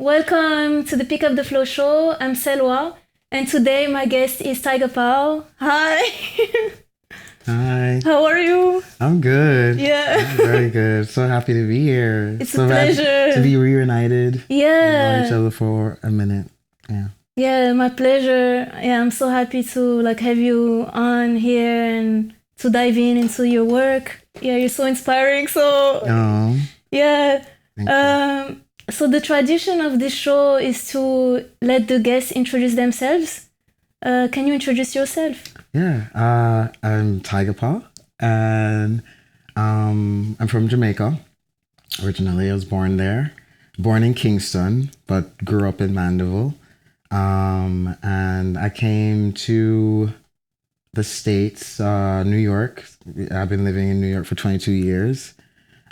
Welcome to the Pick Up the Flow show. I'm Selwa, and today my guest is TYGAPAW. Hi. Hi. How are you? I'm good. Yeah. I'm very good. So happy to be here. It's so a pleasure. To be reunited. Yeah. Know each other for a minute. Yeah. Yeah, my pleasure. Yeah, I'm so happy to have you on here and to dive into your work. Yeah, you're so inspiring. So yeah. So the tradition of this show is to let the guests introduce themselves. Can you introduce yourself? Yeah. I'm TYGAPAW, and I'm from Jamaica. Originally, I was born there. Born in Kingston, but grew up in Mandeville. And I came to the States, New York. I've been living in New York for 22 years.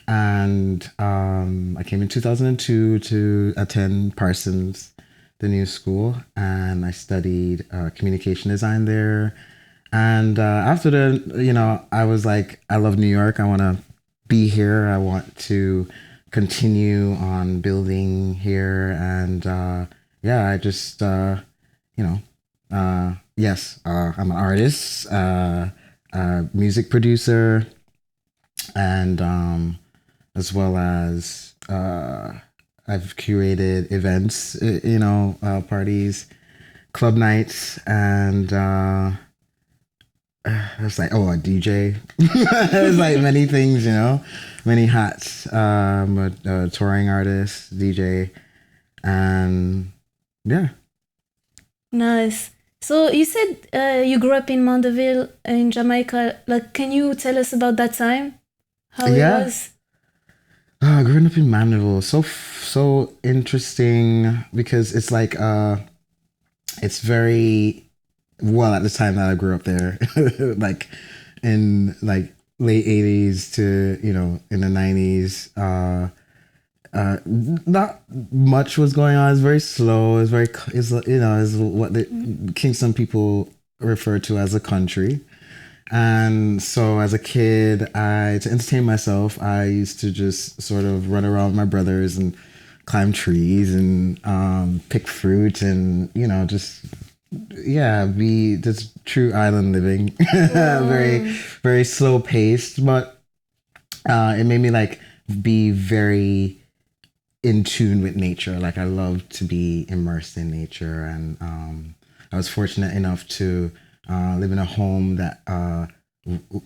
And I came in 2002 to attend Parsons, the new school, and I studied communication design there. And after I was like, I love New York. I want to be here. I want to continue on building here. And I just, yes, I'm an artist, music producer, and as well as I've curated events, parties, club nights, and it's like, a DJ. It's like many things, many hats. I'm a touring artist, DJ, and yeah. Nice. So you said you grew up in Mandeville in Jamaica. Like, can you tell us about that time? How it was? Growing up in Mandeville, so interesting because it's like it's very well at the time that I grew up there, like in like late 80s to in the 90s. Not much was going on. It's very slow. It's very is what the Kingston people refer to as a country. And so as a kid, to entertain myself, I used to just sort of run around with my brothers and climb trees and pick fruit and, be just true island living. Very, very slow paced, but it made me like be very in tune with nature. Like I love to be immersed in nature. And I was fortunate enough to live in a home that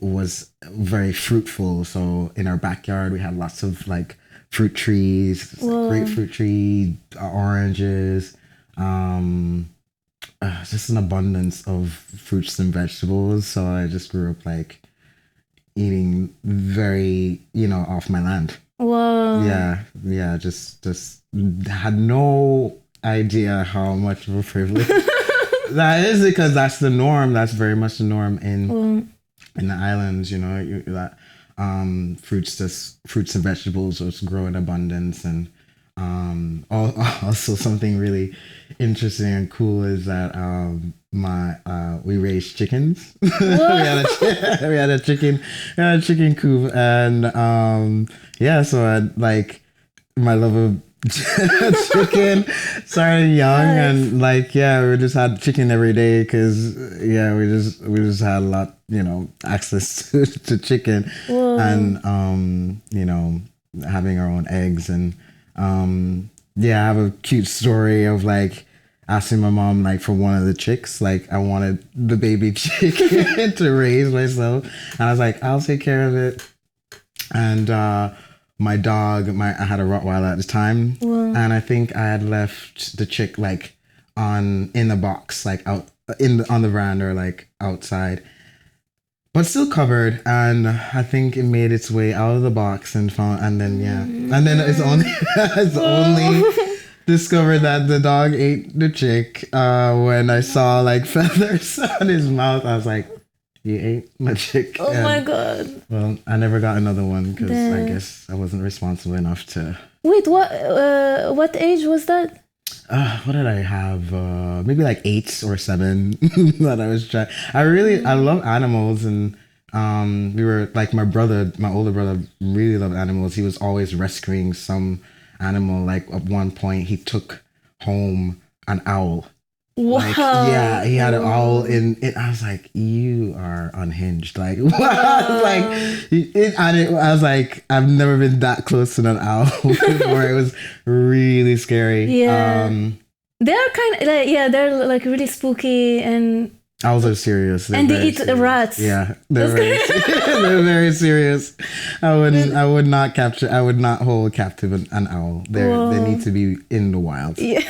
was very fruitful. So in our backyard, we had lots of like fruit trees, grapefruit tree, oranges, just an abundance of fruits and vegetables. So I just grew up like eating very, off my land. Wow. Yeah, just had no idea how much of a privilege that is, because that's the norm. That's very much the norm in the islands. That fruits and vegetables just grow in abundance. And also something really interesting and cool is that we raised chickens. we had a chicken coop, and so I like my love of chicken started young. Nice. And we just had chicken every day because we just had a lot access to chicken. Whoa. And having our own eggs. And I have a cute story of like asking my mom like for one of the chicks, like I wanted the baby chicken to raise myself, and I was like, I'll take care of it. And my dog, I had a Rottweiler at the time. Whoa. And I think I had left the chick like in the box, like out on the veranda or like outside, but still covered. And I think it made its way out of the box and then it's only discovered that the dog ate the chick when I saw like feathers on his mouth. I was like, you ate my chick. Oh my God. Well, I never got another one because I guess I wasn't responsible enough to. Wait, what age was that? What did I have? Maybe like 8 or 7 that I was trying. I love animals, and we were like my older brother really loved animals. He was always rescuing some animal. Like at one point he took home an owl. Wow. Like, yeah, he had an owl in it. I was like, you are unhinged. Like, wow. Like, I was like, I've never been that close to an owl before. It was really scary. Yeah. They're kind of like, yeah, they're like really spooky and. Owls are serious. They're and they eat serious. Rats. Yeah, they're they're very serious. I would not hold captive an owl. They need to be in the wild. Yeah.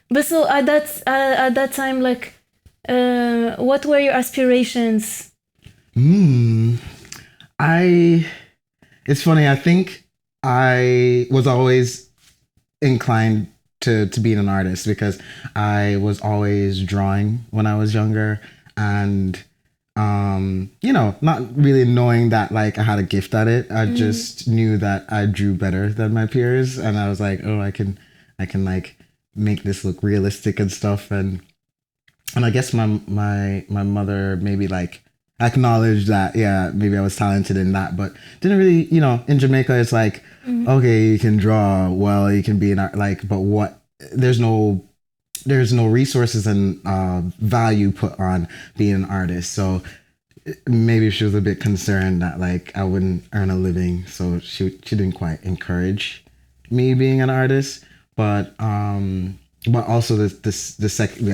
But so at that time, like, what were your aspirations? It's funny. I think I was always inclined to being an artist because I was always drawing when I was younger, and not really knowing that like I had a gift at it. I just knew that I drew better than my peers, and I was like, oh, I can like make this look realistic and stuff, and I guess my mother maybe like acknowledged that, yeah, maybe I was talented in that, but didn't really, in Jamaica it's like, okay, you can draw well, you can be an art, like, but what, there's no resources and value put on being an artist. So maybe she was a bit concerned that like I wouldn't earn a living, so she didn't quite encourage me being an artist. But also the second,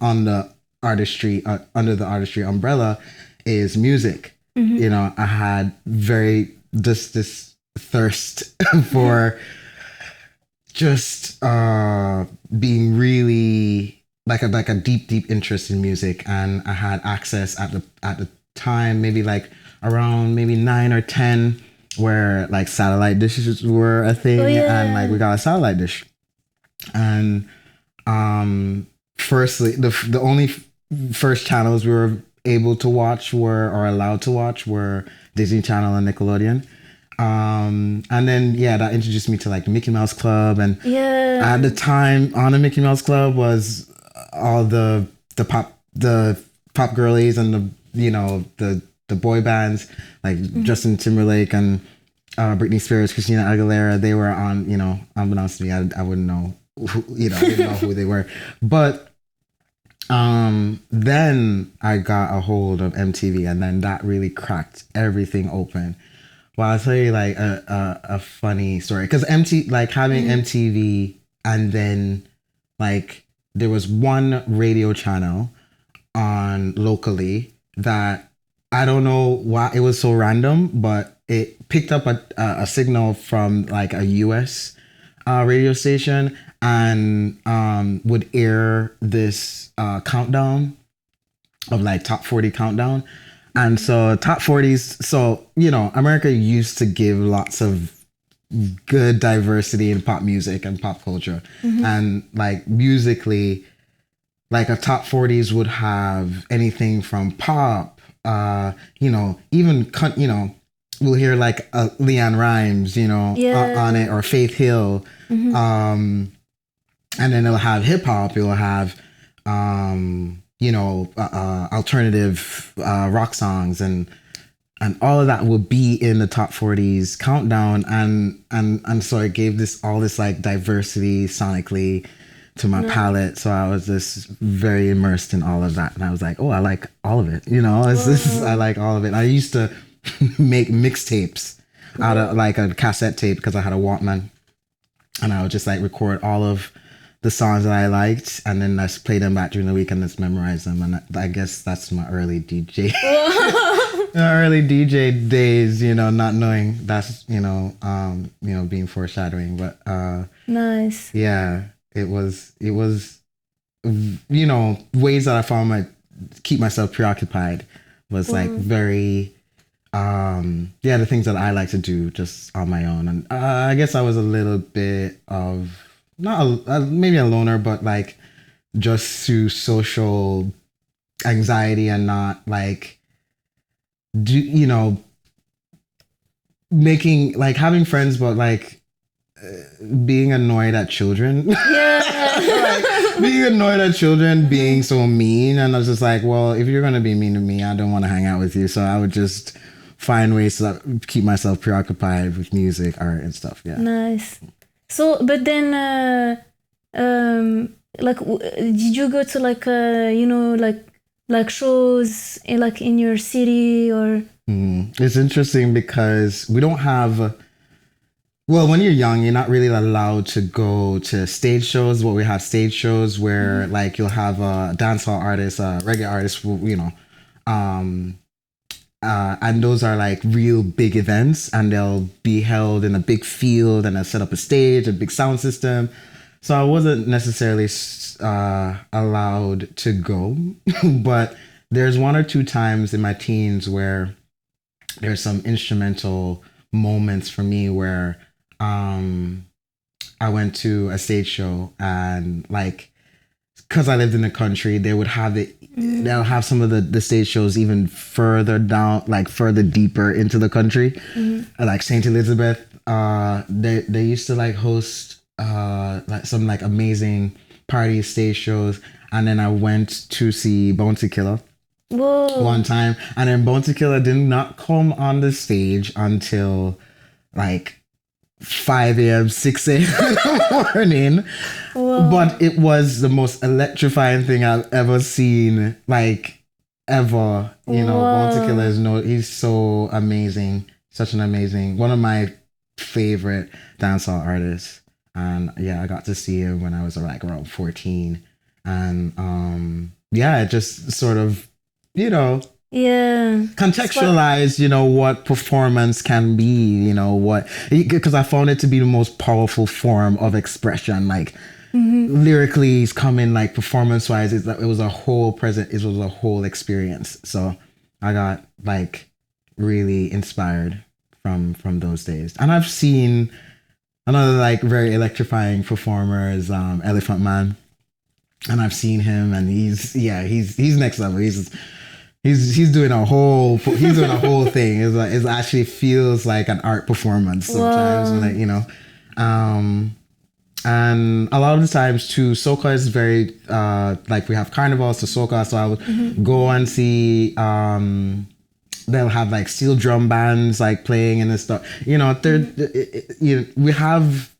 on the artistry, under the artistry umbrella is music. I had this thirst for just being really like a deep interest in music, and I had access at the time, maybe like around maybe 9 or 10, where like satellite dishes were a thing. And like we got a satellite dish, and firstly the only first channels we were able to watch or allowed to watch were Disney Channel and Nickelodeon. And then that introduced me to like the Mickey Mouse Club, and at the time on the Mickey Mouse Club was all the pop girlies and the boy bands like Justin Timberlake and Britney Spears, Christina Aguilera. They were on, unbeknownst to me, I wouldn't know who, I didn't know who they were. But then I got a hold of MTV, and then that really cracked everything open. Well, I'll tell you like a funny story, because having MTV, and then like there was one radio channel on locally that I don't know why it was so random, but it picked up a signal from like a US radio station, and would air this countdown of like top 40 countdown. And so top 40s, so, America used to give lots of good diversity in pop music and pop culture. And like musically, like a top 40s would have anything from pop, even, we'll hear like Leanne Rimes, on it, or Faith Hill. And then it'll have hip hop, it'll have, alternative rock songs, and all of that will be in the top 40s countdown, and so it gave all this like diversity sonically to my palette. So I was just very immersed in all of that, and I was like, oh, I like all of it. I like all of it. I used to make mixtapes out of like a cassette tape, because I had a Walkman, and I would just like record all of the songs that I liked, and then I just play them back during the week and just memorize them. And I guess that's my early DJ, days, not knowing that's, being foreshadowing. But nice. Yeah, it was, ways that I found keep myself preoccupied was like very, the things that I like to do just on my own. And I guess I was a little bit of, maybe a loner, but like just through social anxiety, and not like making like having friends, but like being annoyed at children. Being annoyed at children being so mean, and I was just like, well, if you're gonna be mean to me, I don't want to hang out with you. So I would just find ways to keep myself preoccupied with music, art, and stuff. Yeah. Nice. So, but then, like, did you go to like, you know, like shows in, like in your city or? It's interesting because we don't have. Well, when you're young, you're not really allowed to go to stage shows. Well, we have stage shows where like you'll have a dancehall artist, a reggae artist, you know, and those are like real big events, and they'll be held in a big field, and they'll set up a stage, a big sound system. So I wasn't necessarily allowed to go, but there's one or two times in my teens where there's some instrumental moments for me where I went to a stage show, and like, because I lived in the country, they would have it. They'll have some of the stage shows even further down, like further deeper into the country, like Saint Elizabeth. They used to like host like some like amazing party stage shows, and then I went to see Bounty Killer. Whoa. One time, and then Bounty Killer did not come on the stage until like 5 a.m., 6 a.m. in the morning. Whoa. But it was the most electrifying thing I've ever seen, like ever. You know, Bounty Killer is he's so amazing, such an amazing, one of my favorite dancehall artists. And yeah, I got to see him when I was like around 14, and yeah, it just sort of, you know, contextualize, you know, what performance can be, you know, what, because I found it to be the most powerful form of expression, like lyrically coming, like performance wise, it was a whole experience. So I got like really inspired from those days. And I've seen another like very electrifying performer is Elephant Man, and I've seen him, and he's next level. He's doing a whole thing. It actually feels like an art performance sometimes. Wow. Like, you know, and a lot of the times too, soca is very like we have carnivals to soca, so I would go and see. They'll have like steel drum bands like playing and stuff. You know, we have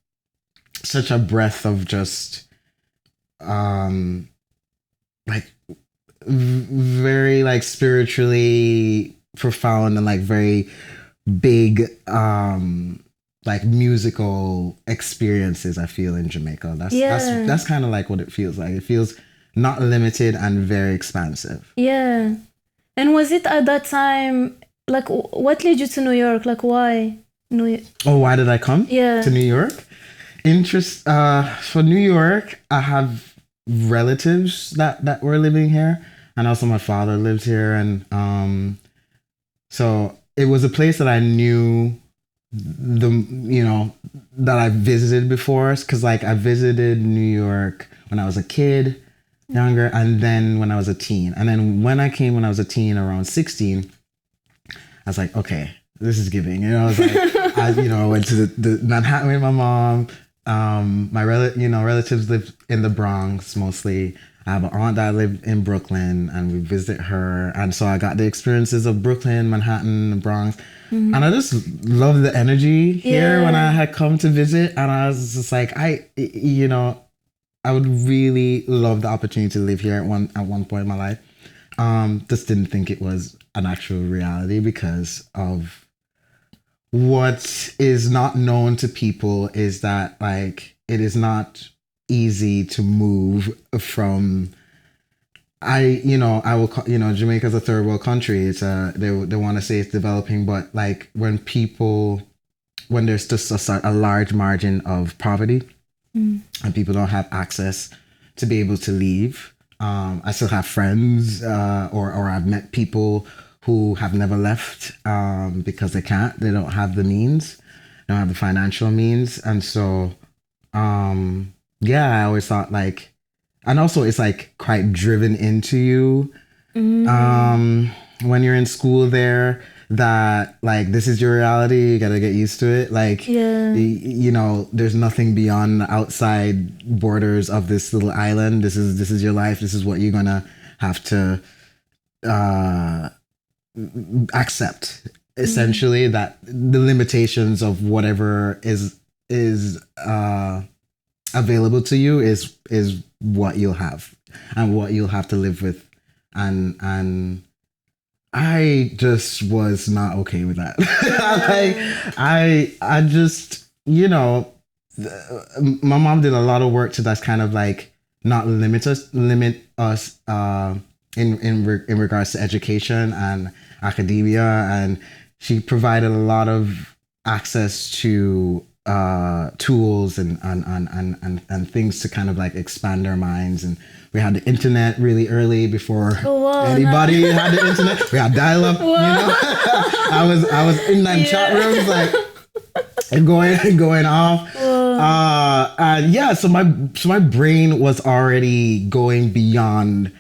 such a breadth of just like very like spiritually profound and like very big like musical experiences I feel in Jamaica. That's kind of like what it feels like. It feels not limited and very expansive. Yeah. And was it at that time, like, what led you to New York? Like, why New York? Oh, why did I come to New York? For New York, I have relatives that were living here, and also my father lives here, and so it was a place that I knew that I visited before, because like I visited New York when I was a kid, younger, and then when I was a teen, and then when I came when I was a teen around 16, I was like, okay, this is giving, you know. I was like, I went to the Manhattan with my mom. My relatives lived in the Bronx mostly. I have an aunt that lived in Brooklyn, and we visit her, and so I got the experiences of Brooklyn, Manhattan, the Bronx, and I just loved the energy here when I had come to visit, and I was just like, I would really love the opportunity to live here at one point in my life. Just didn't think it was an actual reality because of what is not known to people is that like it is not easy to move from. Jamaica's a third world country. It's they want to say it's developing, but like when there's just a large margin of poverty. And people don't have access to be able to leave. I still have friends or I've met people who have never left because they can't. They don't have the means. They don't have the financial means. And so, I always thought like, and also it's like quite driven into you when you're in school there, that like this is your reality, you gotta get used to it, like there's nothing beyond the outside borders of this little island. This is your life, this is what you're gonna have to accept, essentially that the limitations of whatever is available to you is what you'll have and what you'll have to live with, and I just was not okay with that. Like I just, you know, my mom did a lot of work to that's kind of like not limit us in regards to education and academia, and she provided a lot of access to tools and things to kind of like expand our minds. And we had the internet really early before anybody had the internet. We had dial-up. You know, I was in them chat rooms like going off. And yeah, so my brain was already going beyond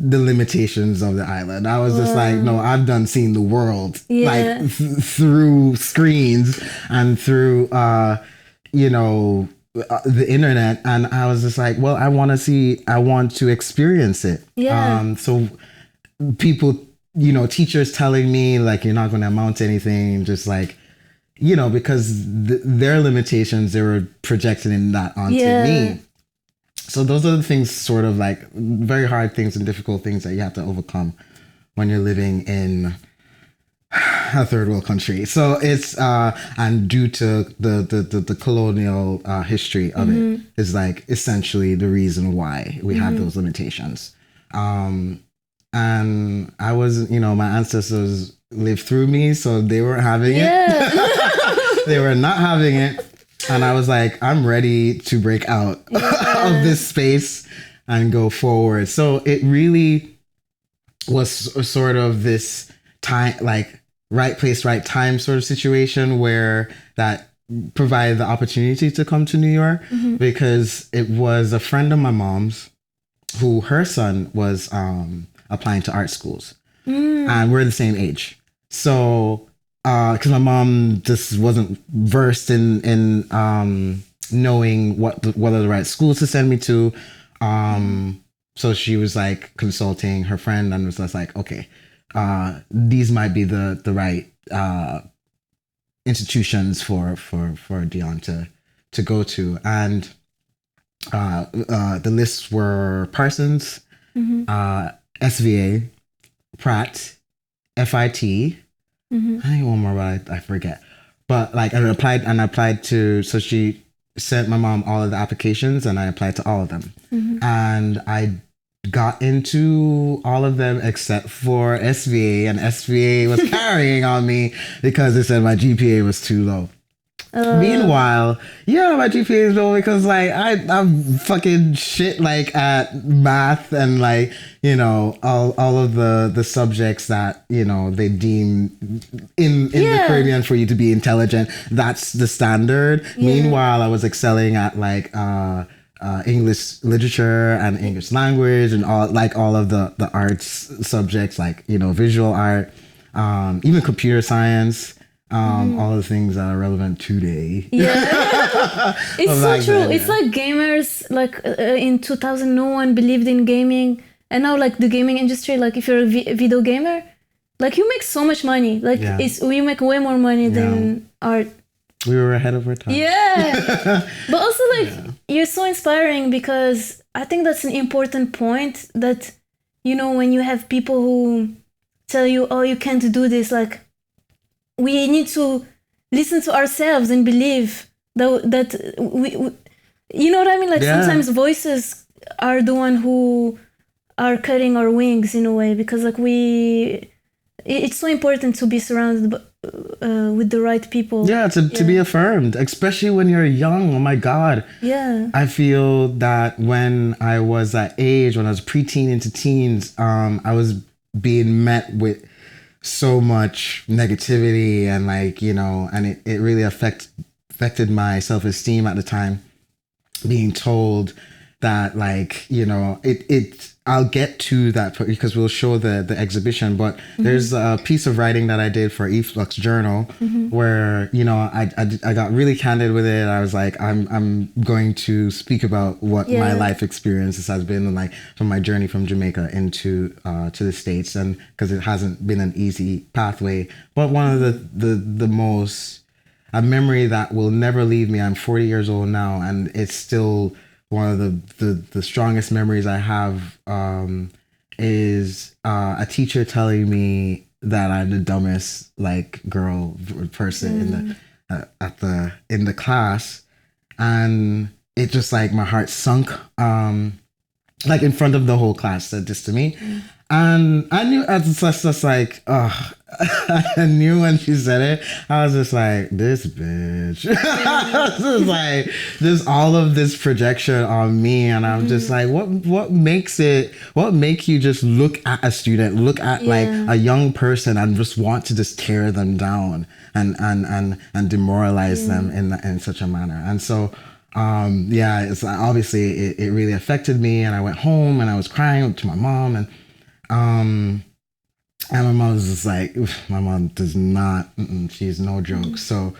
the limitations of the island. I was just like, no, I've done seen the world like through screens and through you know, the internet, and I was just like, well, I want to experience it. So people, you know, teachers telling me like, you're not going to amount to anything, just like, you know, because their limitations, they were projected in that onto me. So those are the things, sort of like very hard things and difficult things that you have to overcome when you're living in a third world country. So it's and due to the colonial history of it is like essentially the reason why we have those limitations. And I was, you know, my ancestors lived through me, so they weren't having it. They were not having it. And I was like, I'm ready to break out of this space and go forward. So it really was sort of this time, like right place, right time sort of situation where that provided the opportunity to come to New York, because it was a friend of my mom's who her son was applying to art schools, and we're the same age. So because my mom just wasn't versed in knowing what are the right schools to send me to, so she was like consulting her friend and was just like, okay, these might be the right institutions for Dion to go to. And the lists were Parsons, SVA, Pratt, FIT. I think one more, but I forget. But like I applied to, so she sent my mom all of the applications and I applied to all of them. And I got into all of them except for SVA, and SVA was carrying on me because they said my GPA was too low. Meanwhile, my GPA is low because like I'm fucking shit like at math and like, you know, all of the subjects that, you know, they deem in the Caribbean for you to be intelligent. That's the standard. Meanwhile, I was excelling at like English literature and English language and all of the arts subjects, like, you know, visual art, even computer science. All the things that are relevant today. It's so true. Then, it's like gamers, like in 2000, no one believed in gaming. And now like the gaming industry, like if you're a video gamer, like you make so much money. Like we make way more money than art. We were ahead of our time. But also like you're so inspiring, because I think that's an important point, that, you know, when you have people who tell you, oh, you can't do this, like, we need to listen to ourselves and believe that we you know what I mean? Like sometimes voices are the one who are cutting our wings in a way, because like it's so important to be surrounded with the right people. To be affirmed, especially when you're young. Oh my God. I feel that when I was that age, when I was preteen into teens, I was being met with so much negativity and like, you know, and it really affected my self-esteem at the time, being told that like, you know, it I'll get to that because we'll show the exhibition, but there's a piece of writing that I did for Efflux Journal where, you know, I got really candid with it. I was like, I'm going to speak about what my life experiences has been, and like from my journey from Jamaica into to the States, and because it hasn't been an easy pathway, but one of the most, a memory that will never leave me. I'm 40 years old now, and it's still one of the strongest memories I have is a teacher telling me that I'm the dumbest like girl person in the class, and it just like my heart sunk like in front of the whole class, said this to me. And I knew, I was just like, oh, I knew when she said it, I was just like, this bitch. I was just like, there's all of this projection on me. And I'm just like, what makes you just look at a student, look at like a young person and just want to just tear them down and demoralize them in such a manner. And so, it's obviously it really affected me, and I went home and I was crying to my mom, and my mom was just like, my mom does not, she's no joke. So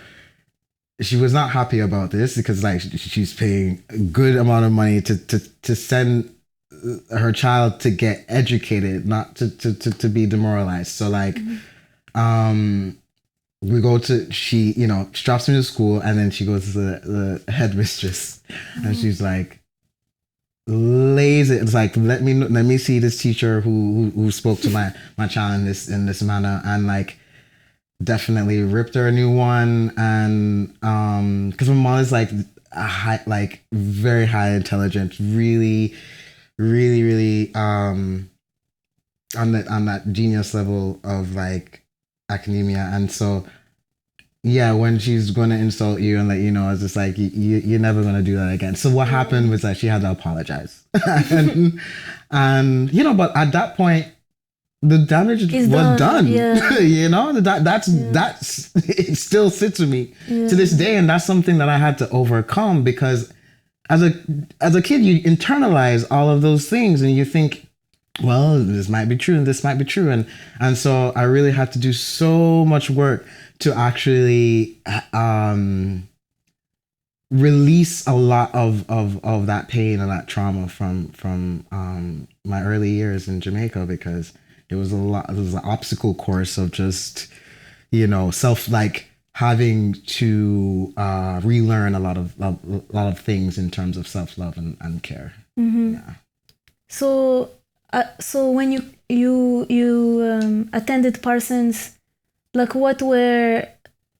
she was not happy about this because like she's paying a good amount of money to send her child to get educated, not to be demoralized. So like, we go to, she drops me to school, and then she goes to the headmistress, and she's like, lazy. It's like, let me see this teacher who spoke to my child in this manner, and like definitely ripped her a new one. And because my mom is like very high intelligent, really on that genius level of like academia. And so when she's going to insult you and let you know, it's just like, you're never going to do that again. So what happened was that she had to apologize. and but at that point, the damage was done. That's it still sits with me to this day. And that's something that I had to overcome, because as a kid, you internalize all of those things and you think, well, this might be true and this might be true. And so I really had to do so much work to actually release a lot of that pain and that trauma from my early years in Jamaica, because it was an obstacle course of just, self, like having to relearn a lot of things in terms of self-love and care. Yeah. So when you attended Parsons, like what were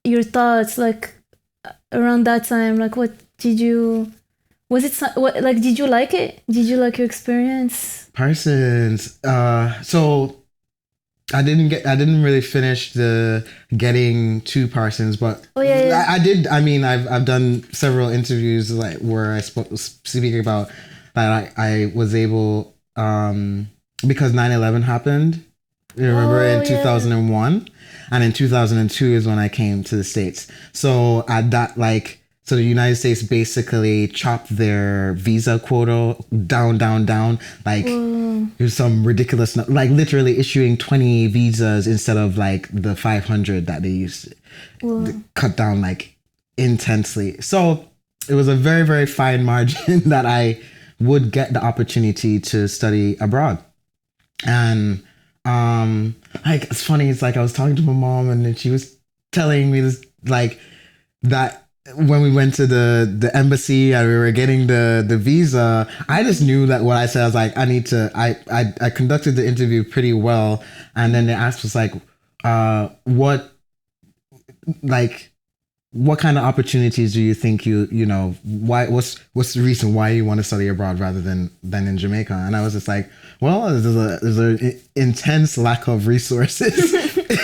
your thoughts like around that time? Like did you like it? Did you like your experience? Parsons, so I didn't really finish the getting to Parsons, but I did. I mean, I've done several interviews like where I speaking about that I was able, because 9/11 happened. You remember in 2001, and in 2002 is when I came to the States. So at that, so the United States basically chopped their visa quota down. Like there's some ridiculous, like literally issuing 20 visas instead of like the 500 that they used to cut down like intensely. So it was a very, very fine margin that I would get the opportunity to study abroad. And like, it's funny, it's like I was talking to my mom, and then she was telling me this, like, that when we went to the embassy and we were getting the visa, I just knew that what I said, I was like, I conducted the interview pretty well. And then they asked us like, what kind of opportunities do you think why, what's the reason why you want to study abroad rather than in Jamaica? And I was just like, well, there's an intense lack of resources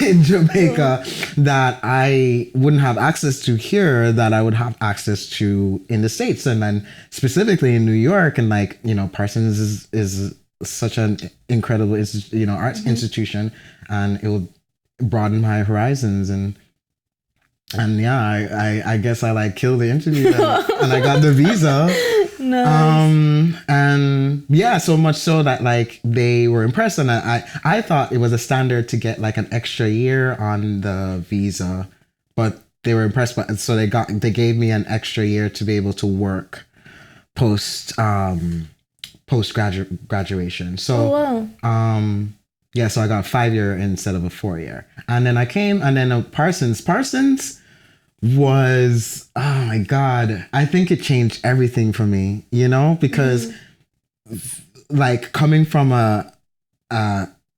in Jamaica that I wouldn't have access to here that I would have access to in the States. And then specifically in New York, and like, Parsons is such an incredible arts institution, and it will broaden my horizons. And I guess I like killed the interview and I got the visa. Nice. And yeah, so much so that like they were impressed, and I thought it was a standard to get like an extra year on the visa, but they were impressed, but so they gave me an extra year to be able to work post graduation. So yeah, so I got a 5-year instead of a 4-year. And then I came, and then Parsons was, oh my God, I think it changed everything for me, because like coming from a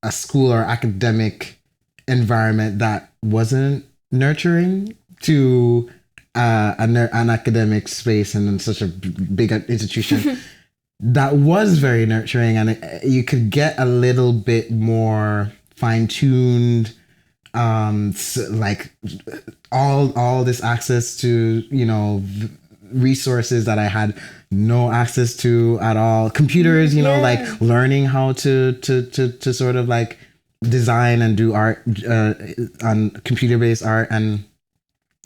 school or academic environment that wasn't nurturing to an academic space and in such a big institution that was very nurturing, and you could get a little bit more fine-tuned, like all this access to resources that I had no access to at all. Computers, like learning how to sort of like design and do art on computer-based art, and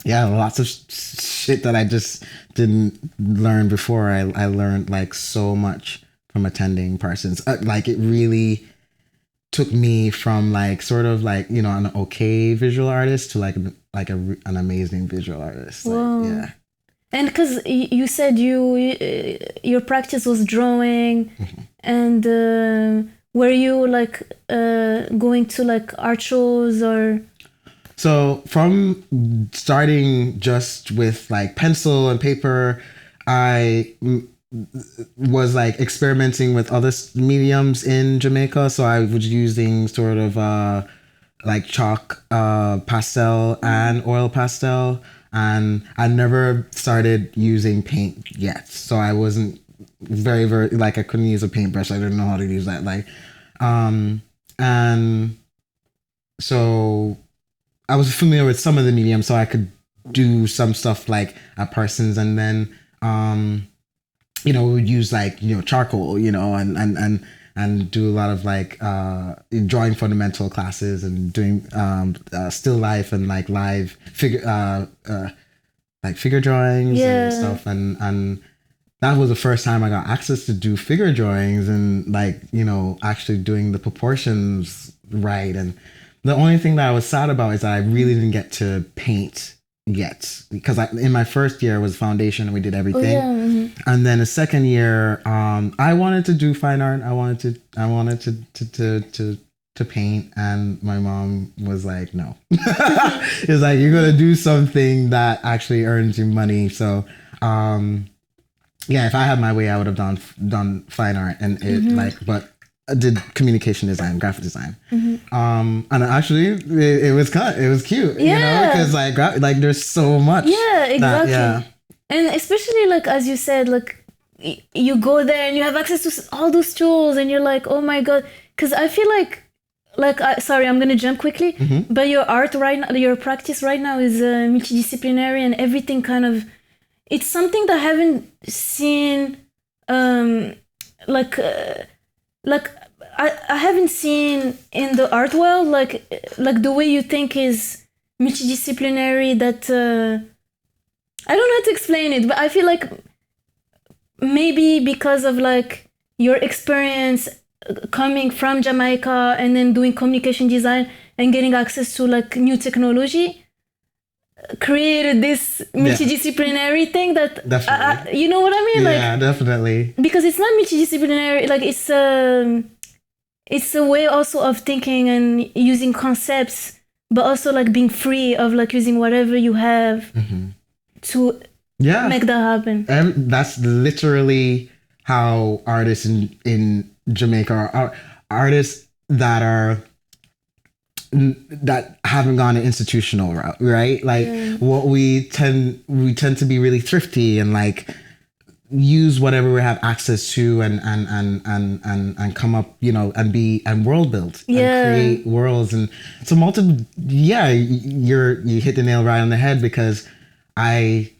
yeah, lots of shit that I just didn't learn before. I learned like so much from attending Parsons. Like it really took me from like sort of like an okay visual artist to like an amazing visual artist. Like, yeah. And because you said your practice was drawing, and were you like going to like art shows or? So from starting just with like pencil and paper, I was like experimenting with other mediums in Jamaica. So I was using sort of like chalk, pastel and oil pastel. And I never started using paint yet. So I wasn't very, like I couldn't use a paintbrush. I didn't know how to use that. Like, and so I was familiar with some of the mediums, so I could do some stuff like at Parsons, and then we would use like charcoal, and do a lot of like drawing fundamental classes and doing still life and like live figure drawings and stuff, and that was the first time I got access to do figure drawings and like actually doing the proportions right. And the only thing that I was sad about is that I really didn't get to paint yet, because in my first year was foundation and we did everything. And then the second year, I wanted to do fine art. I wanted to paint, and my mom was like, no. It was like, you're gonna do something that actually earns you money. So yeah, if I had my way, I would have done fine art, and but I did communication design, graphic design. And actually it was cute, because like there's so much. Yeah, exactly. And especially like, as you said, like you go there and you have access to all those tools and you're like, oh my God. Because I feel like sorry, I'm going to jump quickly, but your art right now, your practice right now is multidisciplinary, and everything kind of, it's something that I haven't seen, I haven't seen in the art world, like the way you think is multidisciplinary, that I don't know how to explain it, but I feel like maybe because of like your experience coming from Jamaica and then doing communication design and getting access to like new technology, created this multidisciplinary thing that definitely. You know what I mean? Yeah, definitely. Because it's not multidisciplinary, like it's a way also of thinking and using concepts, but also like being free of like using whatever you have to make that happen. And that's literally how artists in Jamaica are, artists that haven't gone an institutional route, right? Like what we tend to be really thrifty and like use whatever we have access to and come up, and world build and create worlds. And so you hit the nail right on the head, because I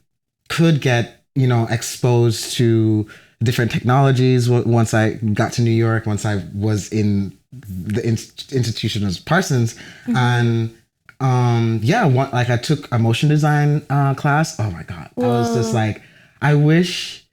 could get, exposed to different technologies once I got to New York, once I was in the institution as Parsons. And I took a motion design class. Oh my God. I was just like, I wish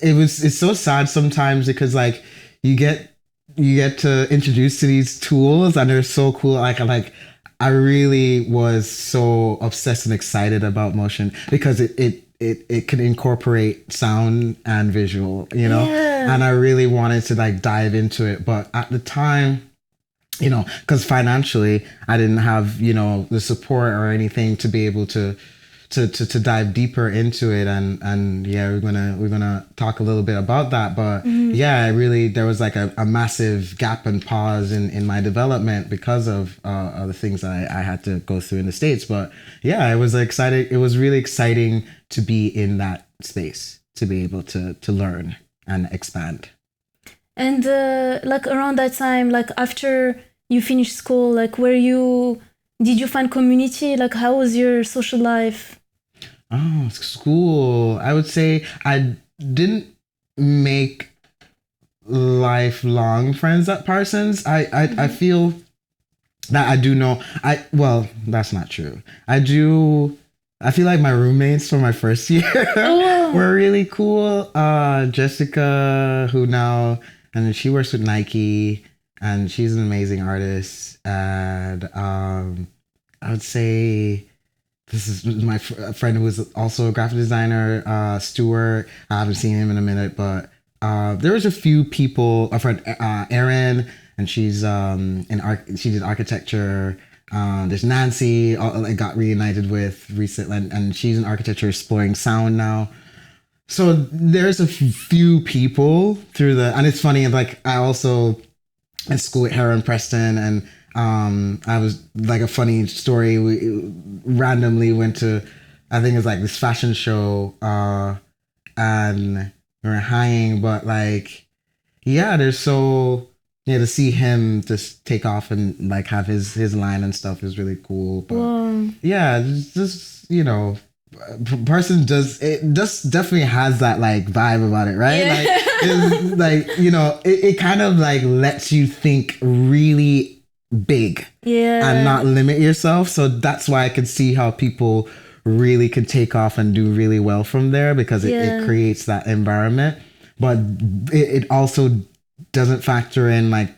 it's so sad sometimes because like you get to introduce to these tools and they're so cool. I really was so obsessed and excited about motion because it can incorporate sound and visual, and I really wanted to like dive into it. But at the time, because financially I didn't have, the support or anything to be able to dive deeper into it, and yeah, we're gonna talk a little bit about that. But yeah, there was like a massive gap and pause in my development because of the things that I had to go through in the States. But yeah, it was really exciting to be in that space, to be able to learn and expand. And like around that time, like after you finished school, like did you find community? Like how was your social life? Oh, school. I would say I didn't make lifelong friends at Parsons. I feel that I do know. Well, that's not true. I feel like my roommates from my first year were really cool. Jessica, and she works with Nike, and she's an amazing artist. And I would say this is my friend who was also a graphic designer, Stuart. I haven't seen him in a minute, but there was a few people. A friend, Erin, and she's she did architecture. There's Nancy, I got reunited with recently, and she's in architecture exploring sound now. So there's a few people and it's funny, like I also at school with Heron Preston, and I was like a funny story. We randomly went to, I think it was like this fashion show, and we were hanging, but like, yeah, to see him just take off and like have his line and stuff is really cool. But yeah, just person definitely has that like vibe about it, right? Yeah. Like it's like it kind of like lets you think really big and not limit yourself. So that's why I could see how people really could take off and do really well from there, because it creates that environment. But it also doesn't factor in like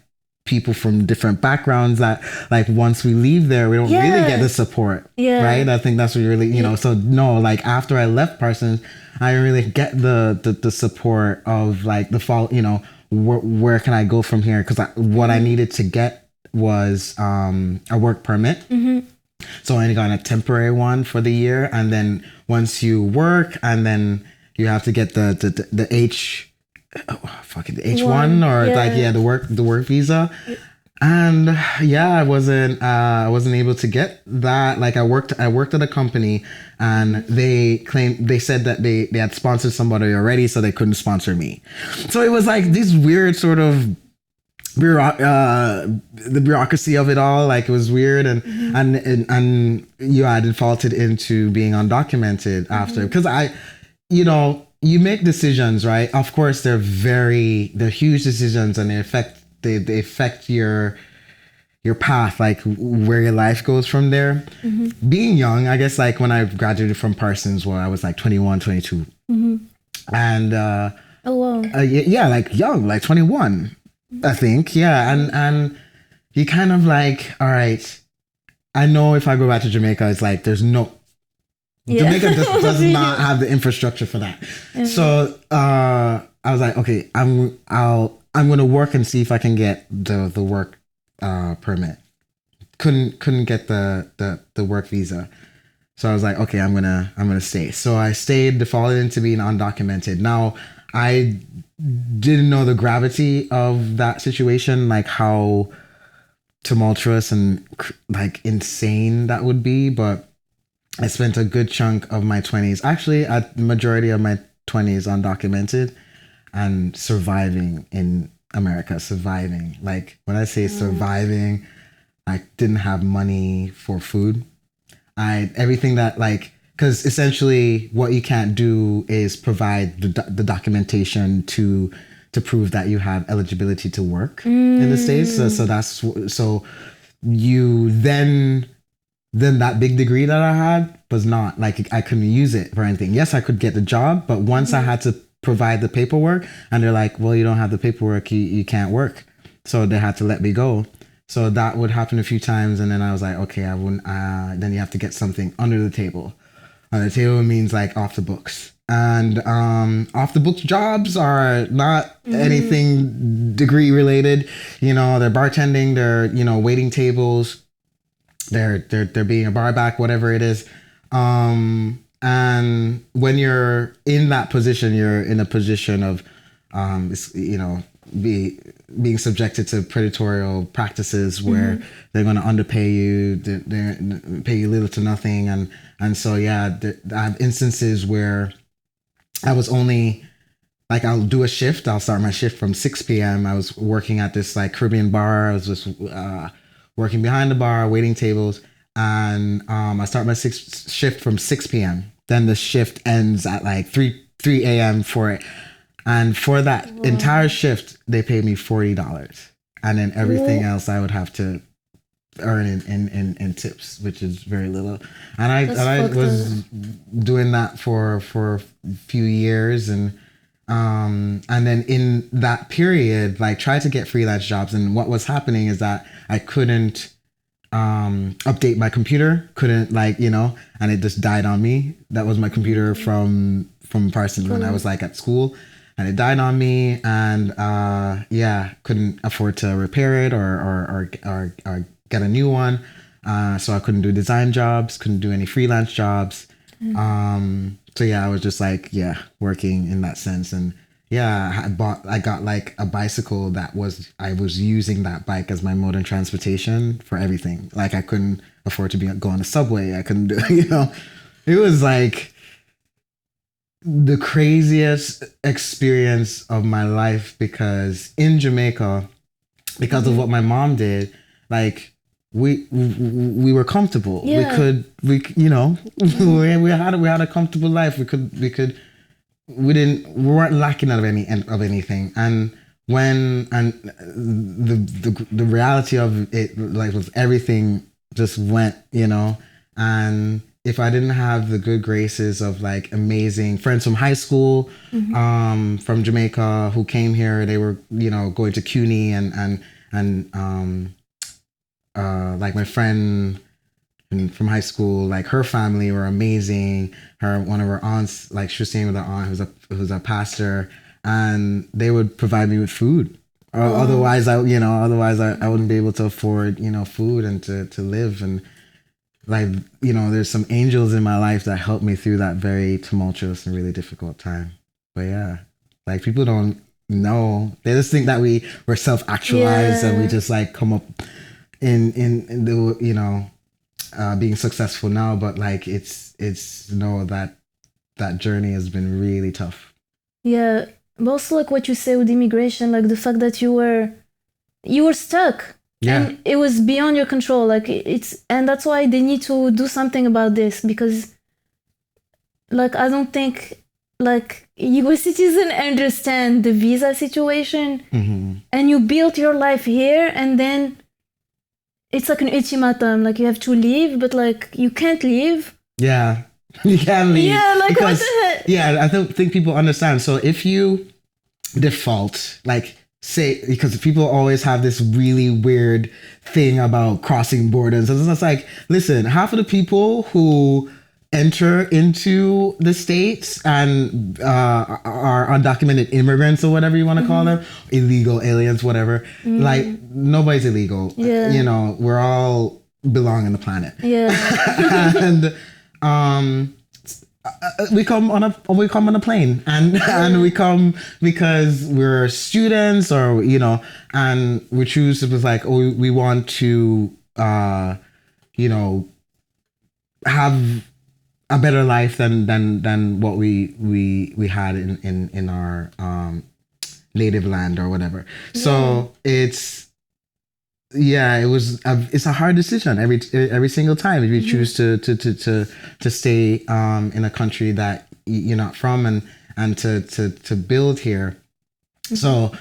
people from different backgrounds that like once we leave there we don't really get the support, right? I think that's what really so no, like after I left Parsons I didn't really get the support of like the fall, where can I go from here, because what I needed to get was a work permit. So I only got a temporary one for the year, and then once you work, and then you have to get the H1 or the work visa. And I wasn't able to get that. Like I worked at a company, and they said that they had sponsored somebody already, so they couldn't sponsor me. So it was like this weird sort of the bureaucracy of it all. Like it was weird, and I defaulted into being undocumented after, because you make decisions, right? Of course, they're huge decisions, and they affect your path, like where your life goes from there. Being young, I guess, like when I graduated from Parsons, I was like 21, 22. And like young, like 21, I think. Yeah, and you kind of like, all right, I know if I go back to Jamaica, it's like there's no Jamaica does not have the infrastructure for that. So I was like, okay, I'm gonna work and see if I can get the work permit. Couldn't get the work visa. So I was like, okay, I'm gonna stay. So I stayed, defaulted into being undocumented. Now I didn't know the gravity of that situation, like how tumultuous and like insane that would be, but I spent a good chunk of my 20s, actually a majority of my 20s undocumented and surviving in America. Surviving. Like when I say surviving, I didn't have money for food. Everything that like, because essentially what you can't do is provide the documentation to prove that you have eligibility to work in the States. So you then that big degree that I had was not like, I couldn't use it for anything. Yes, I could get the job, but once I had to provide the paperwork, and they're like, well, you don't have the paperwork, you can't work. So they had to let me go. So that would happen a few times, and then I was like, okay, I wouldn't. Then you have to get something under the table. Under the table means like off the books, and off the books jobs are not anything degree related. You know, they're bartending, they're waiting tables, they're being a bar back, whatever it is. And when you're in that position, you're in a position of, being subjected to predatory practices where they're going to underpay you, they pay you little to nothing. And so, yeah, I have instances where I was only, like, I'll do a shift. I'll start my shift from 6 p.m. I was working at this like Caribbean bar. I was just working behind the bar, waiting tables. And I start my shift from 6 p.m. Then the shift ends at like 3 a.m. for it. And for that entire shift, they paid me $40. And then everything else I would have to earn in tips, which is very little. And I was doing that for a few years. And then in that period, like, tried to get freelance jobs. And what was happening is that I couldn't update my computer, couldn't, like, and it just died on me. That was my computer from Parsons when I was like at school, and it died on me, and couldn't afford to repair it or get a new one. So I couldn't do design jobs, couldn't do any freelance jobs. So yeah, I was just like, working in that sense. And yeah, I got like a bicycle I was using that bike as my mode of transportation for everything. Like, I couldn't afford to go on the subway. I couldn't do, it was like the craziest experience of my life, because in Jamaica, because of what my mom did, like, we were comfortable. Yeah. We had a comfortable life. We weren't lacking of anything. And the reality of it, like, was everything just went, and if I didn't have the good graces of like amazing friends from high school, from Jamaica, who came here, they were, going to CUNY, and like my friend from high school, like, her family were amazing. One of her aunts, like, she was staying with her aunt who's a pastor, and they would provide me with food. Otherwise I wouldn't be able to afford, food and to live. And like, there's some angels in my life that helped me through that very tumultuous and really difficult time. But yeah, like, people don't know. They just think that we're self-actualized and we just like come up in the, being successful now. But like, it's that journey has been really tough. Yeah. But also, like, what you say with immigration, like the fact that you were stuck. Yeah. And it was beyond your control. Like, and that's why they need to do something about this, because, like, I don't think, like, US citizens understand the visa situation, and you built your life here, and then it's like an ultimatum, like, you have to leave, but like, you can't leave. Yeah, you can't leave. Yeah, like, because, what the heck? Yeah, I don't think people understand. So if you default, like, say, because people always have this really weird thing about crossing borders. And it's like, listen, half of the people who enter into the States and are undocumented immigrants, or whatever you want to call them, illegal aliens, whatever, like, nobody's illegal. Yeah. We're all belong on the planet. Yeah. And we come on a plane, and we come because we're students, or and we choose to be like, oh, we want to have a better life than what we had in our native land or whatever. Yeah. So it's a hard decision every single time if you choose to stay in a country that you're not from, and to build here. So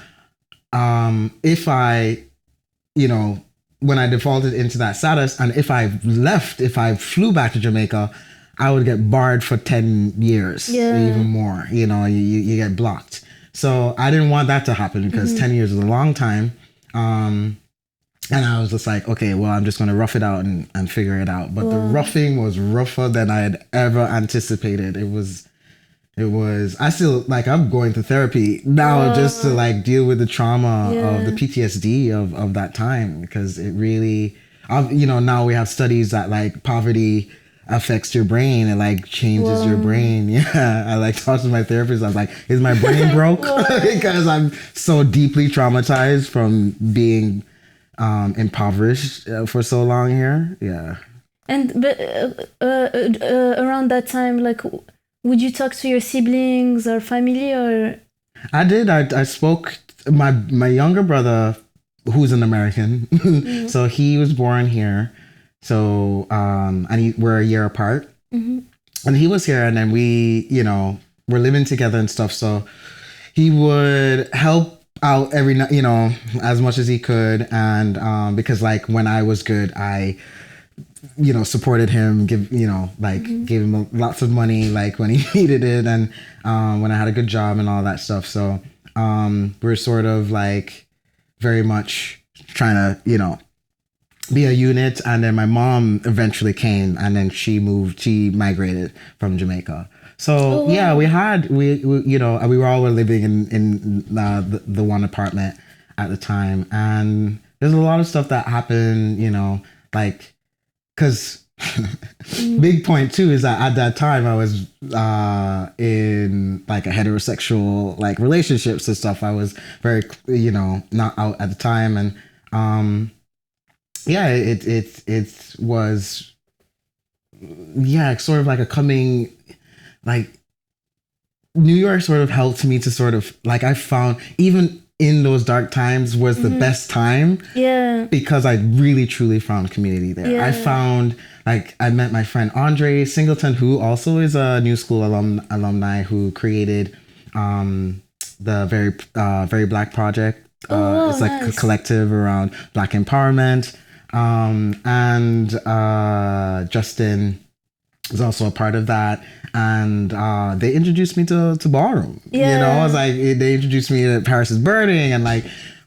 if I when I defaulted into that status, and if I flew back to Jamaica, I would get barred for 10 years, even more. You know, you get blocked. So I didn't want that to happen because 10 years is a long time. And I was just like, okay, well, I'm just going to rough it out and figure it out. But the roughing was rougher than I had ever anticipated. It was, I still, like, I'm going to therapy now just to, like, deal with the trauma of the PTSD of that time. Because it really, you know, now we have studies that, like, poverty affects your brain. It, like, changes your brain. Yeah. I, like, talked to my therapist. I was like, is my brain broke? Because I'm so deeply traumatized from being impoverished for so long here. Yeah. And but around that time, like, would you talk to your siblings or family? Or I did. I spoke. My younger brother, who's an American, so he was born here. So and we're a year apart, and he was here, and then we, you know, we're living together and stuff. So he would help out every night, you know, as much as he could. And because, like, when I was good, I, you know, supported him, gave him lots of money, like, when he needed it, and when I had a good job and all that stuff. So we're sort of, like, very much trying to, you know, be a unit. And then my mom eventually came, and then she migrated from Jamaica. So yeah, we you know, we were all living in the one apartment at the time, and there's a lot of stuff that happened, you know, like, because big point too is that at that time I was in, like, a heterosexual, like, relationships and stuff. I was very, you know, not out at the time, and yeah, it was, yeah, sort of like a coming. Like, New York sort of helped me to sort of, like, I found even in those dark times was the best time. Yeah. Because I really truly found community there. Yeah. I found, like, I met my friend Andre Singleton, who also is a New School alumni who created the Very Black Project. It's like a collective around Black empowerment. And Justin is also a part of that. And they introduced me to ballroom. Yeah. You know, I was like, they introduced me to Paris is Burning and, like,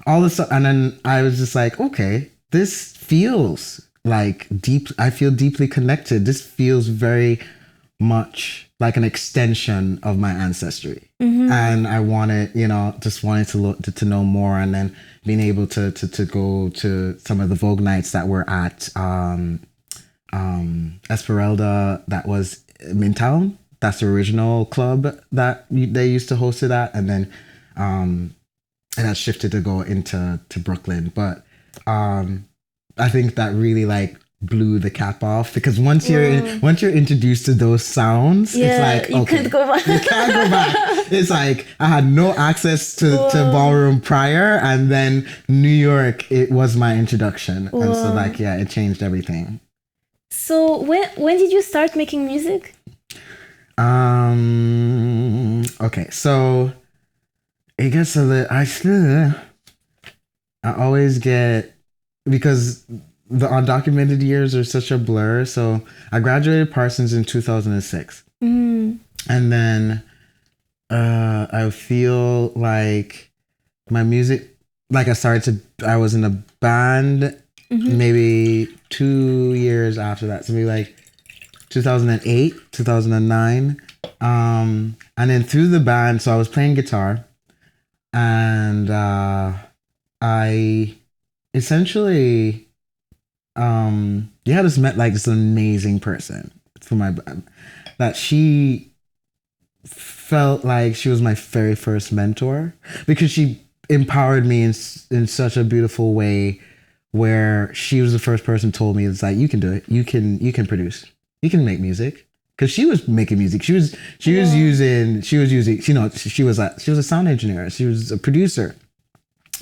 all this stuff. And then I was just like, okay, this feels like deep. I feel deeply connected. This feels very much like an extension of my ancestry. And I wanted, you know, just wanted to know more. And then being able to go to some of the Vogue nights that were at Esmeralda, that was Midtown. That's the original club that they used to host it at, and then it has shifted to go into Brooklyn. But I think that really, like, blew the cap off, because once you're introduced to those sounds, it's like, okay, you can't go back. You can't go back. It's like I had no access to ballroom prior, and then New York, it was my introduction. And so, like, yeah, it changed everything. So when did you start making music? Okay, so it gets a little, I always get, because the undocumented years are such a blur. So I graduated Parsons in 2006. And then I feel like my music, like, I was in a band maybe 2 years after that. So maybe like 2008, 2009. And then through the band, so I was playing guitar, and I essentially, I just met, like, this amazing person for my band, that she felt like she was my very first mentor, because she empowered me in such a beautiful way, where she was the first person who told me, it's like, you can do it. You can produce. You can make music. Because she was making music. She was using, you know, she was a sound engineer. She was a producer.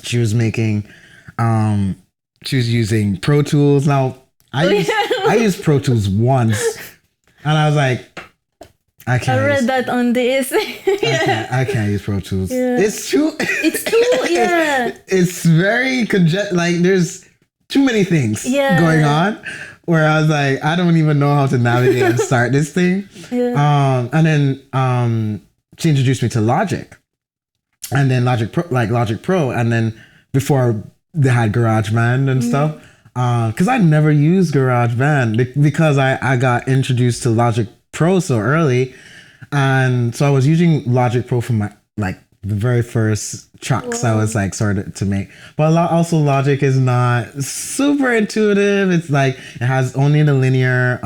She was making, she was using Pro Tools. Now, I used Pro Tools once, and I was like, I read that on this. I can't use Pro Tools. Yeah. It's too, yeah. It's very like, there's too many things going on. where I was like, I don't even know how to navigate and start this thing. Yeah. And then she introduced me to Logic, and then Logic Pro, and then before they had GarageBand and stuff. Because I never used GarageBand because I got introduced to Logic Pro so early, and so I was using Logic Pro for my like the very first tracks I was like started to make. But also Logic is not super intuitive. It's like it has only the linear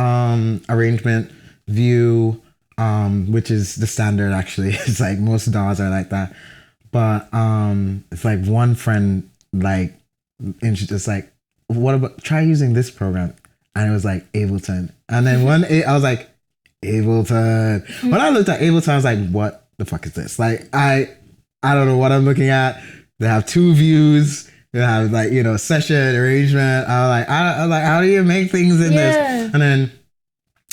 arrangement view, which is the standard actually. It's like most DAWs are like that. But it's like one friend like introduced like, what about try using this program? And it was like Ableton. And then I was like, Ableton. When I looked at Ableton, I was like, what the fuck is this? Like I don't know what I'm looking at. They have two views. They have like, you know, session arrangement. I was like, how do you make things in this? And then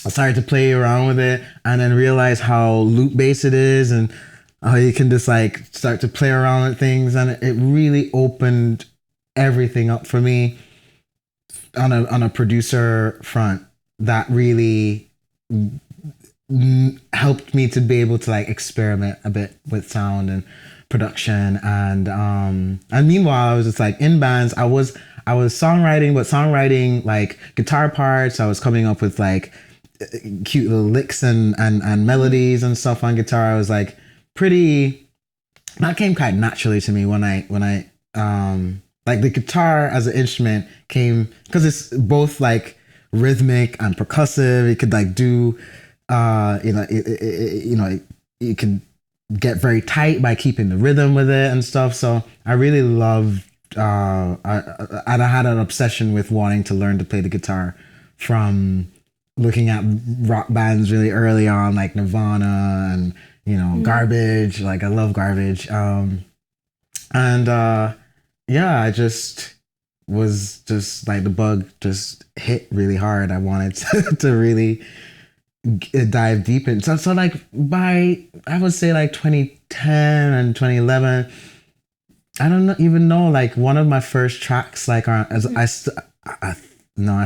I started to play around with it and then realize how loop based it is and how you can just like start to play around with things. And it really opened everything up for me on a producer front that really helped me to be able to like experiment a bit with sound and production. And meanwhile I was just like in bands. I was songwriting, but songwriting like guitar parts. I was coming up with like cute little licks and melodies and stuff on guitar. I was like that came quite naturally to me when I like the guitar as an instrument came because it's both like rhythmic and percussive. It could like do, you can get very tight by keeping the rhythm with it and stuff. So I really loved, I had an obsession with wanting to learn to play the guitar from looking at rock bands really early on, like Nirvana and, you know, Garbage. Like I love Garbage. Yeah, I just was just like the bug just hit really hard. I wanted to really dive deep in. So like by, I would say like 2010 and 2011, I don't even know, like one of my first tracks, like I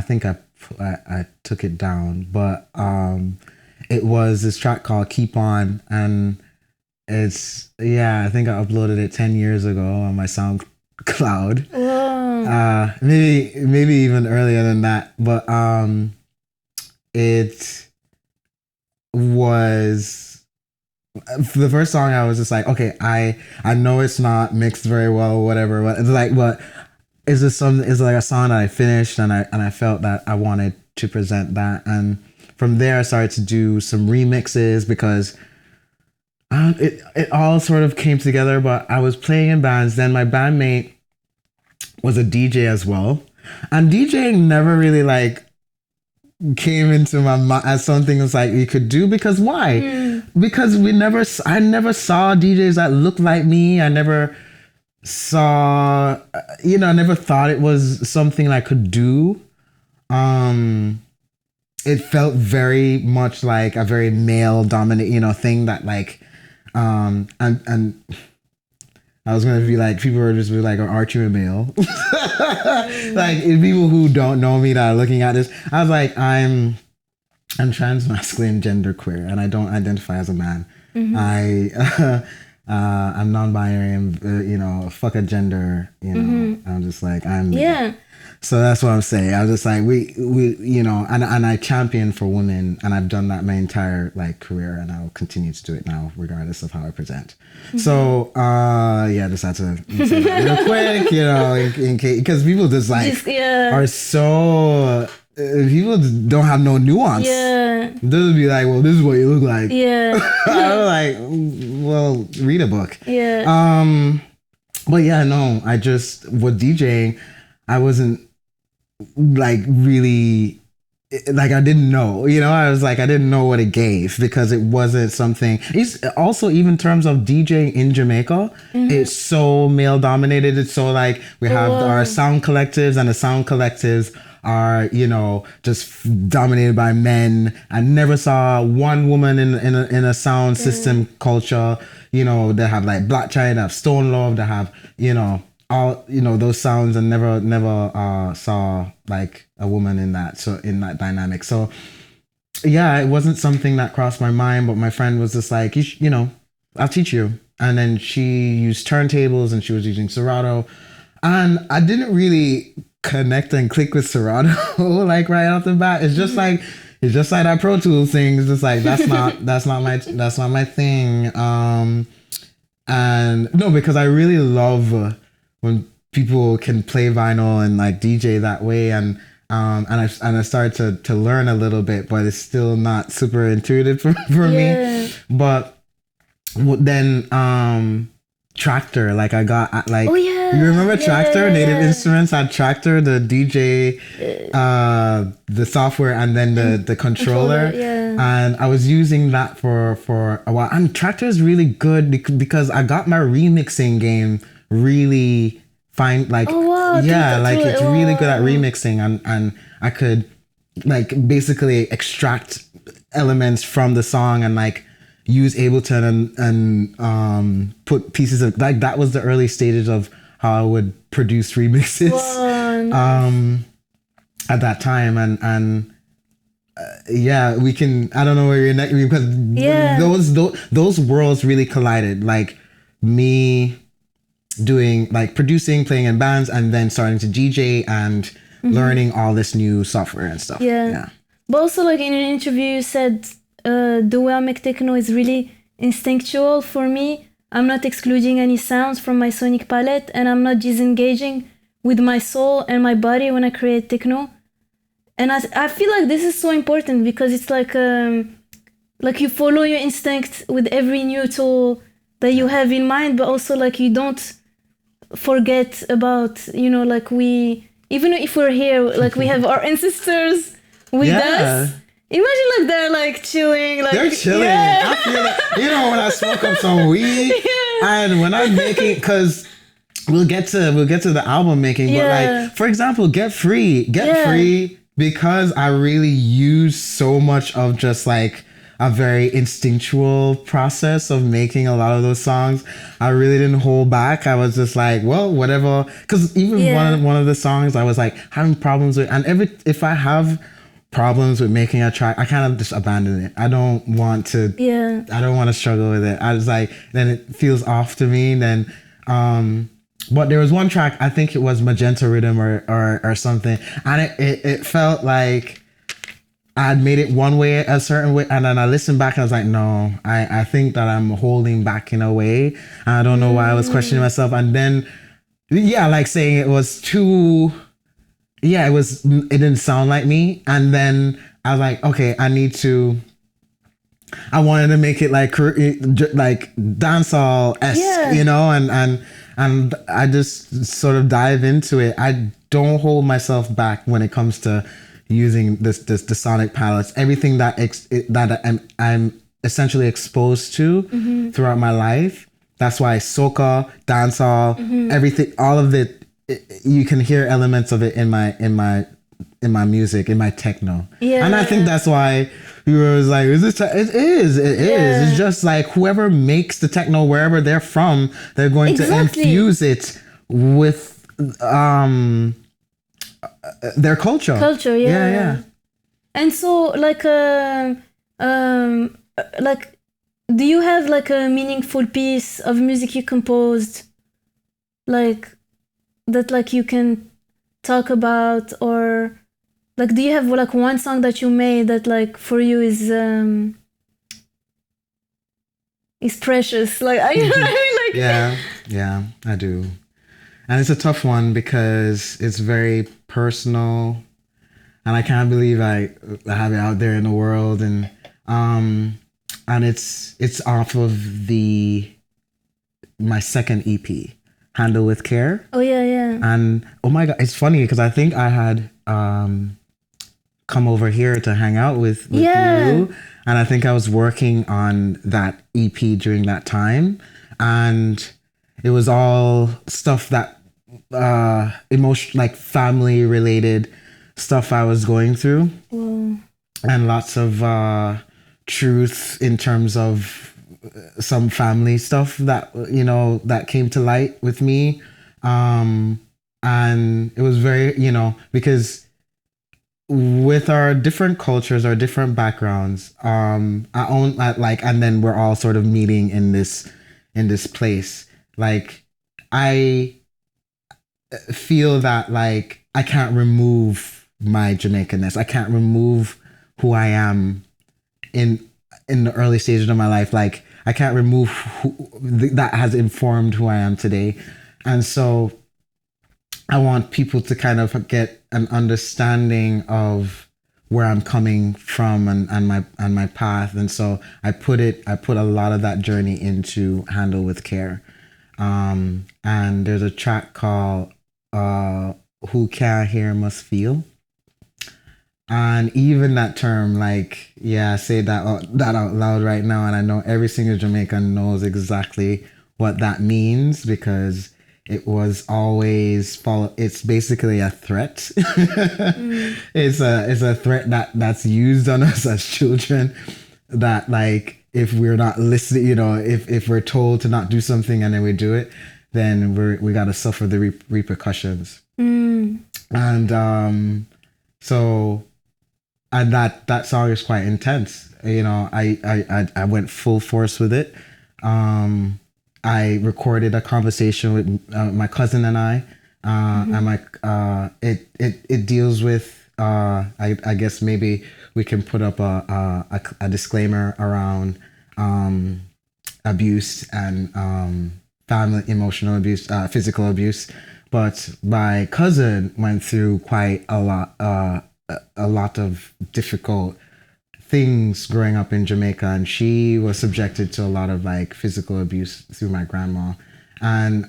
think I took it down, but it was this track called Keep On, and it's, I think I uploaded it 10 years ago on my SoundCloud. Maybe even earlier than that, but it was the first song. I was just like, okay, I know it's not mixed very well or whatever, but it's like, but is this something? Is like a song that I finished and I felt that I wanted to present that, and from there I started to do some remixes because it all sort of came together. But I was playing in bands. Then my bandmate was a DJ as well, and DJing never really like came into my mind as something that's like you could do, because why? Because I never saw DJs that looked like me. I never saw, I never thought it was something I could do. It felt very much like a very male dominant, thing that like, and I was gonna be like, people are just be like, aren't you a male? Like people who don't know me that are looking at this, I was like, I'm trans masculine genderqueer, and I don't identify as a man. I'm non-binary, and fuck a gender, I'm just like, so that's what I'm saying. I was just like, we and I champion for women, and I've done that my entire like career, and I'll continue to do it now regardless of how I present. So just had to say that real quick, in case, because people just like are so people don't have no nuance. They'll be like, well, this is what you look like. I'm like, well, read a book. But no, I just with DJing, I wasn't like really like, I didn't know, I was like, I didn't know what it gave, because it wasn't something. It's also, even in terms of DJing in Jamaica, it's so male dominated. It's so like we have our sound collectives, and the sound collectives are, just dominated by men. I never saw one woman in a sound system culture. They have like Black China, they have Stone Love, they have, all, you know, those sounds, and never saw like a woman in that, so in that dynamic. So yeah, it wasn't something that crossed my mind, but my friend was just like, you know, I'll teach you. And then she used turntables and she was using Serato, and I didn't really connect and click with Serato like right off the bat. It's just like that Pro Tools thing. It's just like that's not my thing. And no, because I really love when people can play vinyl and like DJ that way, and I started to learn a little bit, but it's still not super intuitive for me. But then Tractor, like I got like, you remember Tractor? Native Instruments had Tractor, the DJ, the software, and then the controller. And I was using that for a while. And Tractor is really good because I got my remixing game really fine. Like, it's really good at remixing, and I could like basically extract elements from the song and like use Ableton and put pieces of like, that was the early stages of how I would produce remixes at that time. And we can, I don't know where you're next, because those worlds really collided, like me doing like producing, playing in bands, and then starting to DJ and learning all this new software and stuff. But also, like in an interview you said, the way I make techno is really instinctual for me. I'm not excluding any sounds from my sonic palette, and I'm not disengaging with my soul and my body when I create techno. And I feel like this is so important, because it's like you follow your instinct with every new tool that you have in mind, but also like you don't forget about, you know, like even if we're here, like we have our ancestors with us. Imagine like they're like chilling, like they're chilling. I feel like, you know, when I smoke up some weed and when I'm making, because we'll get to the album making, but like, for example, Get Free, because I really use so much of just like a very instinctual process of making a lot of those songs. I really didn't hold back. I was just like, well, whatever. Because even one of the songs I was like having problems with, and if I have problems with making a track, I kind of just abandon it. I don't want to struggle with it. I was like, then it feels off to me. Then but there was one track, I think it was Magenta Rhythm or something, and it felt like I had made it one way, a certain way, and then I listened back and I was like, no, I think that I'm holding back in a way. I don't know why I was questioning myself. And then like saying it was too, it didn't sound like me. And then I was like, okay, I wanted to make it like dancehall-esque, you know, and I just sort of dive into it. I don't hold myself back when it comes to using the sonic palettes. Everything that I'm essentially exposed to throughout my life. That's why soca, dancehall, everything, all of it, you can hear elements of it in my music, in my techno. And I think that's why we were like, is this it is. It's just like whoever makes the techno wherever they're from, they're going to infuse it with their culture. Yeah. And so like do you have like a meaningful piece of music you composed, like that, like you can talk about, or like do you have like one song that you made that like for you is precious, like you know what I mean? Like yeah, I do. And it's a tough one because it's very personal, and I can't believe I have it out there in the world, and it's off of my second EP, Handle with Care. Oh yeah. And oh my God, it's funny because I think I had come over here to hang out with you, and I think I was working on that EP during that time, and it was all stuff that like family related stuff I was going through. And lots of truth in terms of some family stuff that, you know, that came to light with me. And it was very, because with our different cultures, our different backgrounds, and then we're all sort of meeting in this place. Like, I feel that, like, I can't remove my Jamaicanness. I can't remove who I am in the early stages of my life. Like, I can't remove that has informed who I am today. And so I want people to kind of get an understanding of where I'm coming from and my path. And so I put a lot of that journey into Handle with Care. And there's a track called Who Can't Hear Must Feel. And even that term, like, I say that out loud right now, and I know every single Jamaican knows exactly what that means, because it was always it's basically a threat. It's a threat that's used on us as children, that, like, if we're not listening, if we're told to not do something and then we do it, then we got to suffer the repercussions. And so, and that song is quite intense. I went full force with it. I recorded a conversation with my cousin and I, and it deals with, I guess maybe we can put up a disclaimer around abuse and family emotional abuse, physical abuse. But my cousin went through quite a lot of difficult things growing up in Jamaica, and she was subjected to a lot of, like, physical abuse through my grandma, and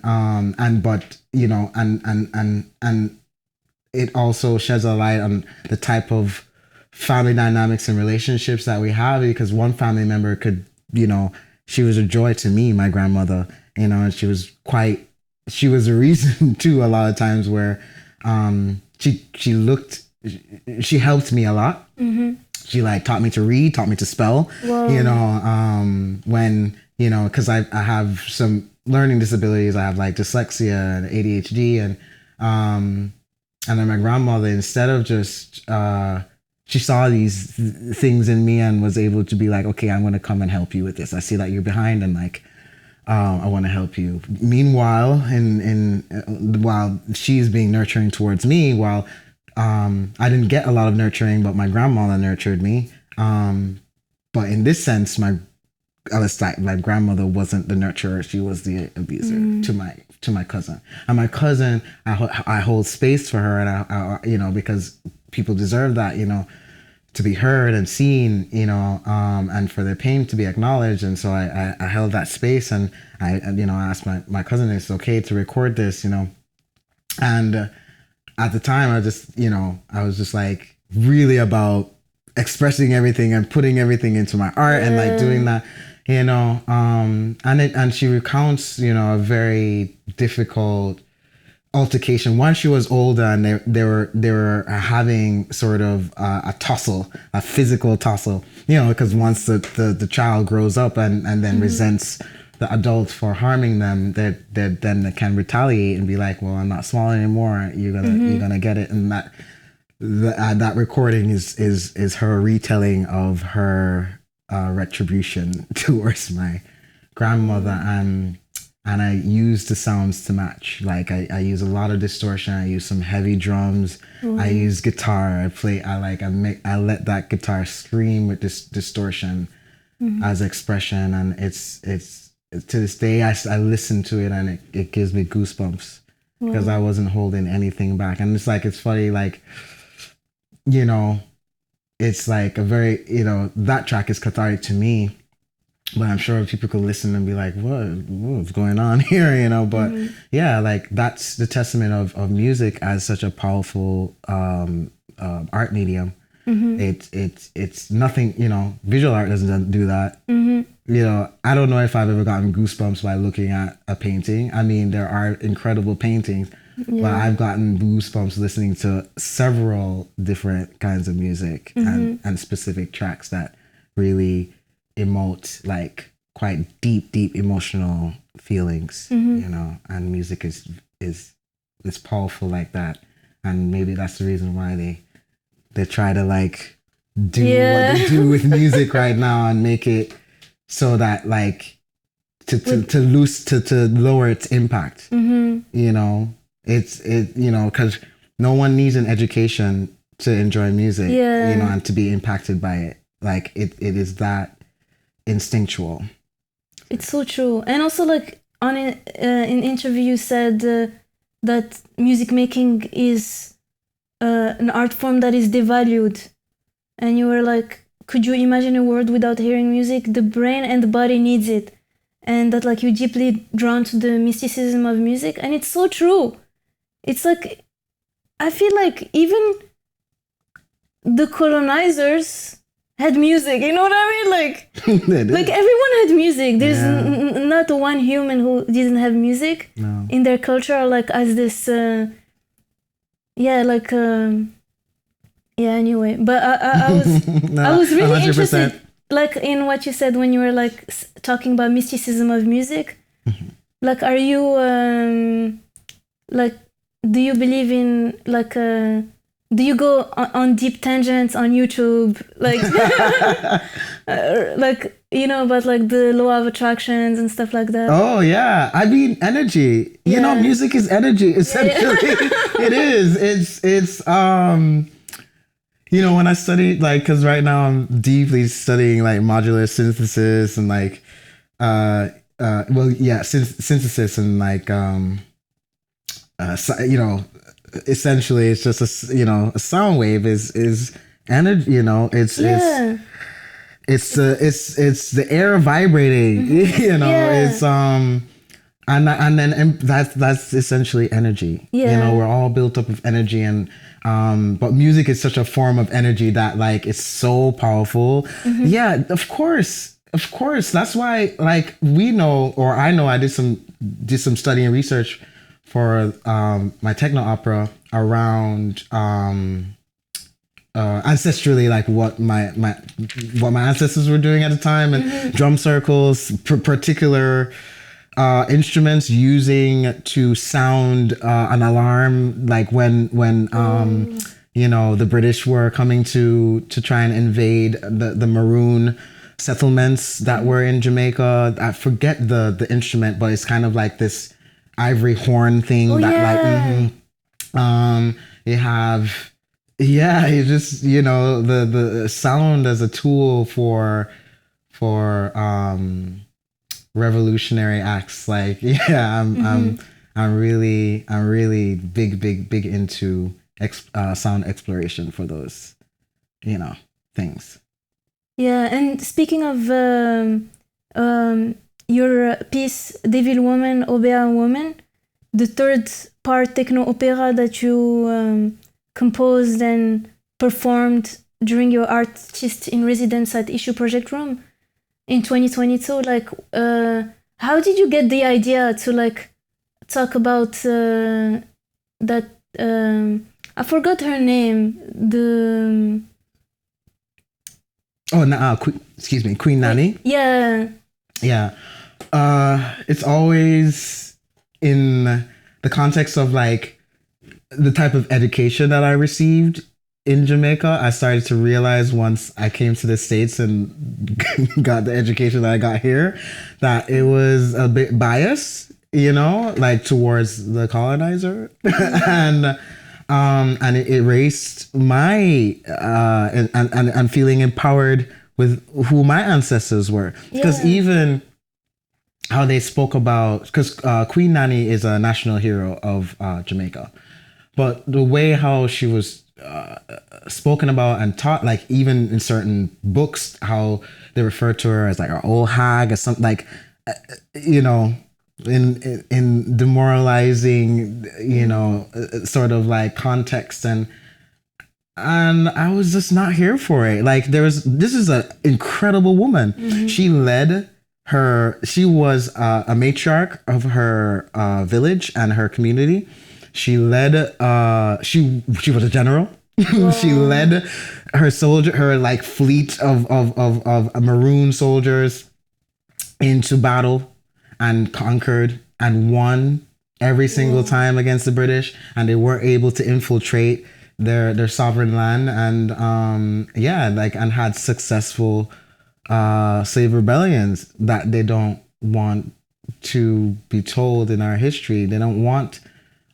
it also sheds a light on the type of family dynamics and relationships that we have, because one family member could, she was a joy to me, my grandmother, and she was a reason too, a lot of times, where she helped me a lot. She, like, taught me to read, taught me to spell. Whoa. When, because I have some learning disabilities. I have, like, dyslexia and ADHD, and then my grandmother, instead of just, she saw these things in me and was able to be like, okay, I'm going to come and help you with this. I see that you're behind, and, like, I want to help you. Meanwhile, while she's being nurturing towards me, while I didn't get a lot of nurturing, but my grandmother nurtured me. But in this sense, my grandmother wasn't the nurturer; she was the abuser to my cousin. And my cousin, I hold space for her, and I because people deserve that, to be heard and seen, and for their pain to be acknowledged. And so I held that space, and I asked my cousin if it's okay to record this, and at the time, I was just, like, really about expressing everything and putting everything into my art, and, like, doing that, and she recounts, a very difficult altercation. Once she was older, and they were having sort of a tussle, a physical tussle, because once the child grows up and then resents the adult for harming them, then they can retaliate and be like, well, I'm not small anymore. You're gonna get it. And that recording is her retelling of her retribution towards my grandmother, and I use the sounds to match. Like, I use a lot of distortion. I use some heavy drums. I use guitar. I let that guitar scream with this distortion as expression, and it's to this day, I listen to it, and it gives me goosebumps, because I wasn't holding anything back. And it's funny, like, it's like a very, that track is cathartic to me, but I'm sure people could listen and be like, what's going on here, but like, that's the testament of music as such a powerful art medium. It's nothing, visual art doesn't do that. I don't know if I've ever gotten goosebumps by looking at a painting. I mean, there are incredible paintings, but I've gotten goosebumps listening to several different kinds of music and specific tracks that really emote, like, quite deep emotional feelings, and music is is powerful like that. And maybe that's the reason why they try to like do what they do with music right now and make it so that like to lower its impact. You know, because no one needs an education to enjoy music, you know, and to be impacted by it. Like it is that instinctual. It's so true. And also, like on an interview, you said that music making is an art form that is devalued, and you were like, could you imagine a world without hearing music? The brain and the body needs it, and that like you're deeply drawn to the mysticism of music. And it's so true. It's like, I feel like even the colonizers had music, you know what I mean? Like everyone had music. There's not one human who didn't have music in their culture, like as this anyway. But I was really 100%. Interested like in what you said when you were like talking about mysticism of music. Like, are you like, do you believe in like do you go on deep tangents on YouTube, like like, you know, about like the law of attractions and stuff like that? Oh yeah, I mean energy. You know, music is energy essentially. It is. It's you know, when I study, like, because right now I'm deeply studying like modular synthesis and like synthesis and like you know, essentially it's just a sound wave is energy, you know, it's the air vibrating, you know, it's and then that's essentially energy. You know, we're all built up of energy, and but music is such a form of energy that like it's so powerful. Yeah, of course. That's why, like, we know, or I know, I did some study and research for my techno opera around ancestrally, like what my ancestors were doing at the time, and drum circles, particular instruments using to sound an alarm, like when you know, the British were coming to try and invade the maroon settlements that were in Jamaica. I forget the instrument, but it's kind of like this ivory horn thing you have, you just, you know, the sound as a tool for revolutionary acts. Like, I'm really big into sound exploration for those, you know, things. Yeah, and speaking of your piece, Devil Woman, Obeah Woman, the third part techno opera that you composed and performed during your artist in residence at Issue Project Room in 2022, like, how did you get the idea to like talk about that? I forgot her name. Queen Nanny. Yeah. It's always in the context of like the type of education that I received in Jamaica. I started to realize once I came to the States and got the education that I got here, that it was a bit biased, you know, like towards the colonizer, and it erased my and feeling empowered with who my ancestors were, because even how they spoke about, because Queen Nanny is a national hero of Jamaica, but the way how she was spoken about and taught, like even in certain books, how they refer to her as like our old hag or something, like you know, in demoralizing, you know, sort of like context, and I was just not here for it. Like this is an incredible woman. She was a matriarch of her village and her community. She led she was a general. She led her like fleet of maroon soldiers into battle and conquered and won every single time against the British, and they weren't able to infiltrate their sovereign land, and and had successful slave rebellions that they don't want to be told in our history. They don't want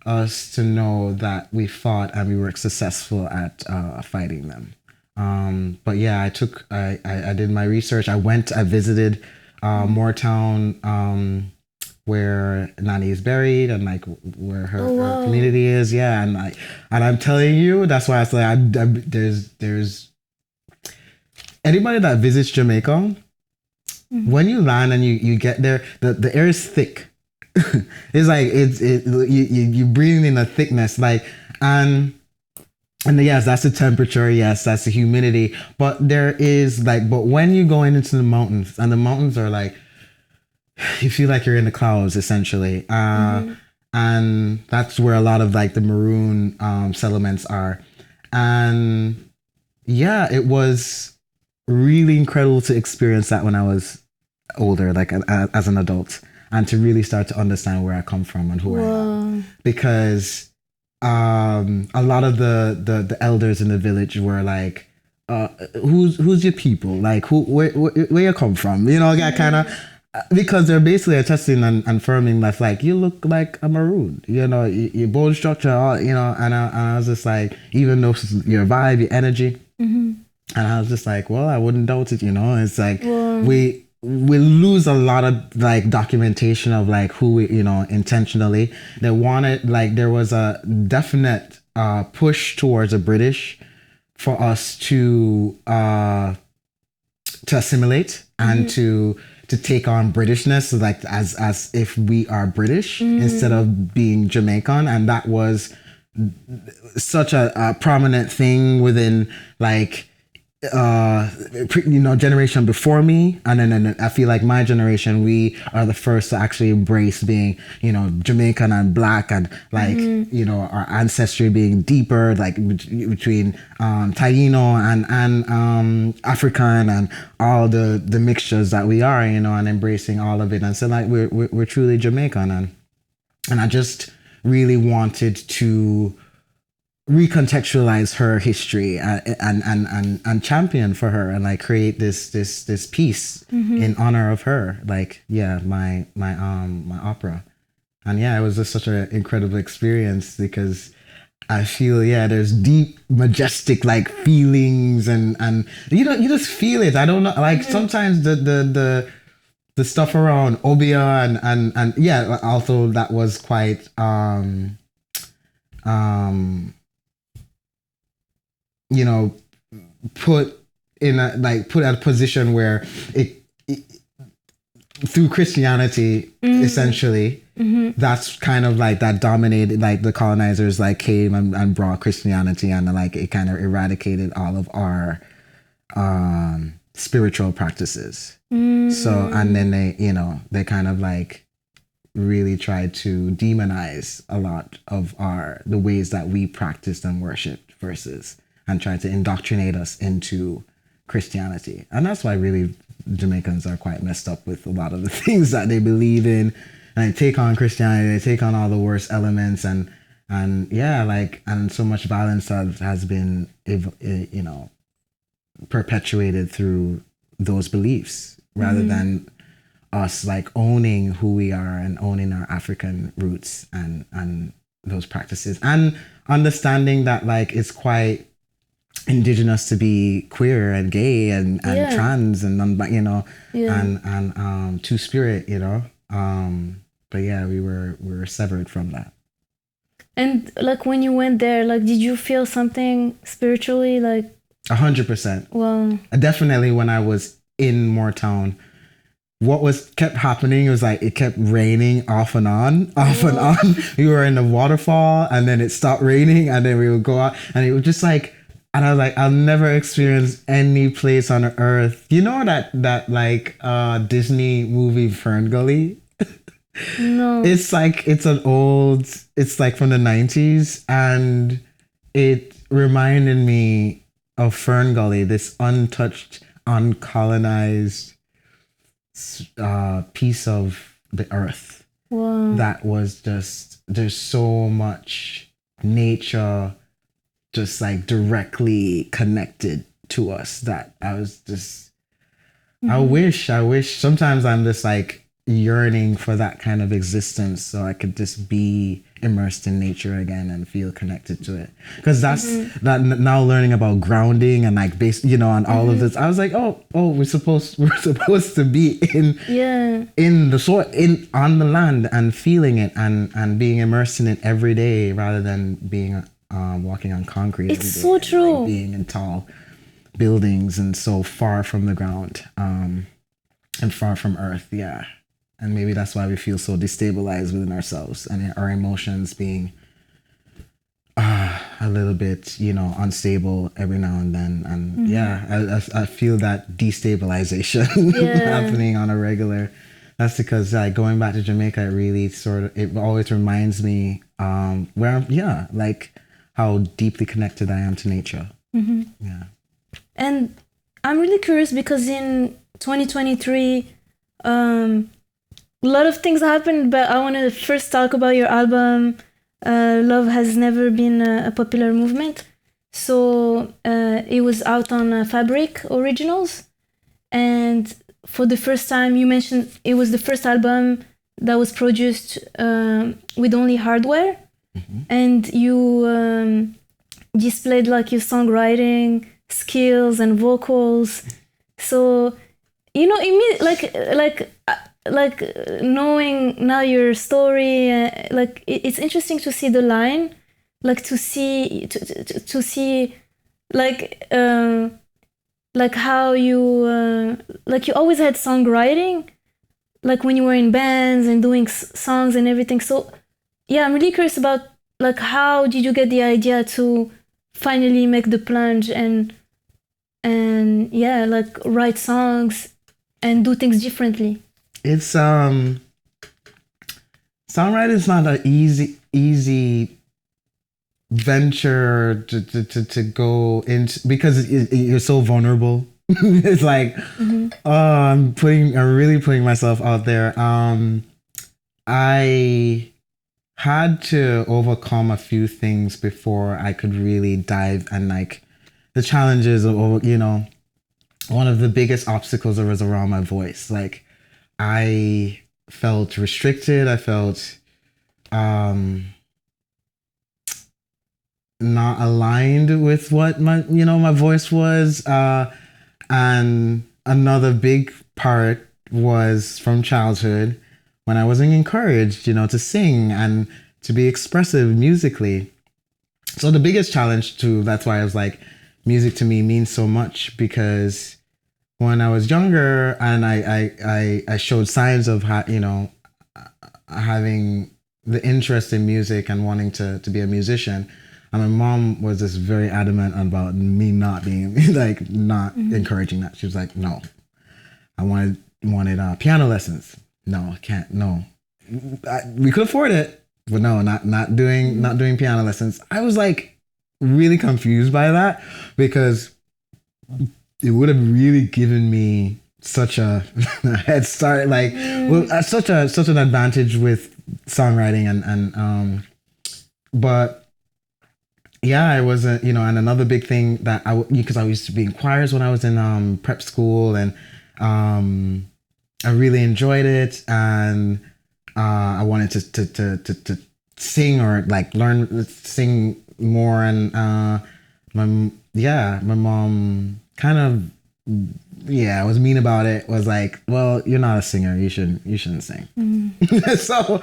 us to know that we fought and we were successful at fighting them. But yeah, I did my research. I visited Moortown, where Nani is buried, and like where her community is. Yeah, and I'm telling you, that's why I say there's anybody that visits Jamaica, when you land and you get there, the air is thick. It's like you breathing in a thickness, like, and yes, that's the temperature, yes, that's the humidity, but there is like, but when you go into the mountains, and the mountains are like, you feel like you're in the clouds essentially, and that's where a lot of like the maroon settlements are, and yeah, it was really incredible to experience that when I was older, like as an adult, and to really start to understand where I come from and who I am. Because a lot of the elders in the village were like, who's your people? Like, where you come from? You know, that kind of, because they're basically attesting and affirming that, like, you look like a maroon, you know, your bone structure, you know, and I was just like, even though your vibe, your energy, and I was just like, well, I wouldn't doubt it, you know. It's like we lose a lot of like documentation of like who we, you know, intentionally. They wanted, like, there was a definite push towards the British for us to assimilate and to take on Britishness, like as if we are British instead of being Jamaican, and that was such a prominent thing within like generation before me, and then I feel like my generation, we are the first to actually embrace being, you know, Jamaican and black, and like you know, our ancestry being deeper, like between Taino and African, and all the mixtures that we are, you know, and embracing all of it, and so like we're truly Jamaican, and I just really wanted to recontextualize her history and champion for her, and like create this piece in honor of her, like my opera. And yeah, it was just such an incredible experience, because I feel there's deep majestic like feelings, and you just feel it. I don't know, like sometimes the stuff around Obia and yeah, also that was quite you know, put at a position where it through Christianity, essentially, that's kind of like that dominated, like the colonizers like came and brought Christianity, and like it kind of eradicated all of our spiritual practices. So, and then they kind of like really tried to demonize a lot of the ways that we practiced and worshiped, and tried to indoctrinate us into Christianity. And that's why really Jamaicans are quite messed up with a lot of the things that they believe in, and they take on Christianity, they take on all the worst elements, and so much violence has been, you know, perpetuated through those beliefs, rather than us like owning who we are and owning our African roots and those practices, and understanding that like it's quite indigenous to be queer and gay and trans and you know, and two-spirit, you know, but yeah, we were severed from that. And like when you went there, like did you feel something spiritually, like 100%? Well, definitely when I was in Moortown, what kept happening was like it kept raining off and on. We were in the waterfall, and then it stopped raining, and then we would go out, and it was just like, and I was like, I'll never experience any place on earth. You know that like Disney movie Fern Gully? No. It's like it's like from the 90s, and it reminded me of Fern Gully, this untouched, uncolonized piece of the earth. Wow. that was just, there's so much nature just like directly connected to us that I was just, I wish sometimes I'm just like yearning for that kind of existence so I could just be immersed in nature again and feel connected to it. Because that's that now learning about grounding and like base, you know, and all of this, I was like, oh, we're supposed to be in the soil, on the land and feeling it and being immersed in it every day rather than being walking on concrete. It's so true. Like being in tall buildings and so far from the ground and far from earth. Yeah. And maybe that's why we feel so destabilized within ourselves and our emotions being a little bit, you know, unstable every now and then. And I feel that destabilization happening on a regular. That's because like going back to Jamaica, it really it always reminds me like how deeply connected I am to nature. Yeah. And I'm really curious because in 2023, a lot of things happened, but I want to first talk about your album, Love Has Never Been a Popular Movement. So it was out on Fabric Originals. And for the first time, you mentioned it was the first album that was produced with only hardware. And you displayed like your songwriting skills and vocals. So, you know, like knowing now your story, like it's interesting to see the line, like to see like how you like you always had songwriting, like when you were in bands and doing songs and everything. So yeah, I'm really curious about like how did you get the idea to finally make the plunge and like write songs and do things differently? It's songwriting is not an easy venture to go into because you're so vulnerable. It's like I'm really putting myself out there. I had to overcome a few things before I could really dive, and like the challenges of, you know, one of the biggest obstacles was around my voice. Like I felt restricted. I felt not aligned with what my voice was. And another big part was from childhood when I wasn't encouraged, you know, to sing and to be expressive musically. So the biggest challenge too, that's why I was like, music to me means so much, because when I was younger and I showed signs of having the interest in music and wanting to be a musician, and my mom was just very adamant about me not being encouraging that. She was like, no, I wanted piano lessons. No, I can't. No, we could afford it, but no, not doing piano lessons. I was like really confused by that, because it would have really given me such a head start, like such an advantage with songwriting and but yeah, it wasn't, you know. And another big thing that because I used to be in choirs when I was in prep school, and I really enjoyed it, and I wanted to sing or like sing more, and my mom kind of was mean about it. Was like, well, you're not a singer, you shouldn't sing. So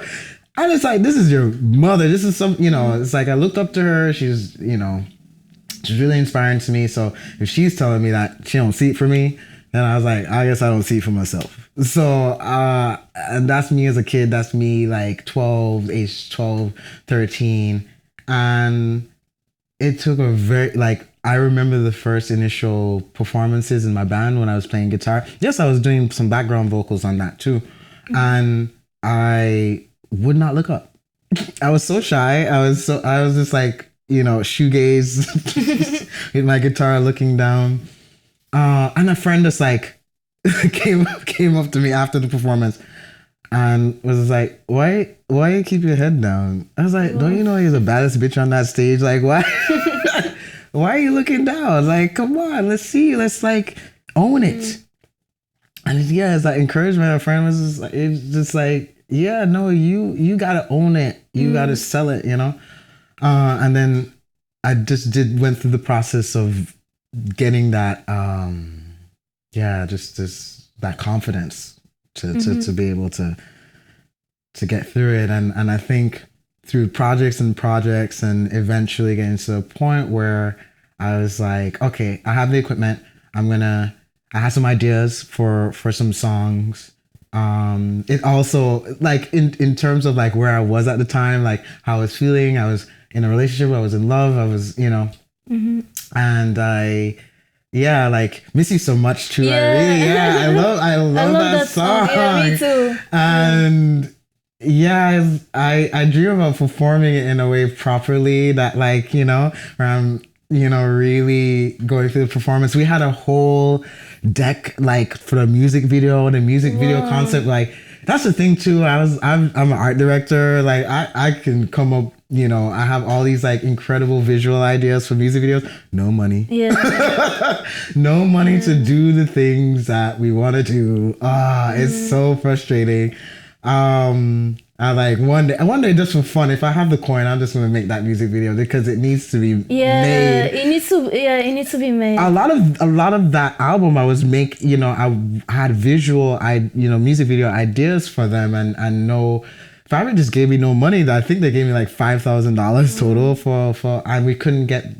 I was like, this is your mother, this is some, you know, it's like I looked up to her. She's really inspiring to me. So if she's telling me that she don't see it for me, then I was like, I guess I don't see it for myself. So and that's me as a kid. That's me like 13. And it took a I remember the first initial performances in my band when I was playing guitar. Yes, I was doing some background vocals on that too. And I would not look up. I was so shy. I was just like, you know, shoegaze with my guitar looking down. And a friend just like came up to me after the performance and was like, why you keep your head down? I was like, don't you know you're the baddest bitch on that stage? Like, why why are you looking down? Like, come on, let's see, let's like own it. And it's like encouragement. A friend was just like, it's just like, yeah, no, you gotta own it, you gotta sell it, you know. And then I just went through the process of getting that just that confidence to be able to get through it. And I think through projects and eventually getting to a point where I was like, okay, I have the equipment. I had some ideas for some songs. It also, like, in terms of like where I was at the time, like how I was feeling, I was in a relationship, I was in love, I was, you know, and like Miss You So Much too. I love that song. Yeah, me too. And I dream about performing it in a way properly that, like, you know, where I'm, you know, really going through the performance. We had a whole deck, like, for the music video concept. Like, that's the thing too. I'm an art director. Like, I can come up, you know, I have all these like incredible visual ideas for music videos. No money. Yeah. No money to do the things that we want to do. It's so frustrating. I like one day just for fun, if I have the coin, I'm just gonna make that music video because it needs to be made. It needs to be made. A lot of that album I was you know, I had music video ideas for them, and no, Fabric just gave me no money. I think they gave me like $5,000 total for and we couldn't get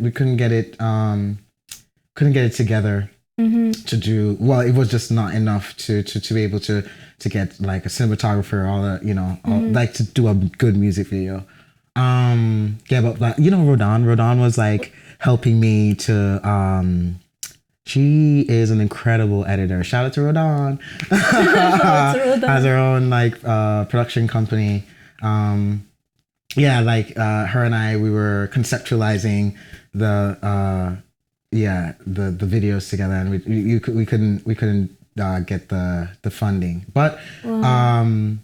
it together to do well. It was just not enough to be able to get like a cinematographer, all the, you know, like to do a good music video. But like, you know, Rodon was like helping me to she is an incredible editor. Shout out to Rodon. Has her own like production company. Her and I, we were conceptualizing the videos together, and we couldn't get the funding, but I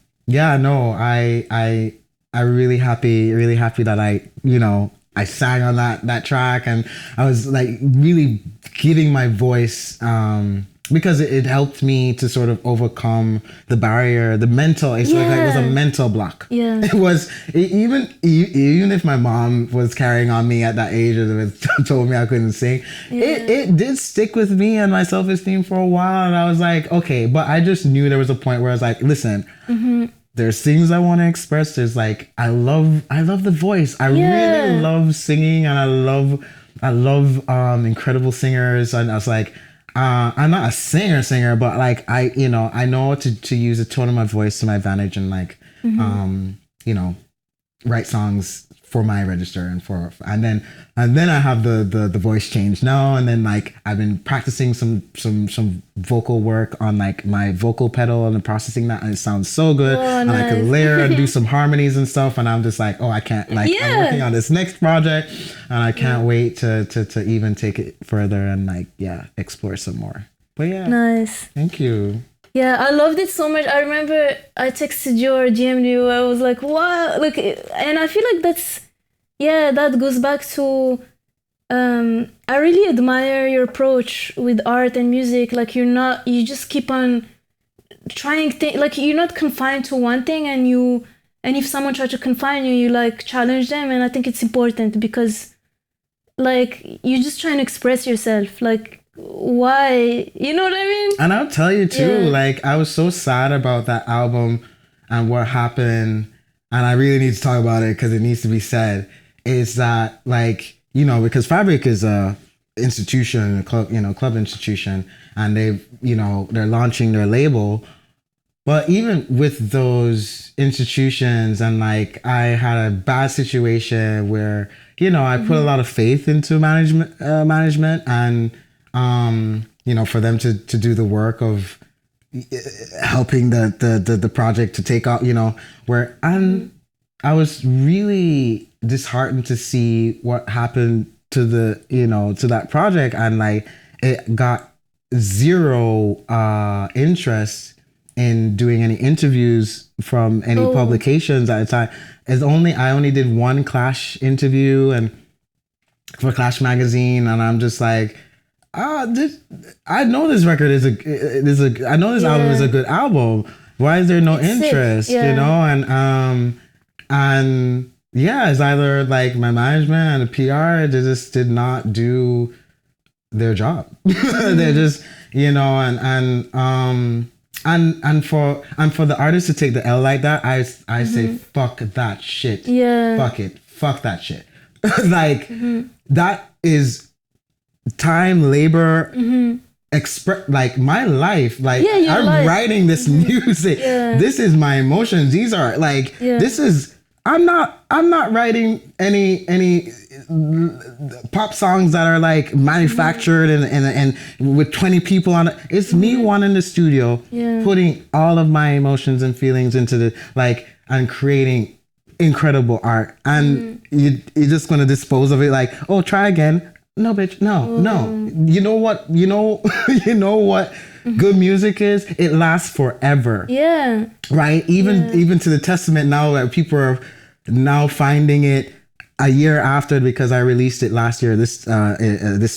really happy that I sang on that track, and I was like really giving my voice because it helped me to sort of overcome the barrier, the mental. It was a mental block. Yeah, it was even if my mom was carrying on me at that age and told me I couldn't sing, it did stick with me and my self-esteem for a while. And I was like, okay, but I just knew there was a point where I was like, listen. There's things I want to express. There's like, I love the voice. I really love singing, and I love incredible singers. And I was like, I'm not a singer, but like I know to use the tone of my voice to my advantage, and like write songs for my register and then I have the voice change now, and then like I've been practicing some vocal work on like my vocal pedal and processing that, and it sounds so good. And I can layer and do some harmonies and stuff, and I'm just like, oh, I can't, like, I'm working on this next project, and I can't wait to even take it further and like explore some more. But nice, thank you. Yeah, I loved it so much. I remember I texted you or DM'd you. I was like, what? Like, and I feel like that goes back to, I really admire your approach with art and music. Like, you just keep on trying things. Like, you're not confined to one thing, and if someone tries to confine you, you like challenge them. And I think it's important because, like, you're just trying to express yourself. Like, why, you know what I mean? And I'll tell you too, like, I was so sad about that album and what happened, and I really need to talk about it because it needs to be said, is that, like, you know, because Fabric is a institution, a club institution, and they're launching their label. But even with those institutions, and like, I had a bad situation where, I put a lot of faith into management and for them to do the work of helping the project to take off, where I was really disheartened to see what happened to to that project, and like it got zero interest in doing any interviews from any publications at the time. I only did one Clash interview and for Clash magazine, and I'm just like, I know this record I know this album is a good album. Why is there no interest? You know, and yeah, it's either like my management and the PR, they just did not do their job. They're just, you know, and for the artist to take the L like that, I say fuck that shit. Yeah. Fuck it. Fuck that shit. Like that is time, labor, like my life. Like I'm writing this music. Yeah. This is my emotions. These are like this is. I'm not writing any pop songs that are like manufactured and with 20 people on it. It's me one in the studio putting all of my emotions and feelings into the like and creating incredible art. And you're just gonna dispose of it like, oh, try again. No, bitch, no. You know what? You know what good music is? It lasts forever. Yeah. Right? Even to the testament now that people are now finding it a year after, because I released it last year, this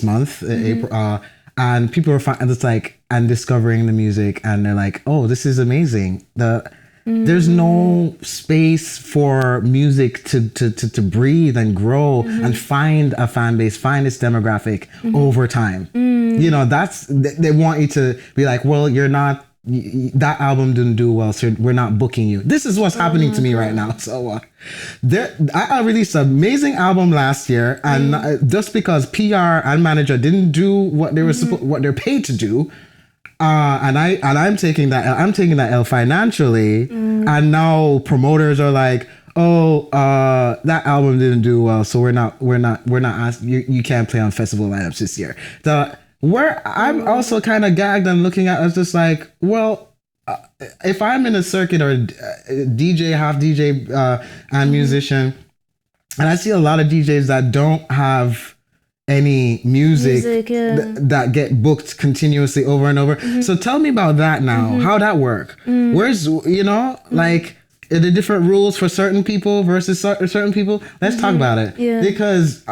month, April, and people are it's like, and discovering the music, and they're like, oh, this is amazing. There's no space for music to breathe and grow and find a fan base, find its demographic over time. You know, they want you to be like, well, you're not, that album didn't do well, so we're not booking you. This is what's happening to me right now. So I released an amazing album last year, and just because PR and manager didn't do what they were what they're paid to do, and I'm taking that L financially, and now promoters are like, oh, that album didn't do well, so we're not asking you can't play on festival lineups this year. Where I'm also kind of gagged and looking at it's just like, well, if I'm in a circuit or DJ, half DJ and musician, and I see a lot of DJs that don't have any music that get booked continuously over and over. So tell me about that now. How that work? Where's, you know, like, are there different rules for certain people versus certain people? Let's talk about it. Yeah. Because,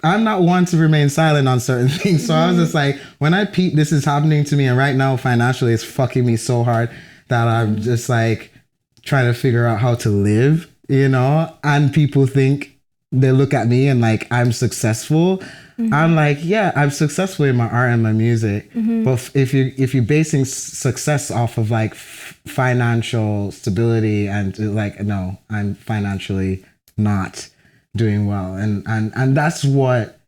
I'm not one to remain silent on certain things. So I was just like, when I peep, this is happening to me. And right now, financially, it's fucking me so hard that I'm just like trying to figure out how to live, you know? And people think, they look at me and like, I'm successful. I'm like, yeah, I'm successful in my art and my music. But if you're basing success off of like financial stability and like, no, I'm financially not doing well, and that's what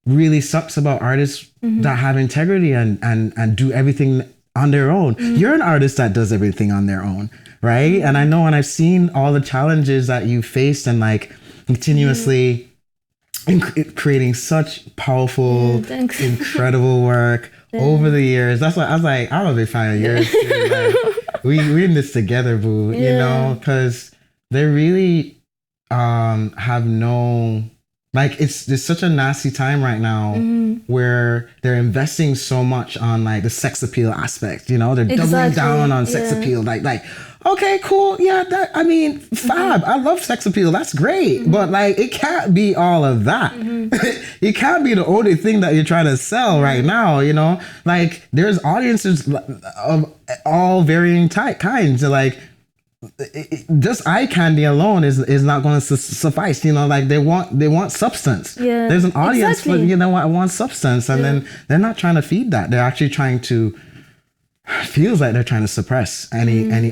really sucks about artists that have integrity and do everything on their own. You're an artist that does everything on their own, right? And I know, and I've seen all the challenges that you faced and like continuously creating such powerful, incredible work over the years. That's why I was like, I'm a big fan of yours. Like, we're in this together, boo. You know, because they really have no, like, there's such a nasty time right now where they're investing so much on like the sex appeal aspect, you know, they're doubling down on sex appeal, like okay, cool, yeah, that, I mean, fab, I love sex appeal, that's great, but like it can't be all of that. It can't be the only thing that you're trying to sell right now, you know, like there's audiences of all varying kinds, like just eye candy alone is not going to suffice, you know, like they want substance. There's an audience for, you know, want substance, and then they're not trying to feed that, they're actually trying to, feels like they're trying to suppress any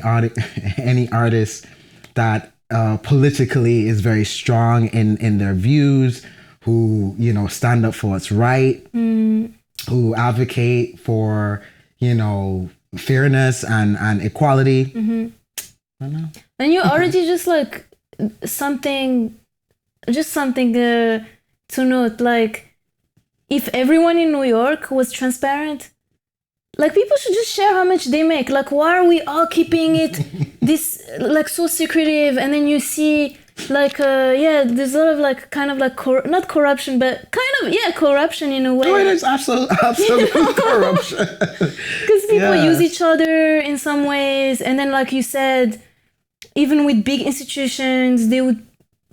artist that politically is very strong in their views, who, you know, stand up for what's right, who advocate for, you know, fairness and equality. And you already just like something to note, like if everyone in New York was transparent, like people should just share how much they make. Like, why are we all keeping it this like so secretive? And then you see like there's a lot of like kind of like not corruption, but kind of corruption in a way. Oh, it is absolute corruption. Because people use each other in some ways, and then like you said, even with big institutions, they would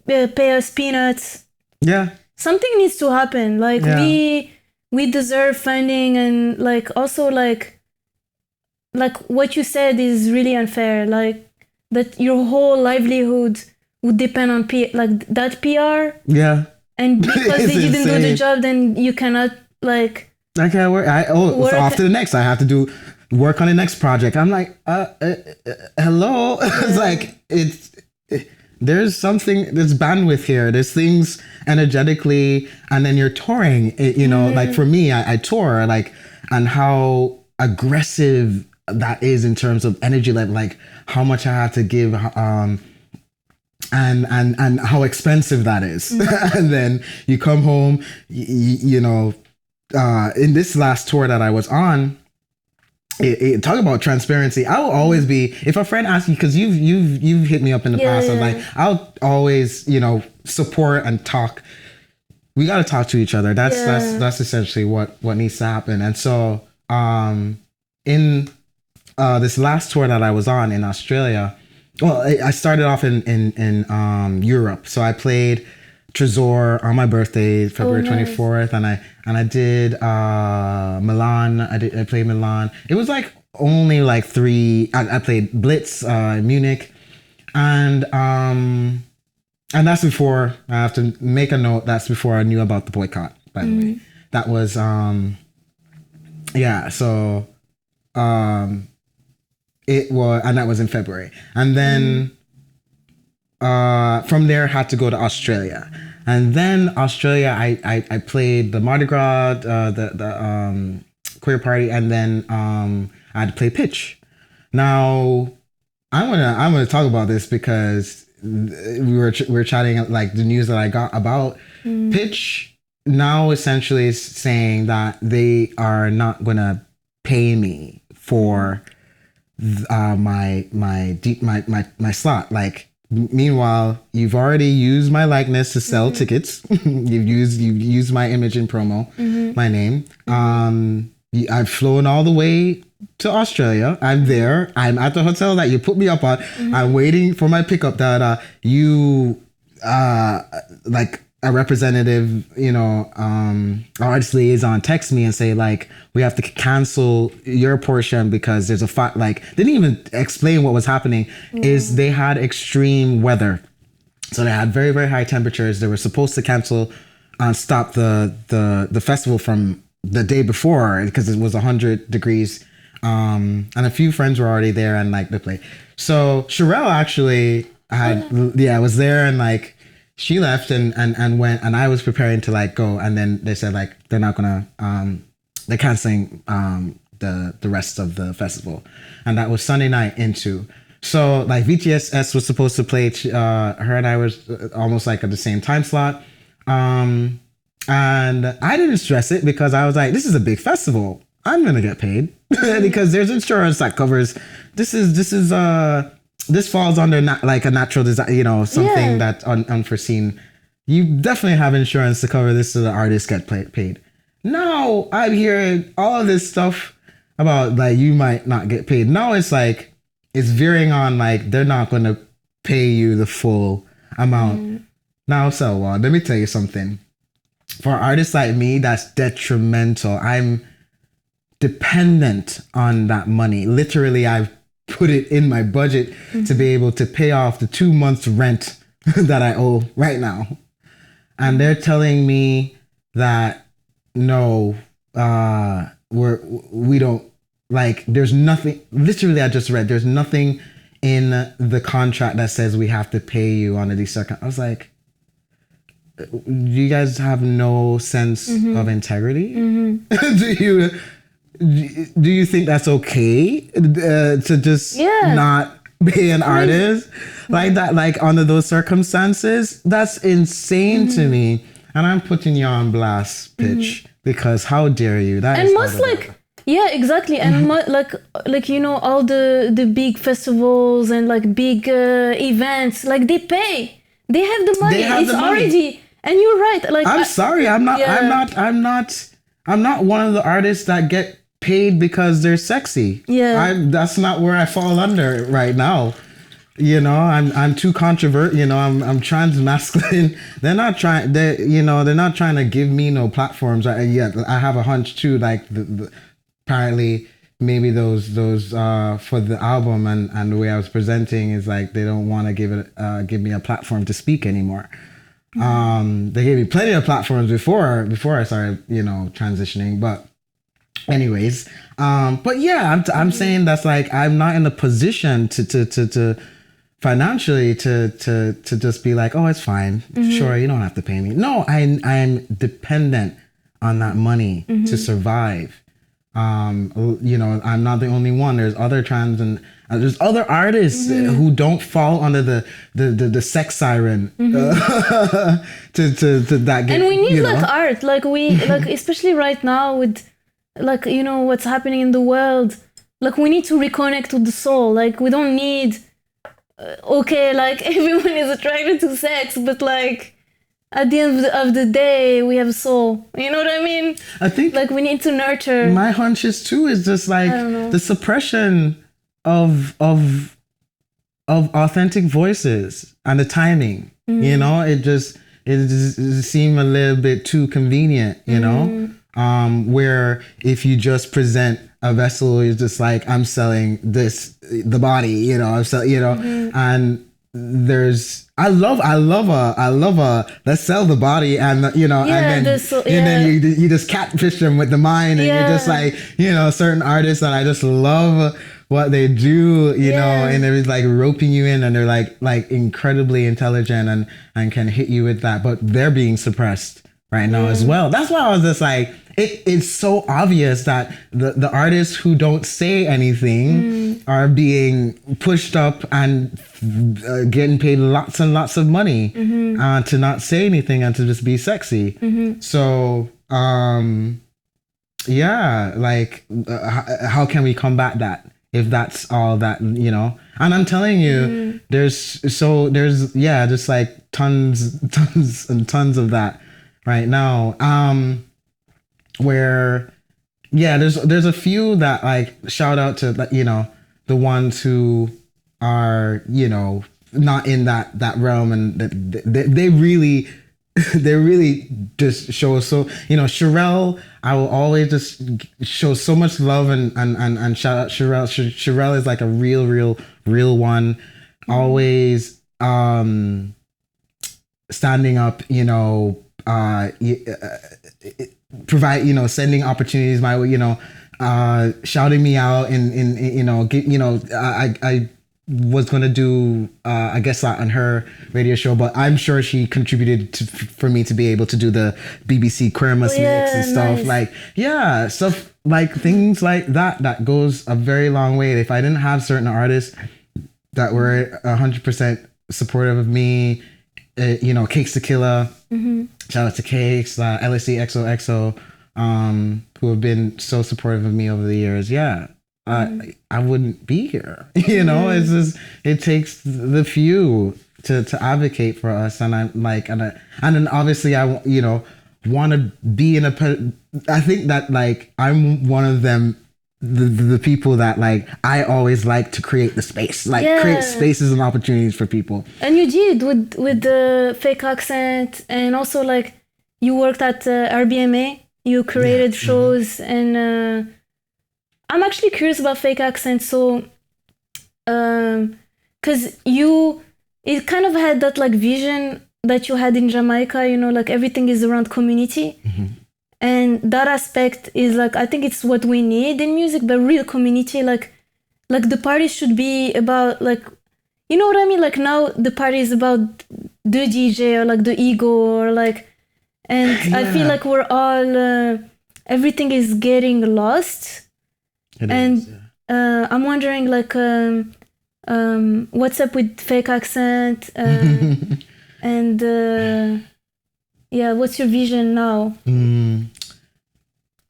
pay us peanuts. Yeah. Something needs to happen. Like we deserve funding, and like also like what you said is really unfair. Like that your whole livelihood would depend on that PR. Yeah. And because they didn't do the job, then you cannot like. I can't work. So off to the next. I have to work on the next project. I'm like, hello. It's like there's something, there's bandwidth here. There's things energetically, and then you're touring. Like for me, I tour, like, and how aggressive that is in terms of energy level, like how much I have to give, and how expensive that is. And then you come home, in this last tour that I was on, talk about transparency. I will always be, if a friend asks you, because you've hit me up in the past, I'm like, I'll always, support and talk. We got to talk to each other. That's essentially what needs to happen. And so in this last tour that I was on in Australia, well, I started off in Europe. So I played Tresor on my birthday, February 24th, and I did Milan. I played Milan. It was like only like 3. I played Blitz, Munich, and that's before, I have to make a note, that's before I knew about the boycott, by the way. That was it was, and that was in February. And then from there, I had to go to Australia. And then Australia, I played the Mardi Gras, the queer party, and then I had to play Pitch. Now, I'm gonna talk about this because we were chatting, like the news that I got about Pitch. Now essentially is saying that they are not gonna pay me for my slot. Like, meanwhile, you've already used my likeness to sell tickets. you've used my image in promo, my name. I've flown all the way to Australia. I'm there. I'm at the hotel that you put me up on. I'm waiting for my pickup that like a representative, artist liaison text me and say, like, we have to cancel your portion because there's a like, didn't even explain what was happening. Is they had extreme weather. So they had very, very high temperatures. They were supposed to cancel and stop the festival from the day before because it was 100 degrees. And a few friends were already there and like they played. So Sherelle actually was there, and like, she left and went, and I was preparing to like go, and then they said like they're not gonna they're canceling the rest of the festival, and that was Sunday night into. So like VTSS was supposed to play, her and I was almost like at the same time slot, and I didn't stress it because I was like, this is a big festival, I'm gonna get paid because there's insurance that covers. This falls under like a natural design, something that unforeseen. You definitely have insurance to cover this so the artists get paid. Now I'm hearing all of this stuff about like you might not get paid. Now it's like it's veering on like they're not going to pay you the full amount. Now, so let me tell you something. For artists like me, that's detrimental. I'm dependent on that money. Literally, I've put it in my budget to be able to pay off the 2 months rent that I owe right now. And they're telling me that no, we don't, like, there's nothing, literally I just read, there's nothing in the contract that says we have to pay you under these circumstances. I was like, you guys have no sense of integrity? Do you think that's okay to just not be an artist like that, like under those circumstances? That's insane to me. And I'm putting you on blast, Pitch, because how dare you? That and is most like, exactly. And like all the big festivals and like big events, like they They have the money. It's already, and you're right. Like I'm sorry, I'm not one of the artists that get paid because they're sexy. Yeah. That's not where I fall under right now. You know, I'm too controversial. You know, I'm trans masculine. They're not trying to give me no platforms. I have a hunch too. Like apparently maybe those for the album and the way I was presenting is like they don't want to give me a platform to speak anymore. They gave me plenty of platforms before I started, you know, transitioning. But anyways, but yeah, I'm saying that's like I'm not in a position to financially to just be like, oh, it's fine, sure, you don't have to pay me. No, I'm dependent on that money to survive. You know, I'm not the only one. There's other trans and there's other artists who don't fall under the sex siren to that. And we need like art, like we like especially right now with like, you know, what's happening in the world. Like we need to reconnect with the soul. Like we don't need. Okay, like everyone is attracted to sex, but like at the end of the day, we have a soul. You know what I mean? I think like we need to nurture. My hunch is too is just like the suppression of authentic voices and the timing. You know, it just seemed a little bit too convenient. You know, where if you just present a vessel, is just like I'm selling the body, you know. I'm selling, you know, and I love a let's sell the body, and you know, and then you just catfish them with the mind, and you're just like, you know, certain artists that I just love what they do, you know, and they're like roping you in, and they're like incredibly intelligent and can hit you with that, but they're being suppressed right now as well. That's why I was just like. It's so obvious that the artists who don't say anything are being pushed up and getting paid lots and lots of money to not say anything and to just be sexy. So, yeah, like, how can we combat that if that's all that, you know? And I'm telling you, there's just like tons and tons of that right now. Where there's a few that like shout out to, you know, the ones who are, you know, not in that realm, and they really just show. So, you know, Sherelle, I will always just show so much love and shout out Sherelle. Sherelle is like a real one, always standing up, you know, provide, you know, sending opportunities my way, you know, shouting me out in you know, I was gonna do a guest slot on her radio show, but I'm sure she contributed for me to be able to do the BBC Christmas mix and stuff. Nice. Like stuff like things like that goes a very long way. If I didn't have certain artists that were 100% supportive of me, you know, Cakes the Killer. Shout out to Cakes, LSC XOXO, who have been so supportive of me over the years. I wouldn't be here. You know, it's just, it takes the few to advocate for us, and I'm like, and then obviously I, you know, want to be in I think that like I'm one of them. The people that like I always like to create the space, like create spaces and opportunities for people. And you did with the Fake Accent, and also like you worked at RBMA. You created shows, and I'm actually curious about Fake Accent. So, because it kind of had that like vision that you had in Jamaica. You know, like everything is around community. And that aspect is like, I think it's what we need in music, but real community, like the party should be about like, you know what I mean? Like now the party is about the DJ or like the ego or like, and I feel like we're all, everything is getting lost. I'm wondering like, what's up with Fake Accent? And what's your vision now?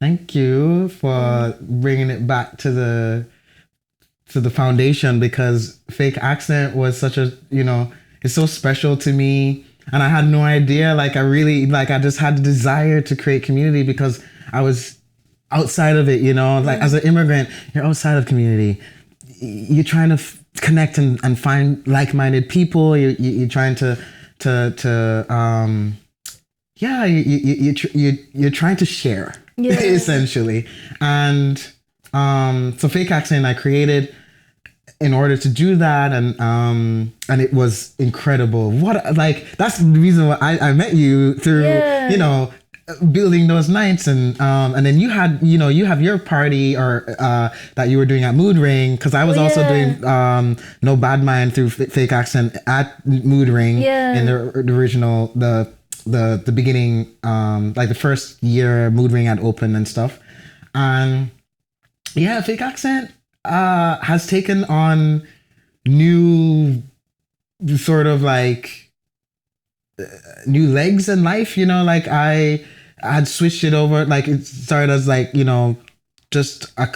Thank you for bringing it back to the foundation, because Fake Accent was such a, you know, is so special to me. And I had no idea, like, I just had the desire to create community because I was outside of it, you know, like as an immigrant, you're outside of community. You're trying to connect and find like-minded people. You're trying you're trying to share, essentially. And so Fake Accent I created in order to do that, and it was incredible. That's the reason why I met you through, you know, building those nights, and then you have your party or that you were doing at Mood Ring, because I was also doing No Bad Mind through Fake Accent at Mood Ring in the original the beginning, like the first year Mood Ring had opened and stuff. And Fake Accent has taken on new sort of like new legs in life, you know. Like I had switched it over, like it started as like, you know, just a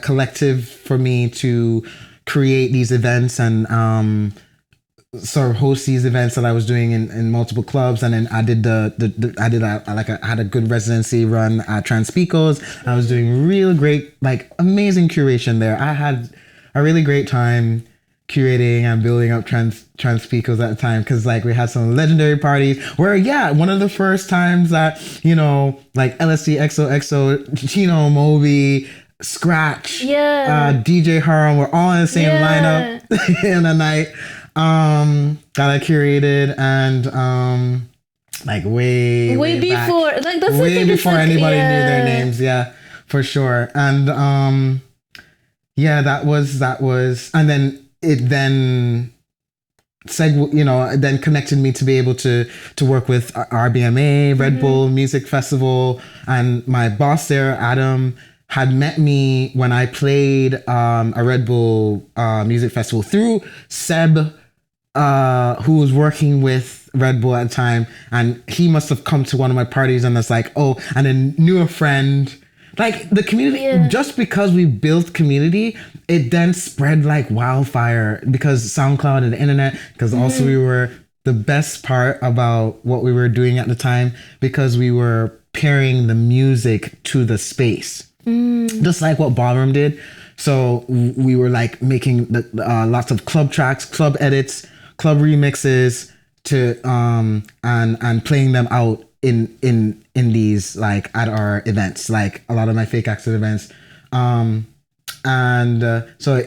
collective for me to create these events and sort of host these events that I was doing in multiple clubs. And then I did I had a good residency run at Transpicos. I was doing real great, like amazing curation there. I had a really great time curating and building up Transpicos at the time, because like we had some legendary parties where one of the first times that, you know, like LSD, XOXO, Chino, Moby, Scratch, DJ Haram were all in the same lineup in a night that I curated, and like way before back, like that's way before anybody knew their names, for sure. And that was, and then it then then connected me to be able to work with RBMA, Red Bull Music Festival, and my boss there, Adam, had met me when I played a Red Bull Music Festival through Seb, who was working with Red Bull at the time, and he must have come to one of my parties and was like, oh, and then knew a friend. Like the community, just because we built community, it then spread like wildfire, because SoundCloud and the internet, because also we were, the best part about what we were doing at the time, because we were pairing the music to the space, just like what Ballroom did. So we were like making lots of club tracks, club edits, club remixes to and playing them out in these, like at our events, like a lot of my Fake Accent events, so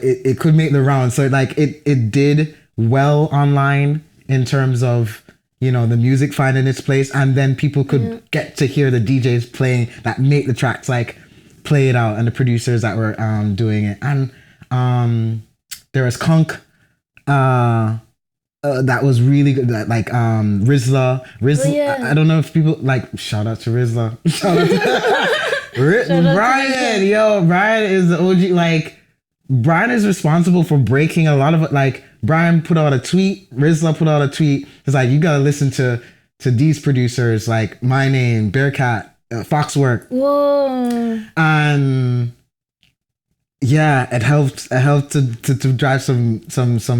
it could make the round. So like it did well online in terms of, you know, the music finding its place, and then people could get to hear the DJs playing that make the tracks like play it out, and the producers that were doing it. And there was Conk, that was really good. Like Rizla. I don't know if people like, shout out to Rizla. Shout out to Brian. Yo, Brian is the OG. Like Brian is responsible for breaking a lot of it. Like Brian put out a tweet, Rizla put out a tweet. It's like, you gotta listen to these producers, like My Name, Bearcat, Foxwork. Whoa. And it helped to drive some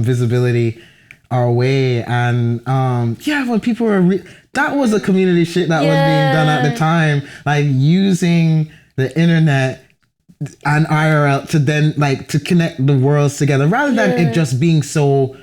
visibility our way. And when people were that was a community shit that was being done at the time, like using the internet and IRL to then like to connect the worlds together, rather than it just being so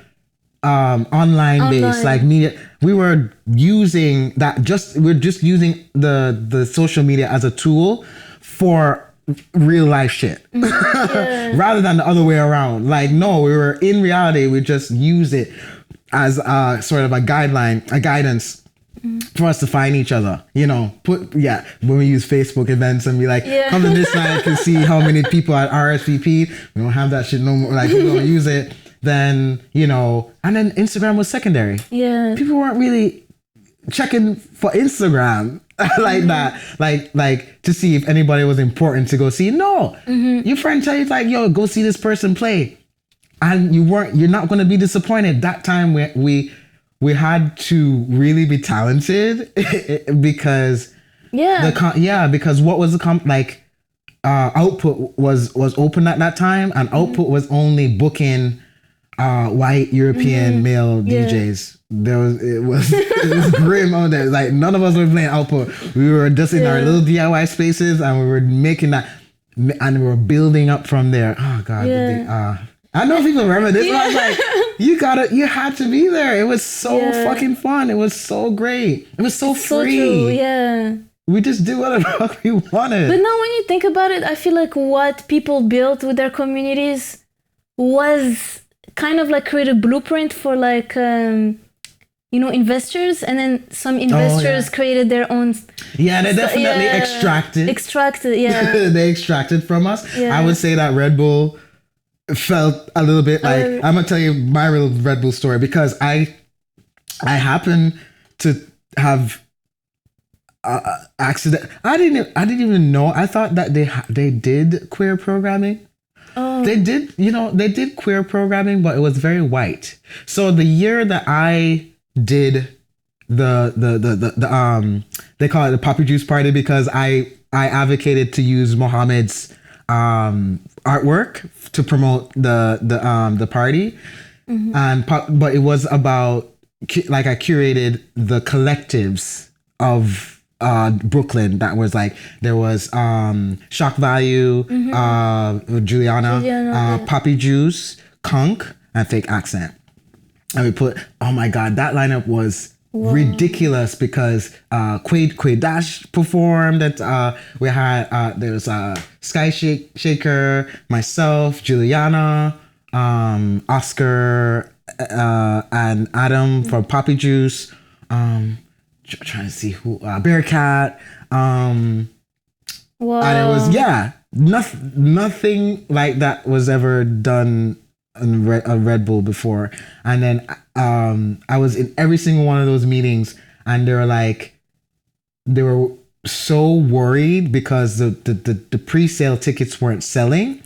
online based, like media. We were using that, we're just using the social media as a tool for real life shit, rather than the other way around. Like, no, we were in reality, we just use it as sort of a guideline, a guidance for us to find each other, you know. When we use Facebook events and be like, come to this night, can see how many people at RSVP. We don't have that shit no more. Like, we don't use it. Then, you know, and then Instagram was secondary. People weren't really checking for Instagram like that, like to see if anybody was important to go see. No, your friend tell you like, yo, go see this person play, and you're not going to be disappointed. That time we had to really be talented because because what was the output was open at that time, and output was only booking white European male DJs. It was grim on there. Like none of us were playing output. We were just in our little DIY spaces, and we were making that, and we were building up from there. Oh God, I know people remember this. I was like, you had to be there. It was so fucking fun. It was so great. It was so free. So true. Yeah. We just did whatever we wanted. But now when you think about it, I feel like what people built with their communities was kind of like create a blueprint for like, investors, and then some investors created their own. Yeah, they definitely extracted. Yeah. They extracted from us. Yeah. I would say that Red Bull felt a little bit like, I'm gonna tell you my real Red Bull story, because I happened to have accident. I didn't even know. I thought that they did queer programming. Oh. They did queer programming, but it was very white. So the year that I did the they call it the Poppy Juice Party, because I advocated to use Mohammed's artwork to promote the party, but it was about like I curated the collectives of Brooklyn. That was like there was Shock Value, Juliana, Poppy Juice, Kunk, and Fake Accent. And we put, oh my God, that lineup was ridiculous, because Quaid Dash performed. We had there was Sky Shaker, myself, Juliana, Oscar, and Adam from Poppy Juice. Trying to see who Bearcat. And it was nothing like that was ever done on a Red Bull before. And then I was in every single one of those meetings, and they were so worried because the pre-sale tickets weren't selling.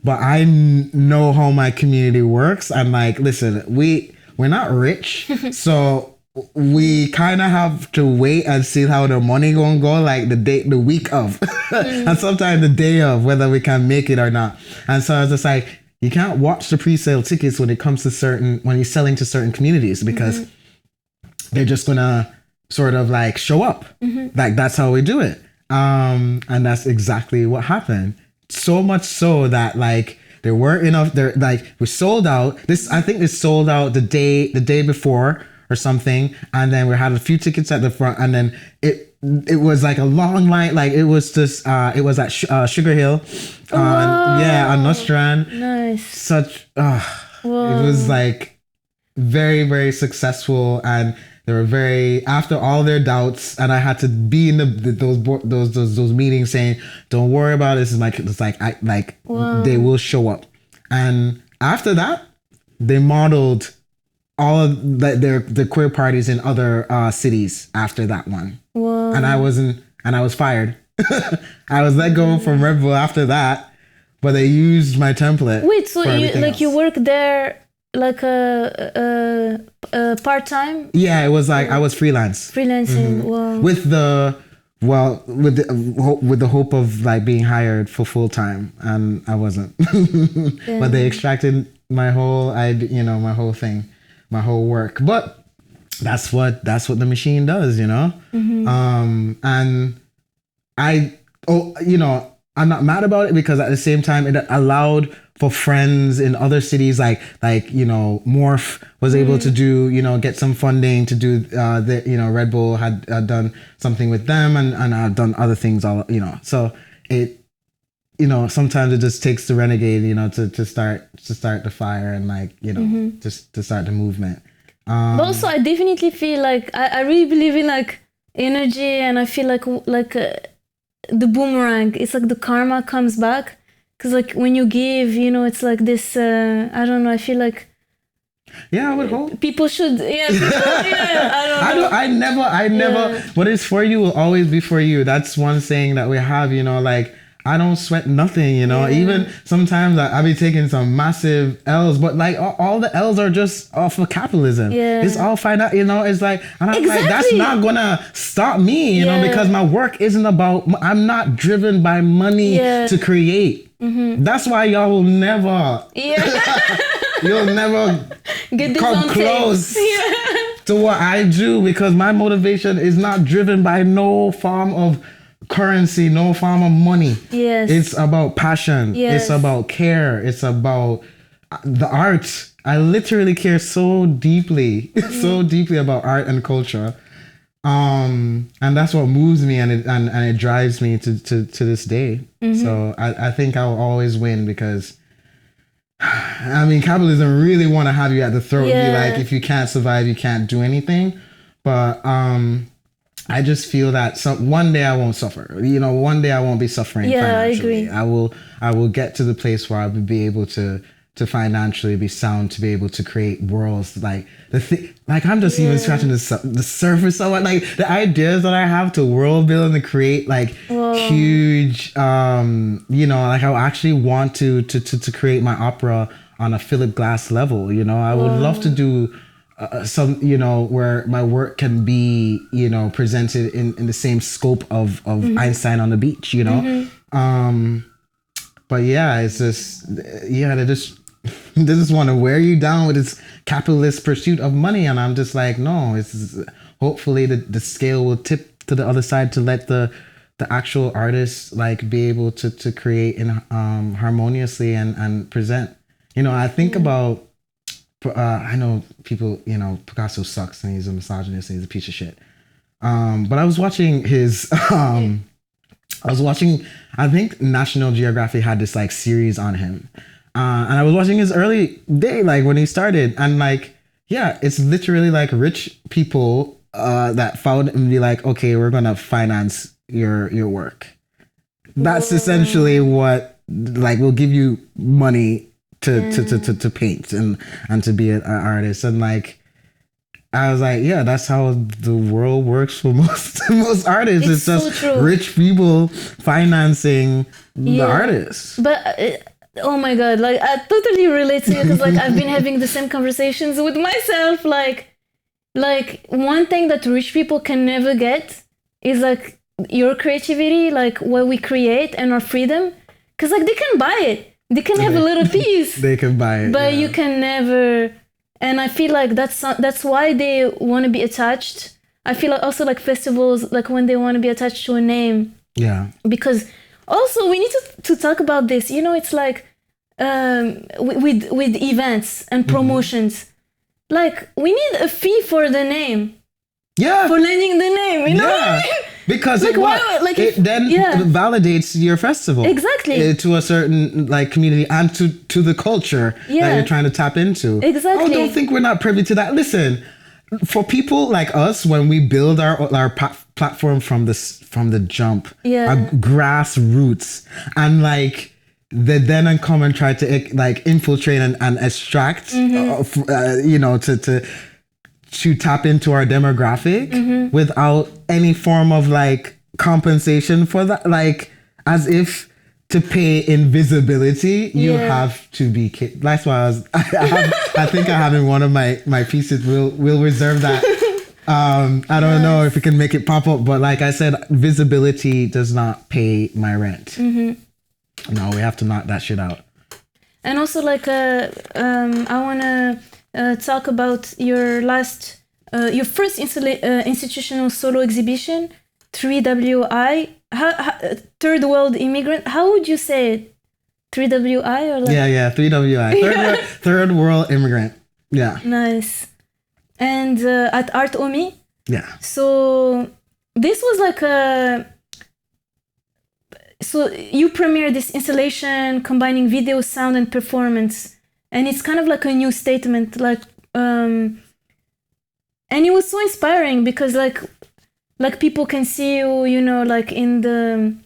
But I know how my community works. I'm like, listen, we're not rich, so we kind of have to wait and see how the money gonna go, like the week of, and sometimes the day of, whether we can make it or not. And so I was just like, you can't watch the pre-sale tickets when it comes to when you're selling to certain communities, because they're just gonna sort of like show up. Like that's how we do it. And that's exactly what happened. So much so that like there weren't enough. There we sold out. I think they sold out the day before or something, and then we had a few tickets at the front, and then it was like a long line. Like it was just it was at Sugar Hill, on Nostrand. Nice. It was like very, very successful, and they were very, after all their doubts, and I had to be in those meetings saying, don't worry about it. They will show up. And after that, they modeled all of the queer parties in other cities after that one. Wow. And I was fired. I was let go from Red Bull after that, but they used my template. Wait, so you work there like a part-time? Yeah, it was like I was freelancing. Wow. With the hope of like being hired for full time, and I wasn't. But they extracted my whole thing, my whole work. But that's what the machine does, you know. And I'm not mad about it, because at the same time it allowed for friends in other cities, like Morph was able to do, get some funding to do Red Bull had done something with them, and I've done other things, so it, sometimes it just takes the renegade, to start the fire, and just to start the movement. But also I definitely feel like I really believe in like energy, and I feel like the boomerang, it's like the karma comes back. Because like when you give, it's like this, I don't know, I feel like... Yeah, I would hope. People should, I don't know. I never, what is for you will always be for you. That's one saying that we have, like I don't sweat nothing, you know. Even sometimes I be taking some massive L's, but like all the L's are just off of capitalism. It's all finite, you know. It's like, and I'm like, that's not gonna stop me, you know, because my work isn't about. I'm not driven by money to create. That's why y'all will never. You'll never come close to what I do, because my motivation is not driven by no form of currency, no form of money. It's about passion. It's about care. It's about the art. I literally care so deeply, so deeply about art and culture. And that's what moves me, and it drives me to this day. So I think I'll always win, because I mean, capitalism really want to have you at the throat. Be like, if you can't survive, you can't do anything. But I just feel that one day I won't suffer. You know, one day I won't be suffering financially. I agree. I will get to the place where I will be able to financially be sound, to be able to create worlds like like I'm just even scratching the surface of it. Like the ideas that I have to world build and to create like huge, you know, like I actually want to create my opera on a Philip Glass level. You know, I would love to do some, you know, where my work can be, you know, presented in the same scope of Einstein on the beach. You know, but yeah, it's just they just want to wear you down with this capitalist pursuit of money, and I'm just like, no. It's hopefully the scale will tip to the other side to let the actual artists like be able to create in harmoniously and present. You know, I think about I know people, you know, Picasso sucks and he's a misogynist and he's a piece of shit. But I was watching his I think National Geographic had this like series on him. And I was watching his early day, like when he started, and like, yeah, it's literally like rich people that found and be like, okay, we're gonna finance your work. That's essentially what, like, will give you money to paint and to be an artist. And like, I was like, yeah, that's how the world works for most artists. It's just so rich people financing the artists. But oh my God, like I totally relate to you, because like I've been having the same conversations with myself. Like one thing that rich people can never get is like your creativity, like what we create and our freedom. Because like they can buy it. They can have a little piece. They can buy it. But you can never. And I feel like that's why they want to be attached. I feel like also like festivals, like when they want to be attached to a name. Yeah. Because also we need to talk about this. You know, it's like with events and promotions. Like we need a fee for the name. Yeah. For lending the name, you know what I mean? Because like, it then validates your festival. Exactly. To a certain like community and to the culture that you're trying to tap into. Exactly. Oh, don't think we're not privy to that. Listen, for people like us, when we build our platform from the jump, our grassroots, and like they then come and try to like infiltrate and extract, you know, to tap into our demographic without any form of like compensation for that, like as if to pay invisibility you have to be that's why I think I have in one of my pieces, we'll reserve that. I don't know if we can make it pop up, but like I said, visibility does not pay my rent. No, we have to knock that shit out. And also like I want to talk about your first institutional solo exhibition, 3WI, Third World Immigrant. How would you say it? 3WI or like? Yeah, 3WI, Third World Immigrant. Yeah. Nice. And at Art Omi. Yeah. So this was like so you premiered this installation combining video, sound, and performance. And it's kind of like a new statement, like, and it was so inspiring because like people can see you, you know, like in the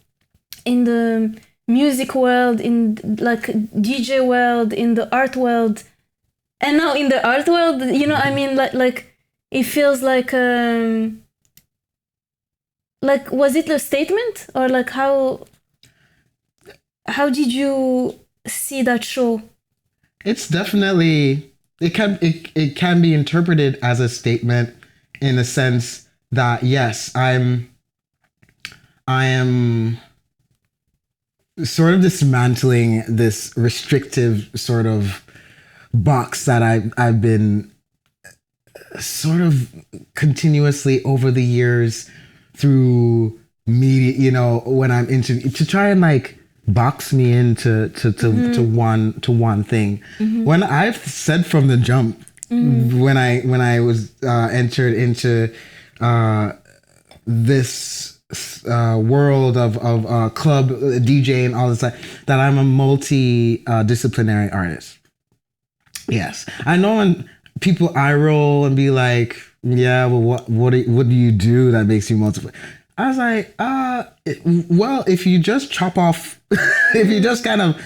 music world, in like DJ world, in the art world, and now in the art world, you know, I mean, like it feels like was it a statement or like how? how did you see that show? It's definitely, it can be interpreted as a statement in a sense that yes, I am sort of dismantling this restrictive sort of box that I've been sort of continuously over the years through media, you know, when I'm to try and like box me into to one thing. When I've said from the jump, when I was entered into this world of club DJ and all this stuff, that I'm a multi-disciplinary artist. Yes, I know when people eye roll and be like, yeah, well, what do you do that makes you multiple? I was like, well, if you just chop off, if you just kind of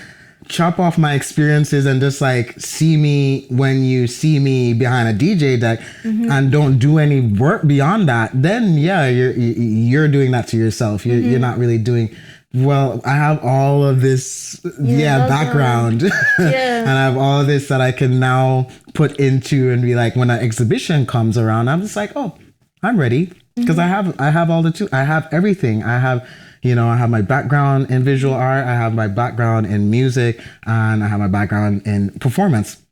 chop off my experiences and just like see me when you see me behind a DJ deck and don't do any work beyond that, then yeah, you're doing that to yourself. You're not really doing. Well, I have all of this, background, and I have all of this that I can now put into and be like, when an exhibition comes around, I'm just like, oh, I'm ready because I have all the tools. I have everything. I have, you know, I have my background in visual art. I have my background in music, and I have my background in performance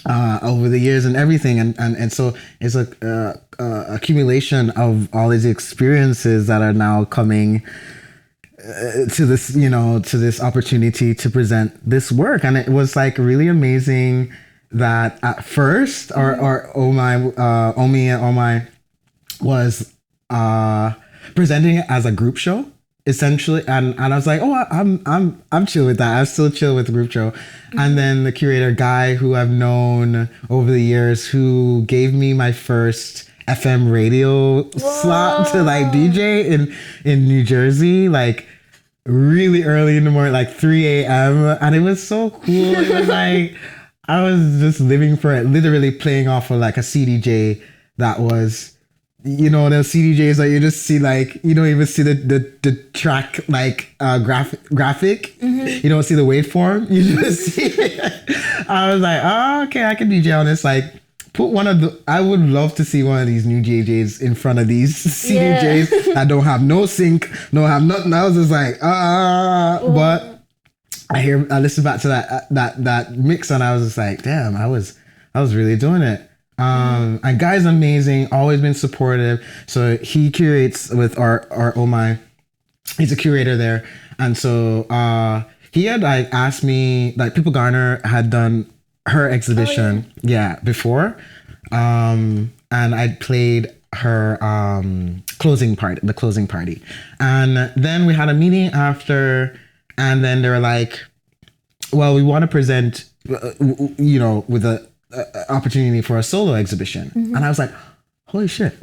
over the years and everything. And so it's a accumulation of all these experiences that are now coming to this, you know, to this opportunity to present this work. And it was like really amazing that at first Omi and Omai was presenting it as a group show essentially, and I was like, oh, I'm chill with that. I'm still chill with the group show. And then the curator Guy, who I've known over the years, who gave me my first FM radio slot to like DJ in New Jersey, like really early in the morning, like 3 a.m. And it was so cool. It was like I was just living for it, literally playing off of like a CDJ that was, you know, those CDJs that you just see, like, you don't even see the track like graphic. You don't see the waveform. You just see it. I was like, oh, okay, I can DJ on this. Like, I would love to see one of these new DJs in front of these CDJs that don't have no sync, don't have nothing. I was just like, but I listened back to that mix and I was just like, damn, I was really doing it. And Guy's amazing, always been supportive. So he curates with our Omai. He's a curator there. And so he had like asked me, like People Garner had done her exhibition before, and I'd played her closing party, and then we had a meeting after, and then they were like, well, we want to present, you know, with a opportunity for a solo exhibition. And I was like, holy shit.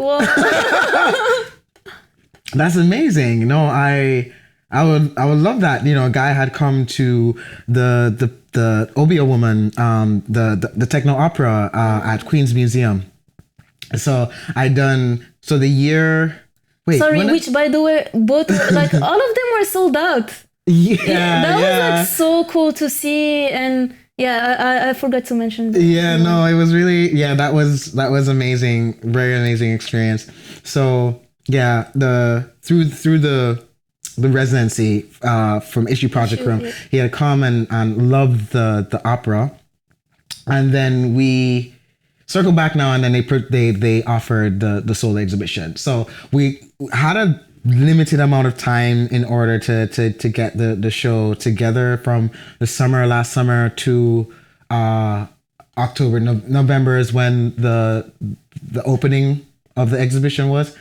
That's amazing. You know, I would love that. You know, a guy had come to the Obio Woman, the techno opera at Queen's Museum. So the year. Wait, which by the way, both like all of them were sold out. That was like so cool to see, and I forgot to mention that. No, it was really that was amazing, very amazing experience. So through the residency from Issue Project Room, he had come and loved the opera, and then we circled back now, and then they offered the solo exhibition. So we had a limited amount of time in order to get the show together from the last summer to October. November is when the opening of the exhibition was.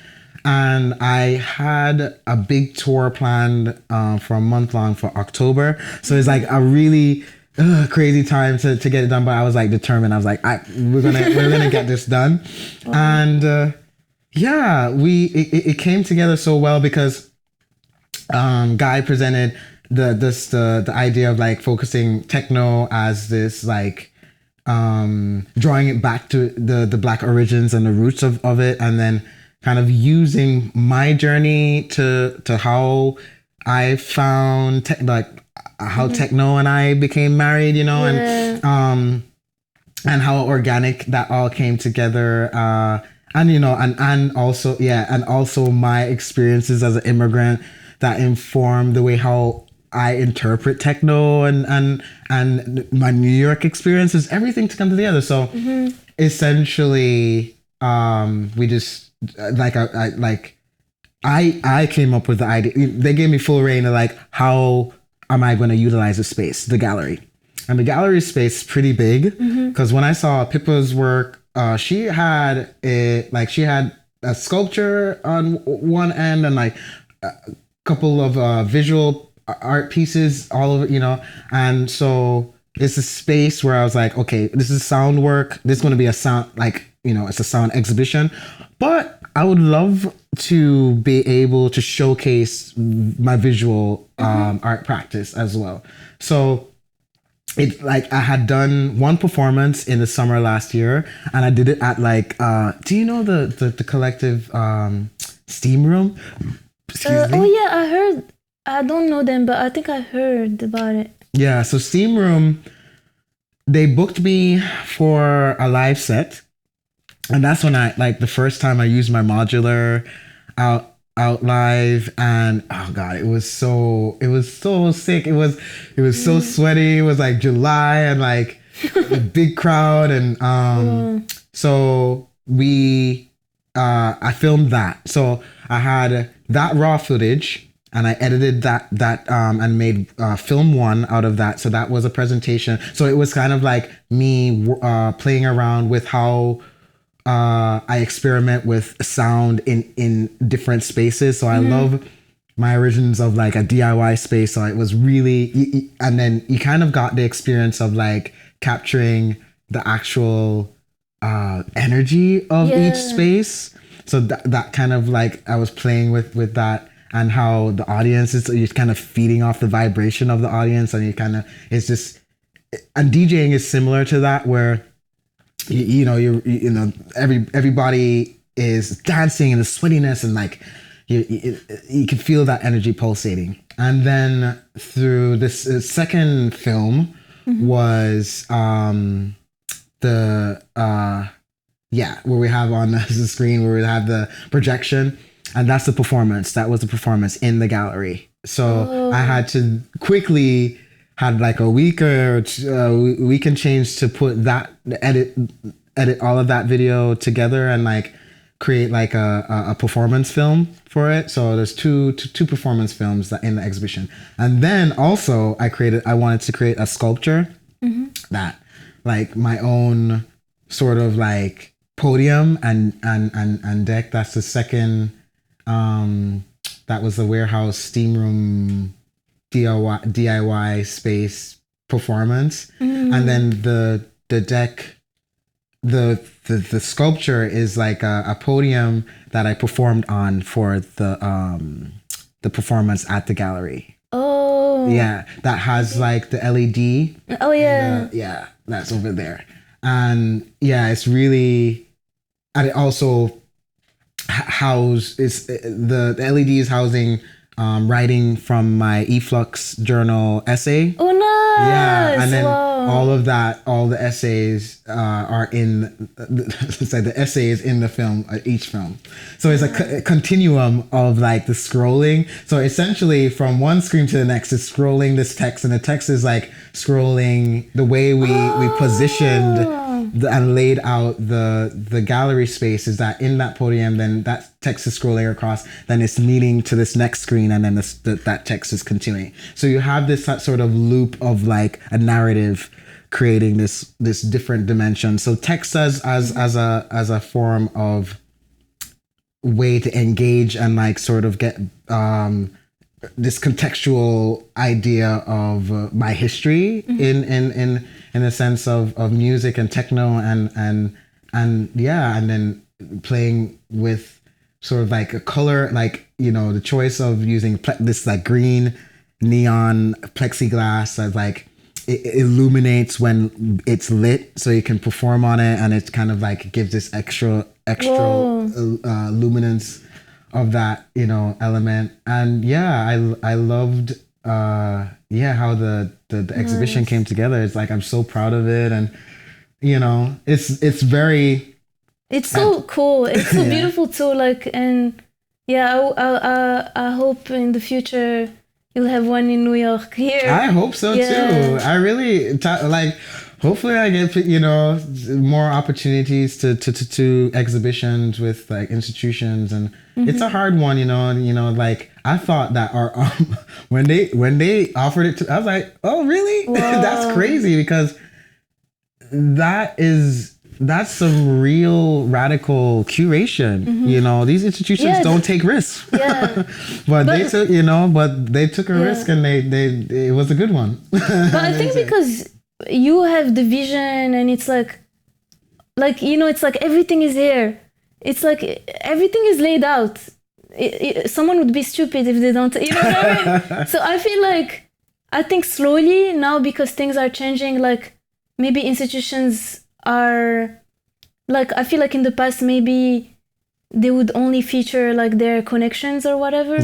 And I had a big tour planned for a month long for October. So it's like a really crazy time to get it done. But I was like determined. I was like, we're gonna get this done. And it came together so well because Guy presented the idea of like focusing techno as this like drawing it back to the Black origins and the roots of it, and then kind of using my journey to how I found how techno and I became married, you know, and how organic that all came together. And you know, and also my experiences as an immigrant that informed the way how I interpret techno and my New York experiences, everything to come together. So essentially, we just I came up with the idea. They gave me full reign of like, how am I going to utilize the space, the gallery, and the gallery space is pretty big because when I saw Pippa's work, she had a sculpture on one end and like a couple of visual art pieces all over, you know, and so it's a space where I was like, okay, this is sound work. This is going to be a sound, like, you know, it's a sound exhibition, but I would love to be able to showcase my visual art practice as well. So it like I had done one performance in the summer last year, and I did it at like do you know the collective Steam Room? Oh yeah, I heard. I don't know them, but I think I heard about it. Yeah, so Steam Room, they booked me for a live set. And that's when I, like, the first time I used my modular out live, and oh god, it was so sick. It was so sweaty. It was like July and like a big crowd, and so I filmed that. So I had that raw footage, and I edited that and made film one out of that. So that was a presentation. So it was kind of like me playing around with how I experiment with sound in different spaces. So I love my origins of like a DIY space. So it was really, and then you kind of got the experience of like capturing the actual energy of each space. So that kind of like, I was playing with that, and how the audience is, you're kind of feeding off the vibration of the audience, and you kind of, it's just, and DJing is similar to that, where you know everybody is dancing and the sweatiness, and like you can feel that energy pulsating. And then through this second film was where we have on the screen, where we have the projection, and that's the performance. That was the performance in the gallery. So I had to quickly, had like a week and change to put that, edit all of that video together and like create like a performance film for it. So there's two performance films that in the exhibition. And then also I wanted to create a sculpture that, like, my own sort of like podium and deck. That's the second, that was the warehouse Steam Room DIY space performance. And then the deck, the sculpture is like a podium that I performed on for the performance at the gallery. Yeah, that has like the LED. Yeah, that's over there. And yeah, it's really, and it also the LED is housing writing from my Efflux journal essay. Oh, nice! Yeah, and then all the essays are in the essays in the film, each film. So it's a continuum of like the scrolling. So essentially, from one screen to the next, it's scrolling this text, and the text is like scrolling the way we positioned and laid out the gallery space. Is that in that podium, then that text is scrolling across, then it's leading to this next screen, and then that text is continuing. So you have this sort of loop of like a narrative creating this different dimension. So text as a form of way to engage and like sort of get this contextual idea of my history in the sense of music and techno and then playing with sort of like a color, like, you know, the choice of using this like green neon plexiglass that like it illuminates when it's lit, so you can perform on it, and it kind of like gives this extra luminance of that, you know, element. And yeah, I loved how the exhibition came together. It's like I'm so proud of it, and it's very. It's so cool. It's so beautiful too. Like, and I hope in the future you'll have one in New York here. I hope so too. I really like. Hopefully, I get more opportunities to exhibitions with like institutions, and it's a hard one. Like I thought that our when they offered it to, I was like, oh really? That's crazy, because that's some real radical curation. These institutions don't take risks. but they took a risk, and it was a good one. But I think because you have the vision, and it's like it's like everything is here. It's like everything is laid out. Someone would be stupid if they don't, what I mean? So I feel like, I think slowly now, because things are changing, like maybe institutions are like, I feel like in the past maybe they would only feature like their connections or whatever.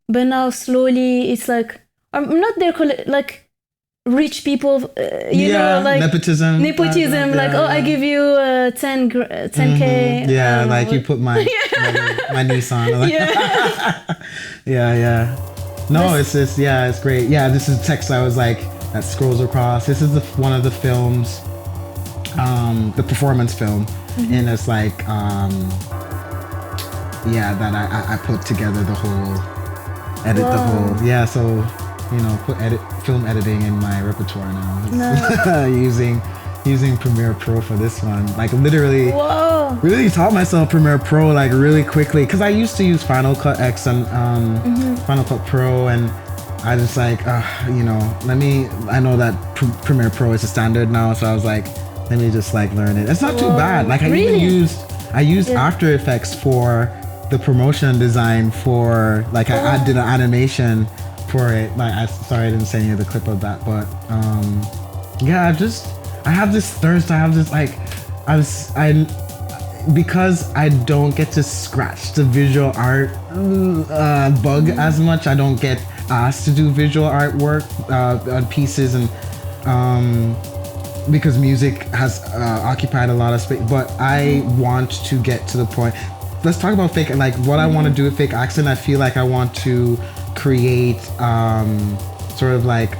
But now slowly it's like, not their like rich people, like nepotism, like, I give you 10K. Like you put my my niece on. No, it's great. This is text. I was like, that scrolls across. This is one of the films, the performance film, and it's like that I put together the whole so put film editing in my repertoire now. using Premiere Pro for this one. Like literally really taught myself Premiere Pro like really quickly, because I used to use Final Cut X and Final Cut Pro, and I just like I know that Premiere Pro is a standard now, so I was like, let me just like learn it. It's not too bad. Like I used After Effects for the promotion design for like I did an animation for it. Like I didn't send you the clip of that, but I have this thirst. I have this like because I don't get to scratch the visual art bug as much. I don't get asked to do visual artwork on pieces, and because music has occupied a lot of space. But I want to get to the point. Let's talk about fake. Like what I want to do with Fake Accent. I feel like I want to create sort of like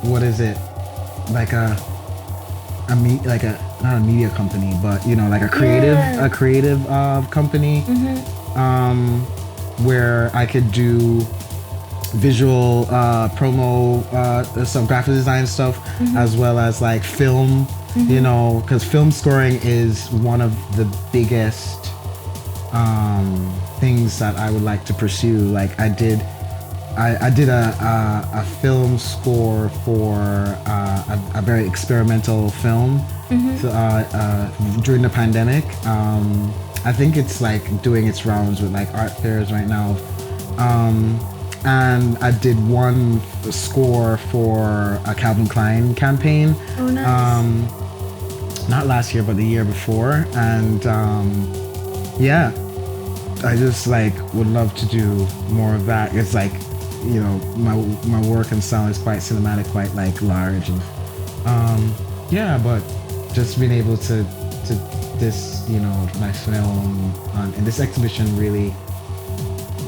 what is it, like not a media company, but like a creative company, where I could do visual promo, some graphic design stuff, as well as like film, because film scoring is one of the biggest things that I would like to pursue. Like I did a film score for a very experimental film during the pandemic. I think it's like doing its rounds with like art fairs right now. And I did one score for a Calvin Klein campaign. Oh, nice. Not last year, but the year before. And I just like would love to do more of that. It's like, my work and sound is quite cinematic, quite like large, and but just being able to this my film and this exhibition really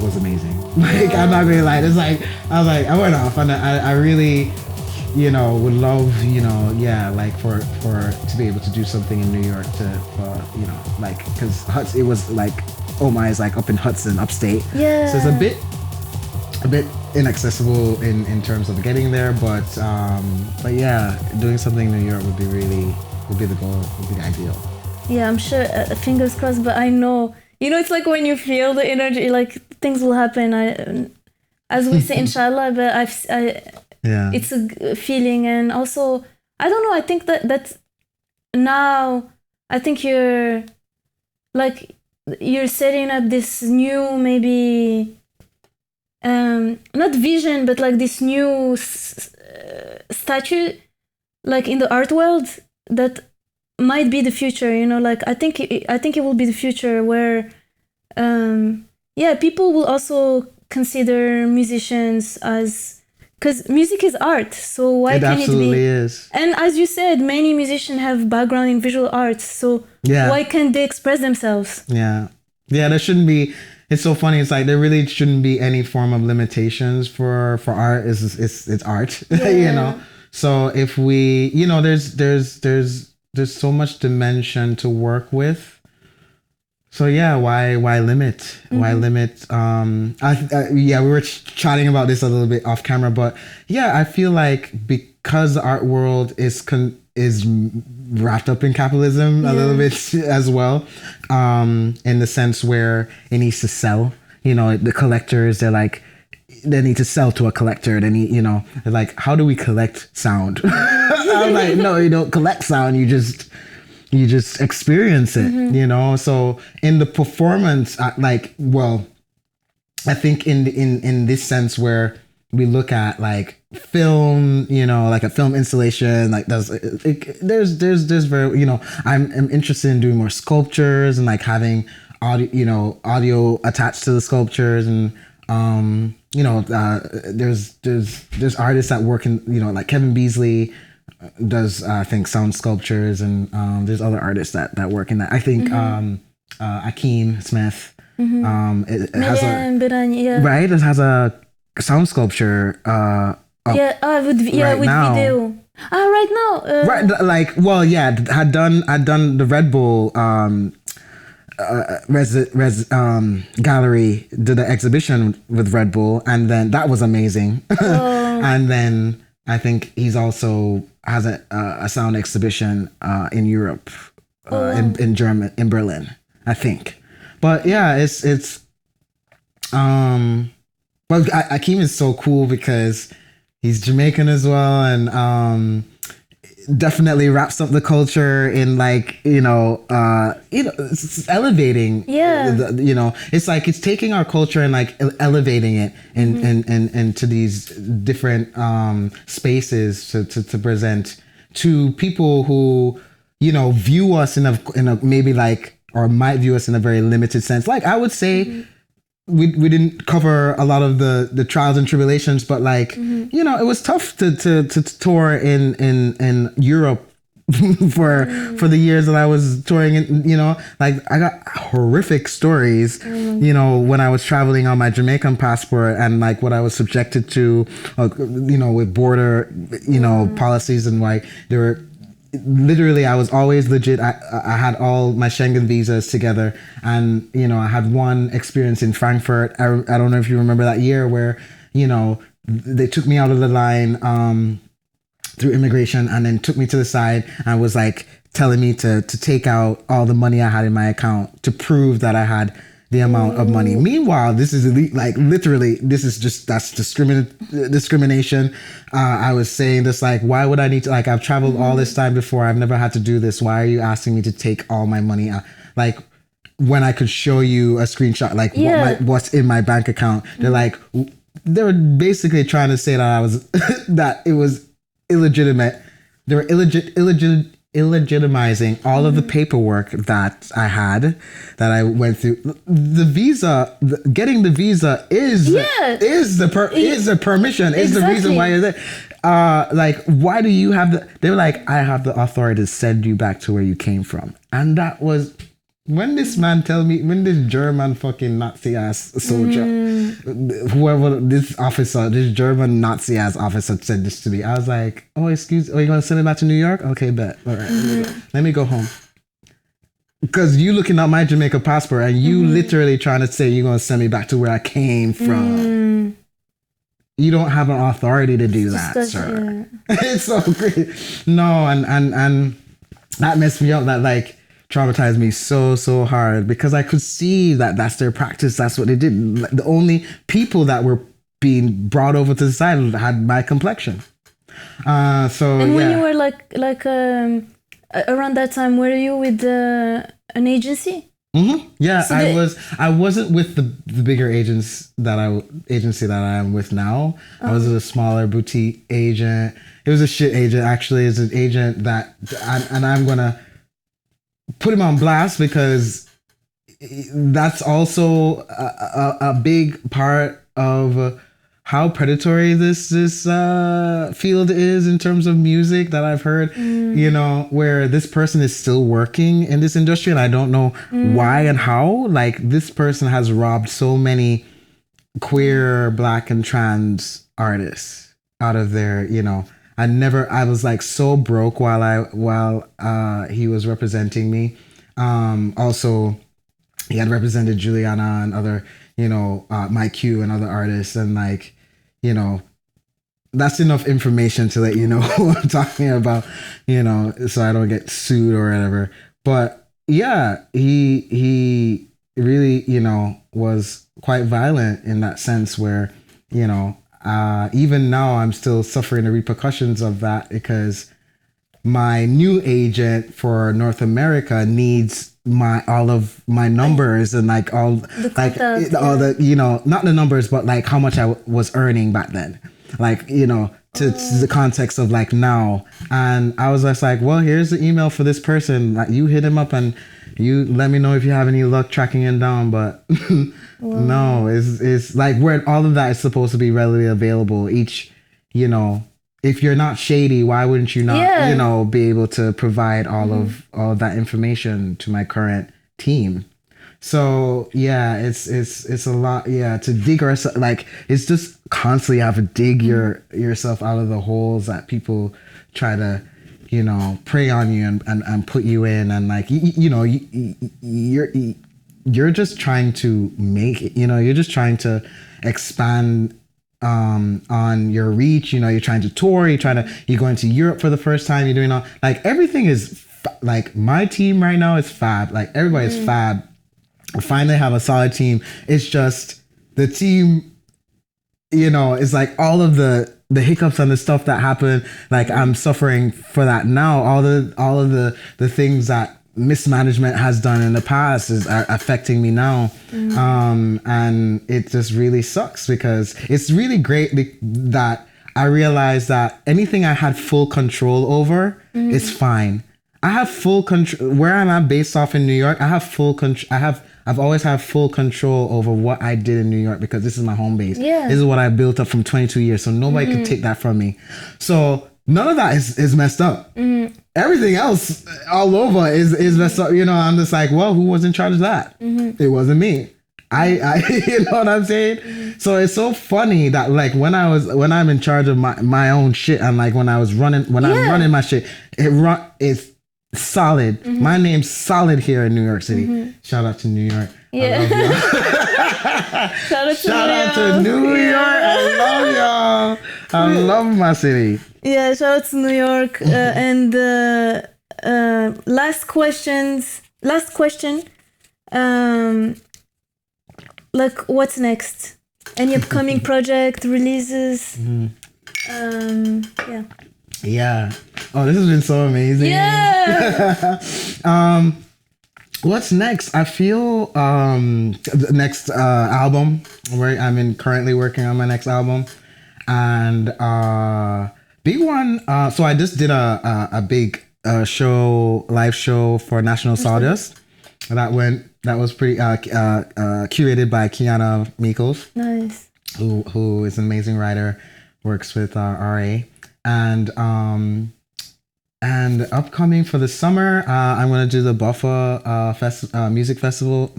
was amazing. Like I'm not gonna lie, it's like I went off, and I really would love like for to be able to do something in New York like, because it was like Omai is like up in Hudson, upstate, so it's a bit inaccessible in terms of getting there, but doing something in New York would be the goal, would be the ideal. I'm sure, fingers crossed, but I know it's like when you feel the energy, like things will happen. As we say, inshallah, but it's a feeling. And also, I don't know, I think that now I think you're setting up this new, maybe not vision, but like this new statue, like in the art world, that might be the future. Like I think it will be the future where people will also consider musicians as, because music is art, so why it can't it be? Absolutely is. And as you said, many musicians have background in visual arts, so why can't they express themselves? Yeah, there shouldn't be. It's so funny. It's like there really shouldn't be any form of limitations for art. It's art, you know. So if we, you know, there's so much dimension to work with. So yeah, why limit? Why limit? We were chatting about this a little bit off camera, but yeah, I feel like because the art world is wrapped up in capitalism a little bit as well, in the sense where it needs to sell. You know, the collectors, they need to sell to a collector. They need, you know, they're like, how do we collect sound? I'm like, no, you don't collect sound. You just experience it, you know? So in the performance, I think in this sense where we look at like film, you know, like a film installation, like there's very, you know, I'm interested in doing more sculptures and like having audio attached to the sculptures. And, you know, there's artists that work in, you know, like Kevin Beasley does I think sound sculptures, and there's other artists that work in that. I think Akeem Smith it has right. It has a sound sculpture with now. Video. Right now. Right, like had done the Red Bull gallery, did an exhibition with Red Bull, and then that was amazing. And then I think he's also has a sound exhibition in Europe, in Berlin, I think. But yeah, it's well, Akeem is so cool because he's Jamaican as well, and definitely wraps up the culture in like it's elevating. You know, it's like it's taking our culture and like elevating it into these different spaces to present to people who, you know, view us in a maybe like, or might view us in a very limited sense. Like I would say. We didn't cover a lot of the trials and tribulations, but like, you know, it was tough to tour in Europe for the years that I was touring. You know, like I got horrific stories, you know, when I was traveling on my Jamaican passport, and like what I was subjected to, you know, with border, you know, policies, and like there were. Literally, I was always legit. I had all my Schengen visas together, and you know, I had one experience in Frankfurt. I don't know if you remember that year where, you know, they took me out of the line through immigration, and then took me to the side and was like telling me to take out all the money I had in my account to prove that I had the amount of money. Meanwhile, this is like literally, this is just, that's discrimination. I was saying this, like, why would I need to, like, I've traveled all this time before. I've never had to do this. Why are you asking me to take all my money out? Like, when I could show you a screenshot, like what's in my bank account. They're like, they were basically trying to say that I was, that it was illegitimate. They were illegitimizing all of the paperwork that I had, that I went through. The visa, getting the visa is the permission, is the reason why you're there. Like, why do you have they were like, I have the authority to send you back to where you came from. And that was when this man when this German fucking Nazi ass soldier, whoever this German Nazi ass officer said this to me, I was like, oh, excuse, you gonna send it back to New York? Okay, bet. All right, let me go home. Because you looking at my Jamaica passport and you literally trying to say you're gonna send me back to where I came from. You don't have an authority to do that, sir. It's so great. No, and that messed me up. That like traumatized me so hard, because I could see that that's their practice. That's what they did. The only people that were being brought over to the side had my complexion. And when you were like around that time, were you with an agency? Yeah, so I wasn't with the bigger agency that I am with now. I was a smaller boutique agent. It was a shit agent, actually. It's an agent that, and I'm gonna put him on blast, because that's also a big part of how predatory this field is in terms of music that I've heard, you know, where this person is still working in this industry and I don't know why and how. Like, this person has robbed so many queer, Black, and trans artists out of their, you know. I was like so broke while he was representing me. Also, he had represented Juliana and other, you know, Mike Q and other artists, and like, you know, that's enough information to let you know who I'm talking about, you know, so I don't get sued or whatever. But yeah, he really, you know, was quite violent in that sense where, you know, even now I'm still suffering the repercussions of that because my new agent for North America needs all of my numbers and like all the contact, all the, you know, not the numbers, but like how much I was earning back then, like, you know, to the context of like now. And I was just like, well, here's the email for this person, like, you hit him up and you let me know if you have any luck tracking him down. But no, it's like where all of that is supposed to be readily available. Each, you know, if you're not shady, why wouldn't you not, you know, be able to provide all of that information to my current team? So yeah, it's a lot. Yeah, to dig ourselves, like, it's just constantly have to dig yourself out of the holes that people try to, you know, prey on you and put you in, and like, you know, you're just trying to make it, you know, you're just trying to expand on your reach. You know, you're trying to tour, you're going to Europe for the first time, you're doing all, like, everything is like, my team right now is fab, like, everybody's fab. I finally have a solid team. It's just the team, you know, it's like all of the hiccups and the stuff that happened, like, I'm suffering for that now. All of the things that mismanagement has done in the past are affecting me now. And it just really sucks because it's really great that I realized that anything I had full control over is fine. I have full control where I'm at, based off in New York. I have full control. I've always had full control over what I did in New York because this is my home base. Yeah. This is what I built up from 22 years. So nobody could take that from me. So none of that is messed up. Everything else all over is messed up. You know, I'm just like, well, who was in charge of that? It wasn't me. I you know what I'm saying? So it's so funny that, like, when I'm in charge of my own shit, and like when I'm running my shit, it's solid. My name's solid here in New York City. Shout out to New York. Yeah. Shout out to New York. I love y'all. I love my city. Yeah, shout out to New York. And last question. Like, what's next? Any upcoming project releases? Yeah. Yeah. Oh, this has been so amazing. Yeah. What's next? I feel the next album. I'm currently working on my next album, and big one. So I just did a big live show for National Sawdust. That was pretty curated by Kiana Meekles. Nice. Who is an amazing writer, works with RA. And upcoming for the summer, I'm gonna do the Buffa music festival.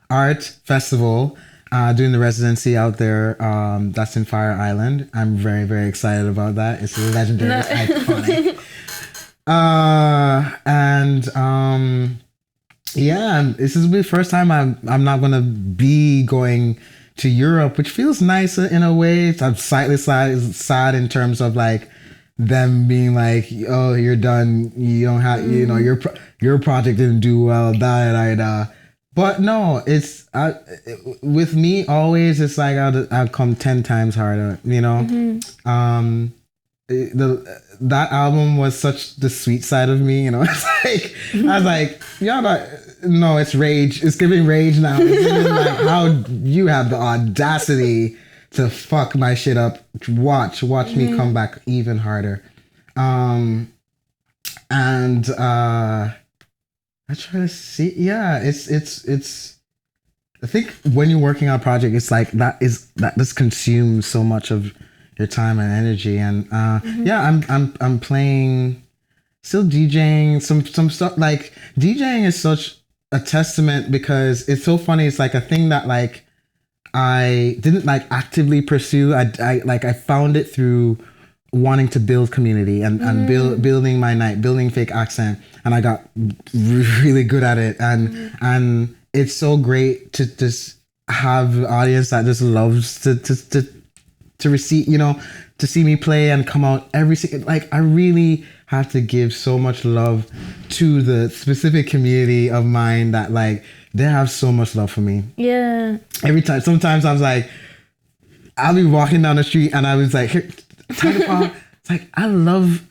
Art festival. Doing the residency out there. That's in Fire Island. I'm very, very excited about that. It's legendary. It's iconic. Yeah, this is the first time I'm not gonna be going to Europe, which feels nice in a way. I'm slightly sad in terms of like them being like, oh, you're done. You don't have, you know, your project didn't do well. But no, it's with me always. It's like I'll come 10 times harder. You know, that album was such the sweet side of me. You know, it's like I was like, y'all not. No, it's rage. It's giving rage now. It's giving like how you have the audacity to fuck my shit up. Watch me come back even harder. I try to see. Yeah, it's I think when you're working on a project, it's like that just consumes so much of your time and energy. And yeah, I'm playing, still DJing some stuff. Like DJing is such a testament because it's so funny. It's like a thing that like I didn't like actively pursue. I found it through wanting to build community and building my night, building Fake Accent, and I got really good at it. And it's so great to just have an audience that just loves to receive, you know, to see me play and come out every single, like I really have to give so much love to the specific community of mine that like they have so much love for me. Yeah. Every time, sometimes I was like, I'll be walking down the street and I was like, here, TYGAPAW, it's like I love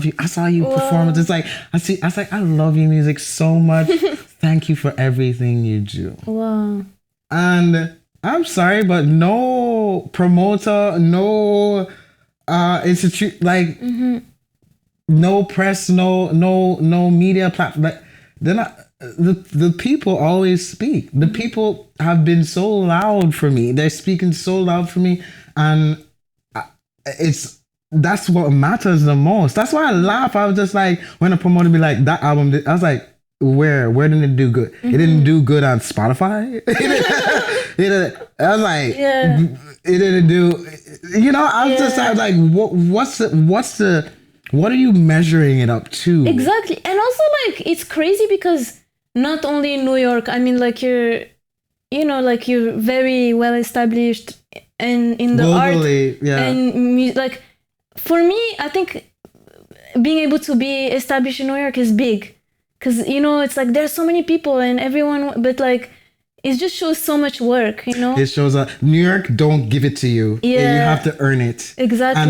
you. I saw you perform. It's like I was like, I love your music so much. Thank you for everything you do. Wow. And I'm sorry, but no promoter, no institute, like no press, no media platform. Like they're not. The people always speak. The people have been so loud for me. They're speaking so loud for me, and that's what matters the most. That's why I laugh. I was just like, when a promoter be like, that album, I was like, where did it do good? It didn't do good on Spotify. I was like, it didn't do, you know, I was like, what are you measuring it up to? Exactly. And also like, it's crazy because not only in New York, I mean, like you're very well established and in the globally, art and like, for me, I think being able to be established in New York is big. Because, you know, it's like there's so many people and everyone, but like, it just shows so much work, you know? It shows New York don't give it to you. Yeah. You have to earn it. Exactly.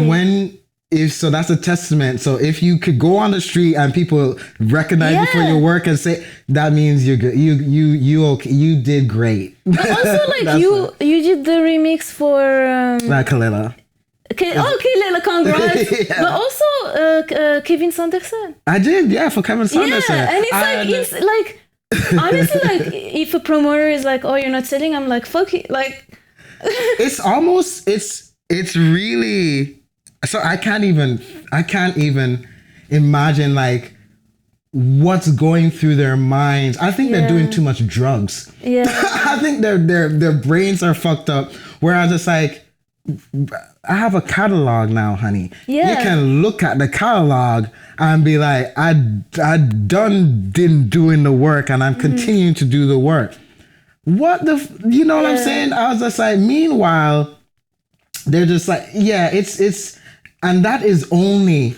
And so that's a testament. So if you could go on the street and people recognize you for your work and say, that means you're good. You did great. But also like you did the remix for... Kalela. Kalela, congrats. But also Kevin Sanderson. I did, for Kevin Sanderson. Yeah, and it's like honestly, like if a promoter is like, oh, you're not selling, I'm like, fuck it. Like it's almost it's really, so I can't even imagine like what's going through their minds. I think they're doing too much drugs. Yeah. I think their brains are fucked up. Whereas it's like, I have a catalog now, honey. Yeah. You can look at the catalog and be like, I didn't doing the work and I'm continuing to do the work. What you know what I'm saying? I was just like, meanwhile, they're just like, it's, and that's only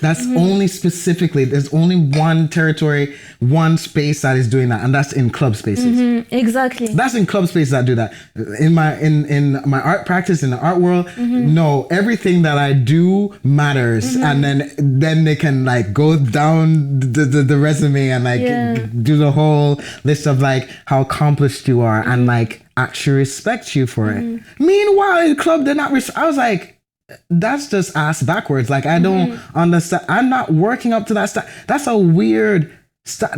specifically, there's only one territory, one space that is doing that, and that's in club spaces. Exactly. That's in club spaces that do that. In my art practice, in the art world, no, everything that I do matters, and then they can like go down the resume and like do the whole list of like how accomplished you are and like actually respect you for it. Meanwhile, in club, they're not. I was like, that's just ass backwards. Like, I don't understand. I'm not working up to that stuff. That's a weird.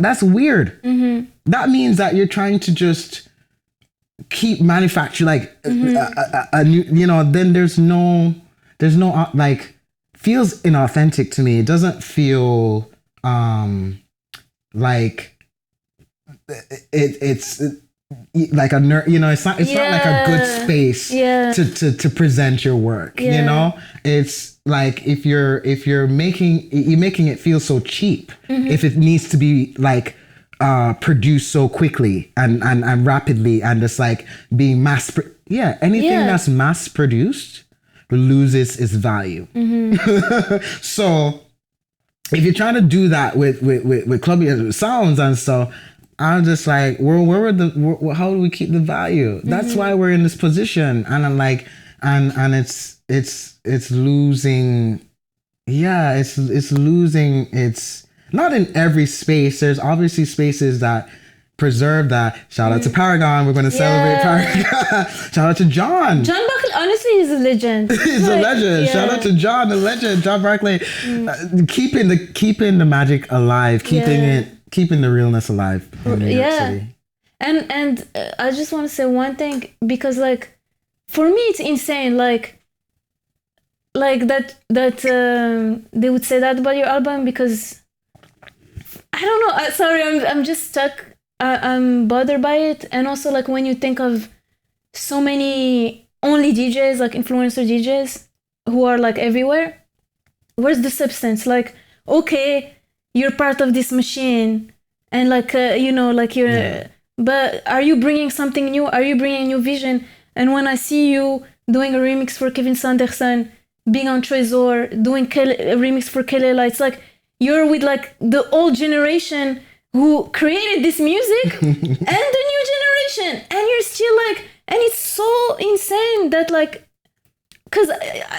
That's weird. That means that you're trying to just keep manufacturing like a new. You know, then there's no like, feels inauthentic to me. It doesn't feel like it's like a nerd, you know, it's not like a good space to present your work, you know. It's like if you're making it feel so cheap, if it needs to be like produced so quickly and rapidly and just like being anything that's mass produced loses its value. So if you're trying to do that with clubby sounds and stuff, I'm just like, how do we keep the value? That's why we're in this position. And I'm like, and it's losing. Yeah, it's losing. It's not in every space. There's obviously spaces that preserve that. Shout out to Paragon. We're going to celebrate Paragon. Shout out to John. John Barclay, honestly, he's a legend. He's a legend. Yeah. Shout out to John, the legend. John Barclay, keeping the magic alive, keeping the realness alive in New York City. And I just want to say one thing, because like for me it's insane, like that they would say that about your album, because I don't know. Sorry, I'm just stuck. I'm bothered by it. And also, like, when you think of so many only DJs, like influencer DJs, who are like everywhere, where's the substance? Like, okay, you're part of this machine, and like like you're. But are you bringing something new? Are you bringing a new vision? And when I see you doing a remix for Kevin Sanderson, being on Trésor, doing a remix for Kelela, it's like you're with like the old generation who created this music and the new generation, and you're still like, and it's so insane that like, because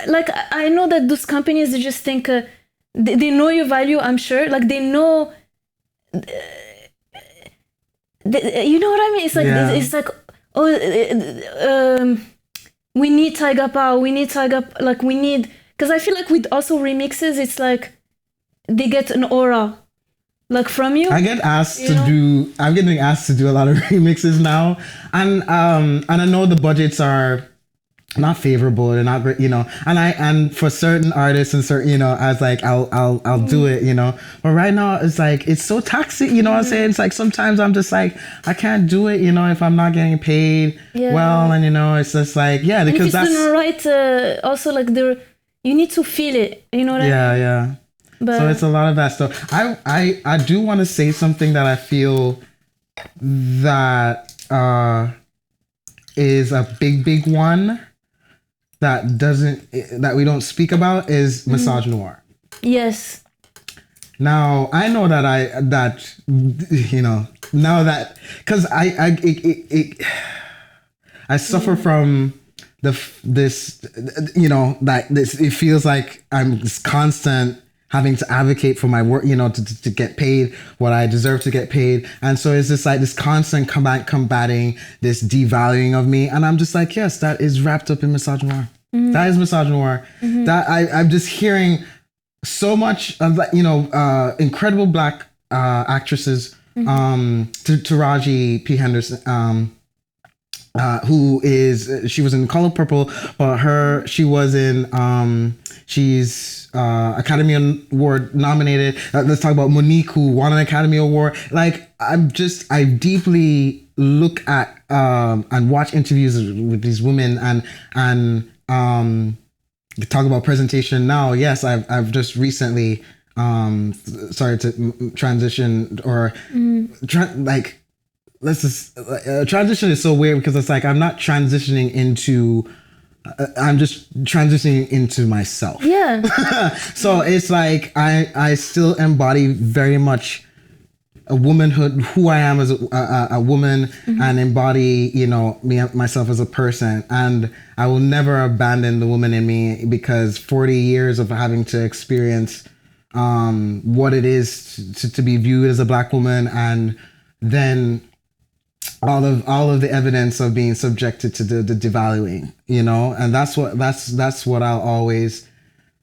like I know that those companies, they just think they know your value, I'm sure, like they know, you know what I mean? It's like it's like, we need TYGAPAW, we need like we need, because I feel like with also remixes, it's like they get an aura like from you. I get asked I'm getting asked to do a lot of remixes now, and I know the budgets are not favorable, they're not great, and for certain artists and certain, I was like, I'll do it, but right now it's like, it's so toxic, what I'm saying? It's like, sometimes I'm just like, I can't do it, if I'm not getting paid well, and it's just like, because and if that's it's done right, also like you need to feel it, you know what I mean? Yeah. But so it's a lot of that stuff. I do want to say something that I feel that is a big one that we don't speak about is Massage Noir. Yes. Now I know that now that, because I suffer from this it feels like I'm this constant having to advocate for my work, to get paid what I deserve to get paid. And so it's just like this constant combating, this devaluing of me. And I'm just like, yes, that is wrapped up in Massage Noir. Mm-hmm. That is Massage Noir. Mm-hmm. That I'm just hearing so much of like, incredible Black actresses, Taraji P. Henderson, she was in Color Purple, but she was in, she's Academy Award nominated. Let's talk about Monique, who won an Academy Award. Like, I deeply look at and watch interviews with these women and talk about presentation. Now, yes, I've just recently started to transition transition is so weird, because it's like I'm not transitioning into I'm just transitioning into myself. Yeah. So it's like I still embody very much a womanhood, who I am as a woman, and embody, myself as a person. And I will never abandon the woman in me, because 40 years of having to experience what it is to be viewed as a Black woman, and then all of the evidence of being subjected to the devaluing, and that's what I'll always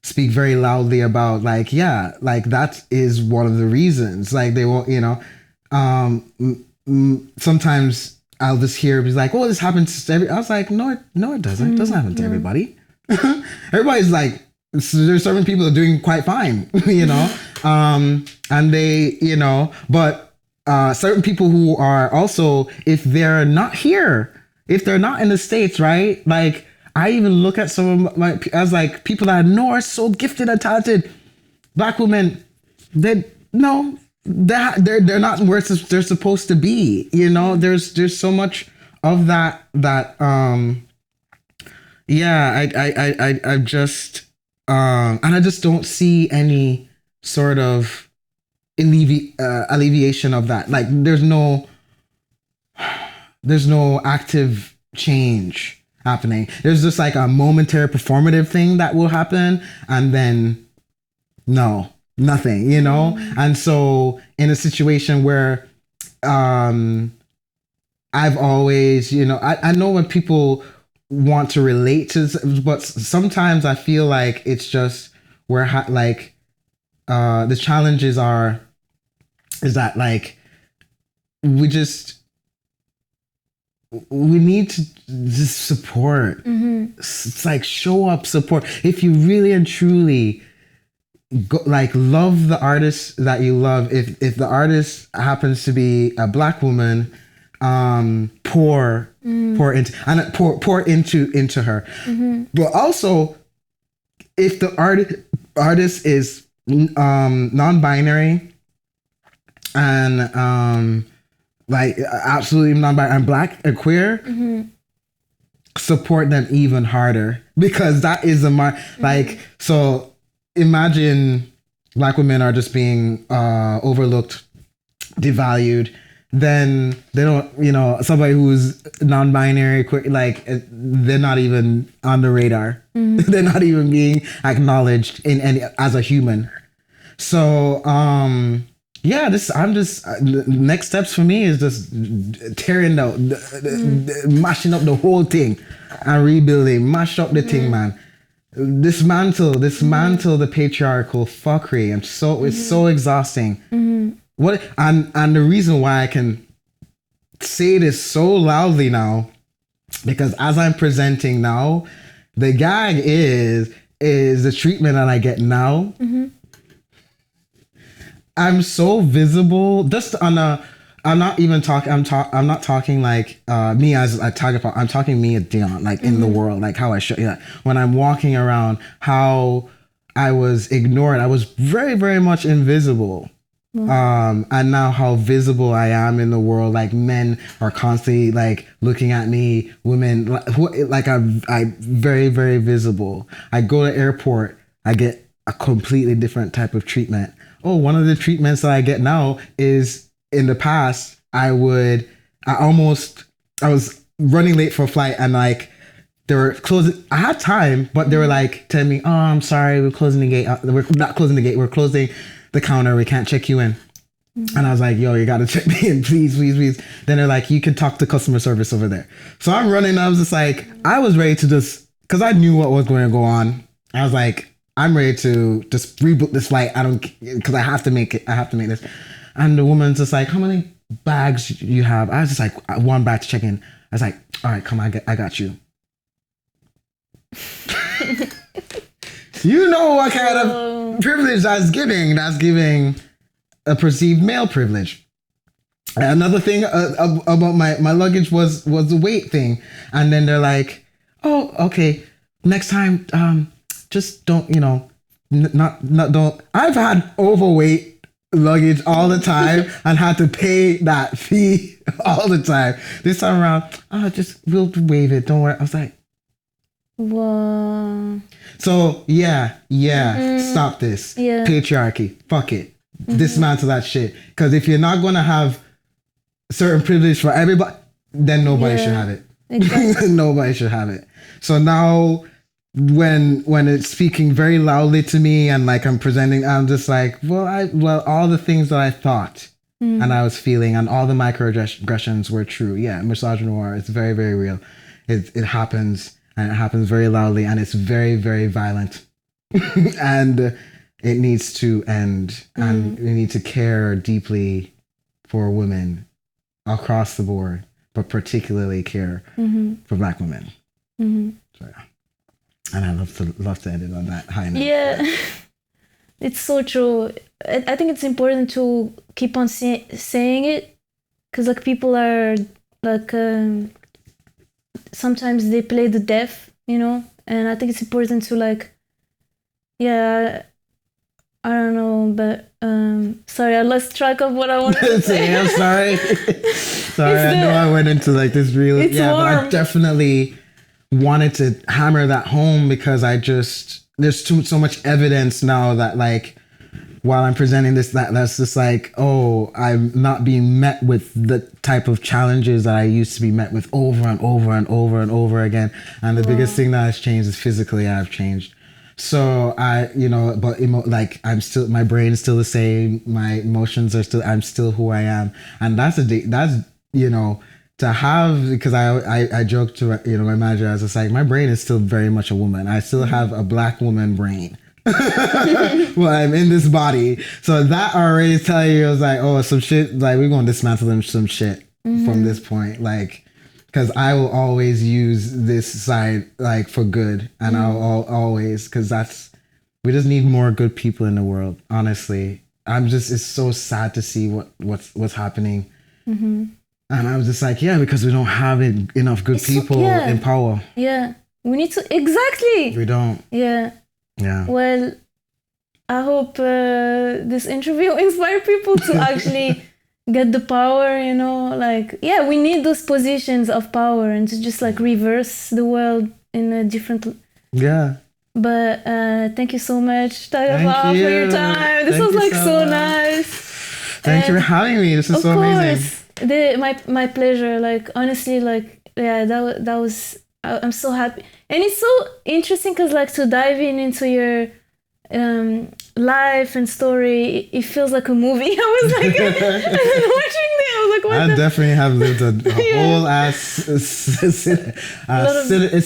speak very loudly about. Like, that is one of the reasons. Like, they won't, sometimes I'll just hear it's like, oh, this happens to I was like, no, it doesn't. It doesn't happen to everybody. Everybody's like, there's certain people that are doing quite fine, and they, but certain people who are also, if they're not here, if they're not in the States, right? Like, I even look at some of as like people that I know are so gifted and talented Black women. They're not where they're supposed to be. There's so much of that. I just and I just don't see any sort of alleviation of that. Like, there's no active change happening. There's just like a momentary performative thing that will happen, and then nothing, and so in a situation where I've always, I know when people want to relate to, but sometimes I feel like it's just where the challenges is that, like, we just we need to just support. It's like show up, support. If you really and truly like love the artist that you love, if the artist happens to be a Black woman, pour into her. But also, if the artist is non-binary and like absolutely non-binary and Black and queer, support them even harder, because that is like, so imagine Black women are just being overlooked, devalued. Then they don't, you know, somebody who's non-binary, like they're not even on the radar. They're not even being acknowledged in any as a human. So yeah, next steps for me is just tearing out, mashing up the whole thing and rebuilding, mash up the thing, man. Dismantle the patriarchal fuckery. It's so exhausting. What and the reason why I can say this so loudly now, because as I'm presenting now, the gag is the treatment that I get now. I'm so visible. Just on a, I'm not even talking. I'm not talking like me as a TYGAPAW. I'm talking me as Dion, like in the world, like how I show. Yeah, when I'm walking around, how I was ignored. I was very, very much invisible. And now how visible I am in the world, like men are constantly like looking at me, women, like I'm very, very visible. I go to airport, I get a completely different type of treatment. Oh, one of the treatments that I get now is, in the past, I was running late for a flight, and like they were closing. I had time, but they were like telling me, "Oh, I'm sorry, we're closing the gate. We're not closing the gate. We're closing the counter. We can't check you in." And I was like, "Yo, you gotta check me in, please, please, please." Then they're like, "You can talk to customer service over there." So I'm running. I was just like, I was ready to just, because I knew what was going to go on. I was like, I'm ready to just rebook this flight. Because I have to make it. I have to make this. And the woman's just like, "How many bags you have?" I was just like, "One bag to check in." I was like, "All right, come on, I got you." You know what kind of privilege that's giving? That's giving a perceived male privilege. Another thing about my luggage was the weight thing. And then they're like, "Oh, okay, next time, just don't, you know, don't." I've had overweight luggage all the time and had to pay that fee all the time. This time around, we'll waive it. Don't worry. I was like, whoa. So yeah, stop this. Yeah. Patriarchy, fuck it. Dismantle that shit. Because if you're not gonna have certain privilege for everybody, then nobody should have it. Exactly. Nobody should have it. So now, when it's speaking very loudly to me and like I'm presenting, I'm just like, well, all the things that I thought and I was feeling and all the microaggressions were true. Yeah, misogynoir, it's very, very real. It happens. And it happens very loudly, and it's very, very violent. And it needs to end. And we need to care deeply for women across the board, but particularly care for Black women. So, yeah. And I love to end it on that high note. Yeah, it's so true. I think it's important to keep on saying it, because like people are like... sometimes they play the deaf, you know, and I think it's important to like, yeah, I don't know, but sorry, I lost track of what I wanted to say. I'm sorry. I know I went into like this real, but I definitely wanted to hammer that home, because there's so much evidence now that like, while I'm presenting this, that's just like, oh, I'm not being met with the type of challenges that I used to be met with over and over and over and over again. And the biggest thing that has changed is physically I've changed. So but my brain is still the same. My emotions are still, I'm still who I am. And that's to have, because I joke to, my manager, I was just like, my brain is still very much a woman. I still have a Black woman brain. Well, I'm in this body, so that already tell you, I was like, oh, some shit, like we're gonna dismantle them some shit from this point. Like, because I will always use this side like for good, and I'll always, because we just need more good people in the world. Honestly, it's so sad to see what's happening, and I'm just like, yeah, because we don't have enough good people in power. Yeah, we need to exactly. We don't. Yeah. Yeah. Well, I hope this interview inspire people to actually get the power, you know, like, yeah, we need those positions of power and to just like reverse the world in a different... Yeah. But thank you so much, TYGAPAW, for your time. This was like so nice. Thank you for having me. This is so amazing. My pleasure. Like, honestly, like, yeah, that was, I'm so happy. And it's so interesting because like to dive into your life and story, it feels like a movie. I was like watching it. I was like, what? I definitely have lived a whole ass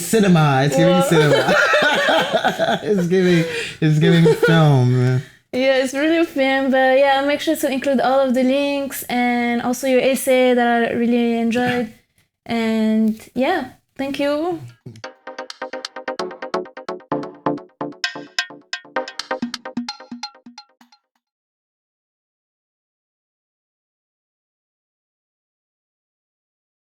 cinema. It's giving cinema. it's giving film. Man. Yeah, it's really a film. But yeah, I'll make sure to include all of the links and also your essay that I really enjoyed. And yeah, thank you.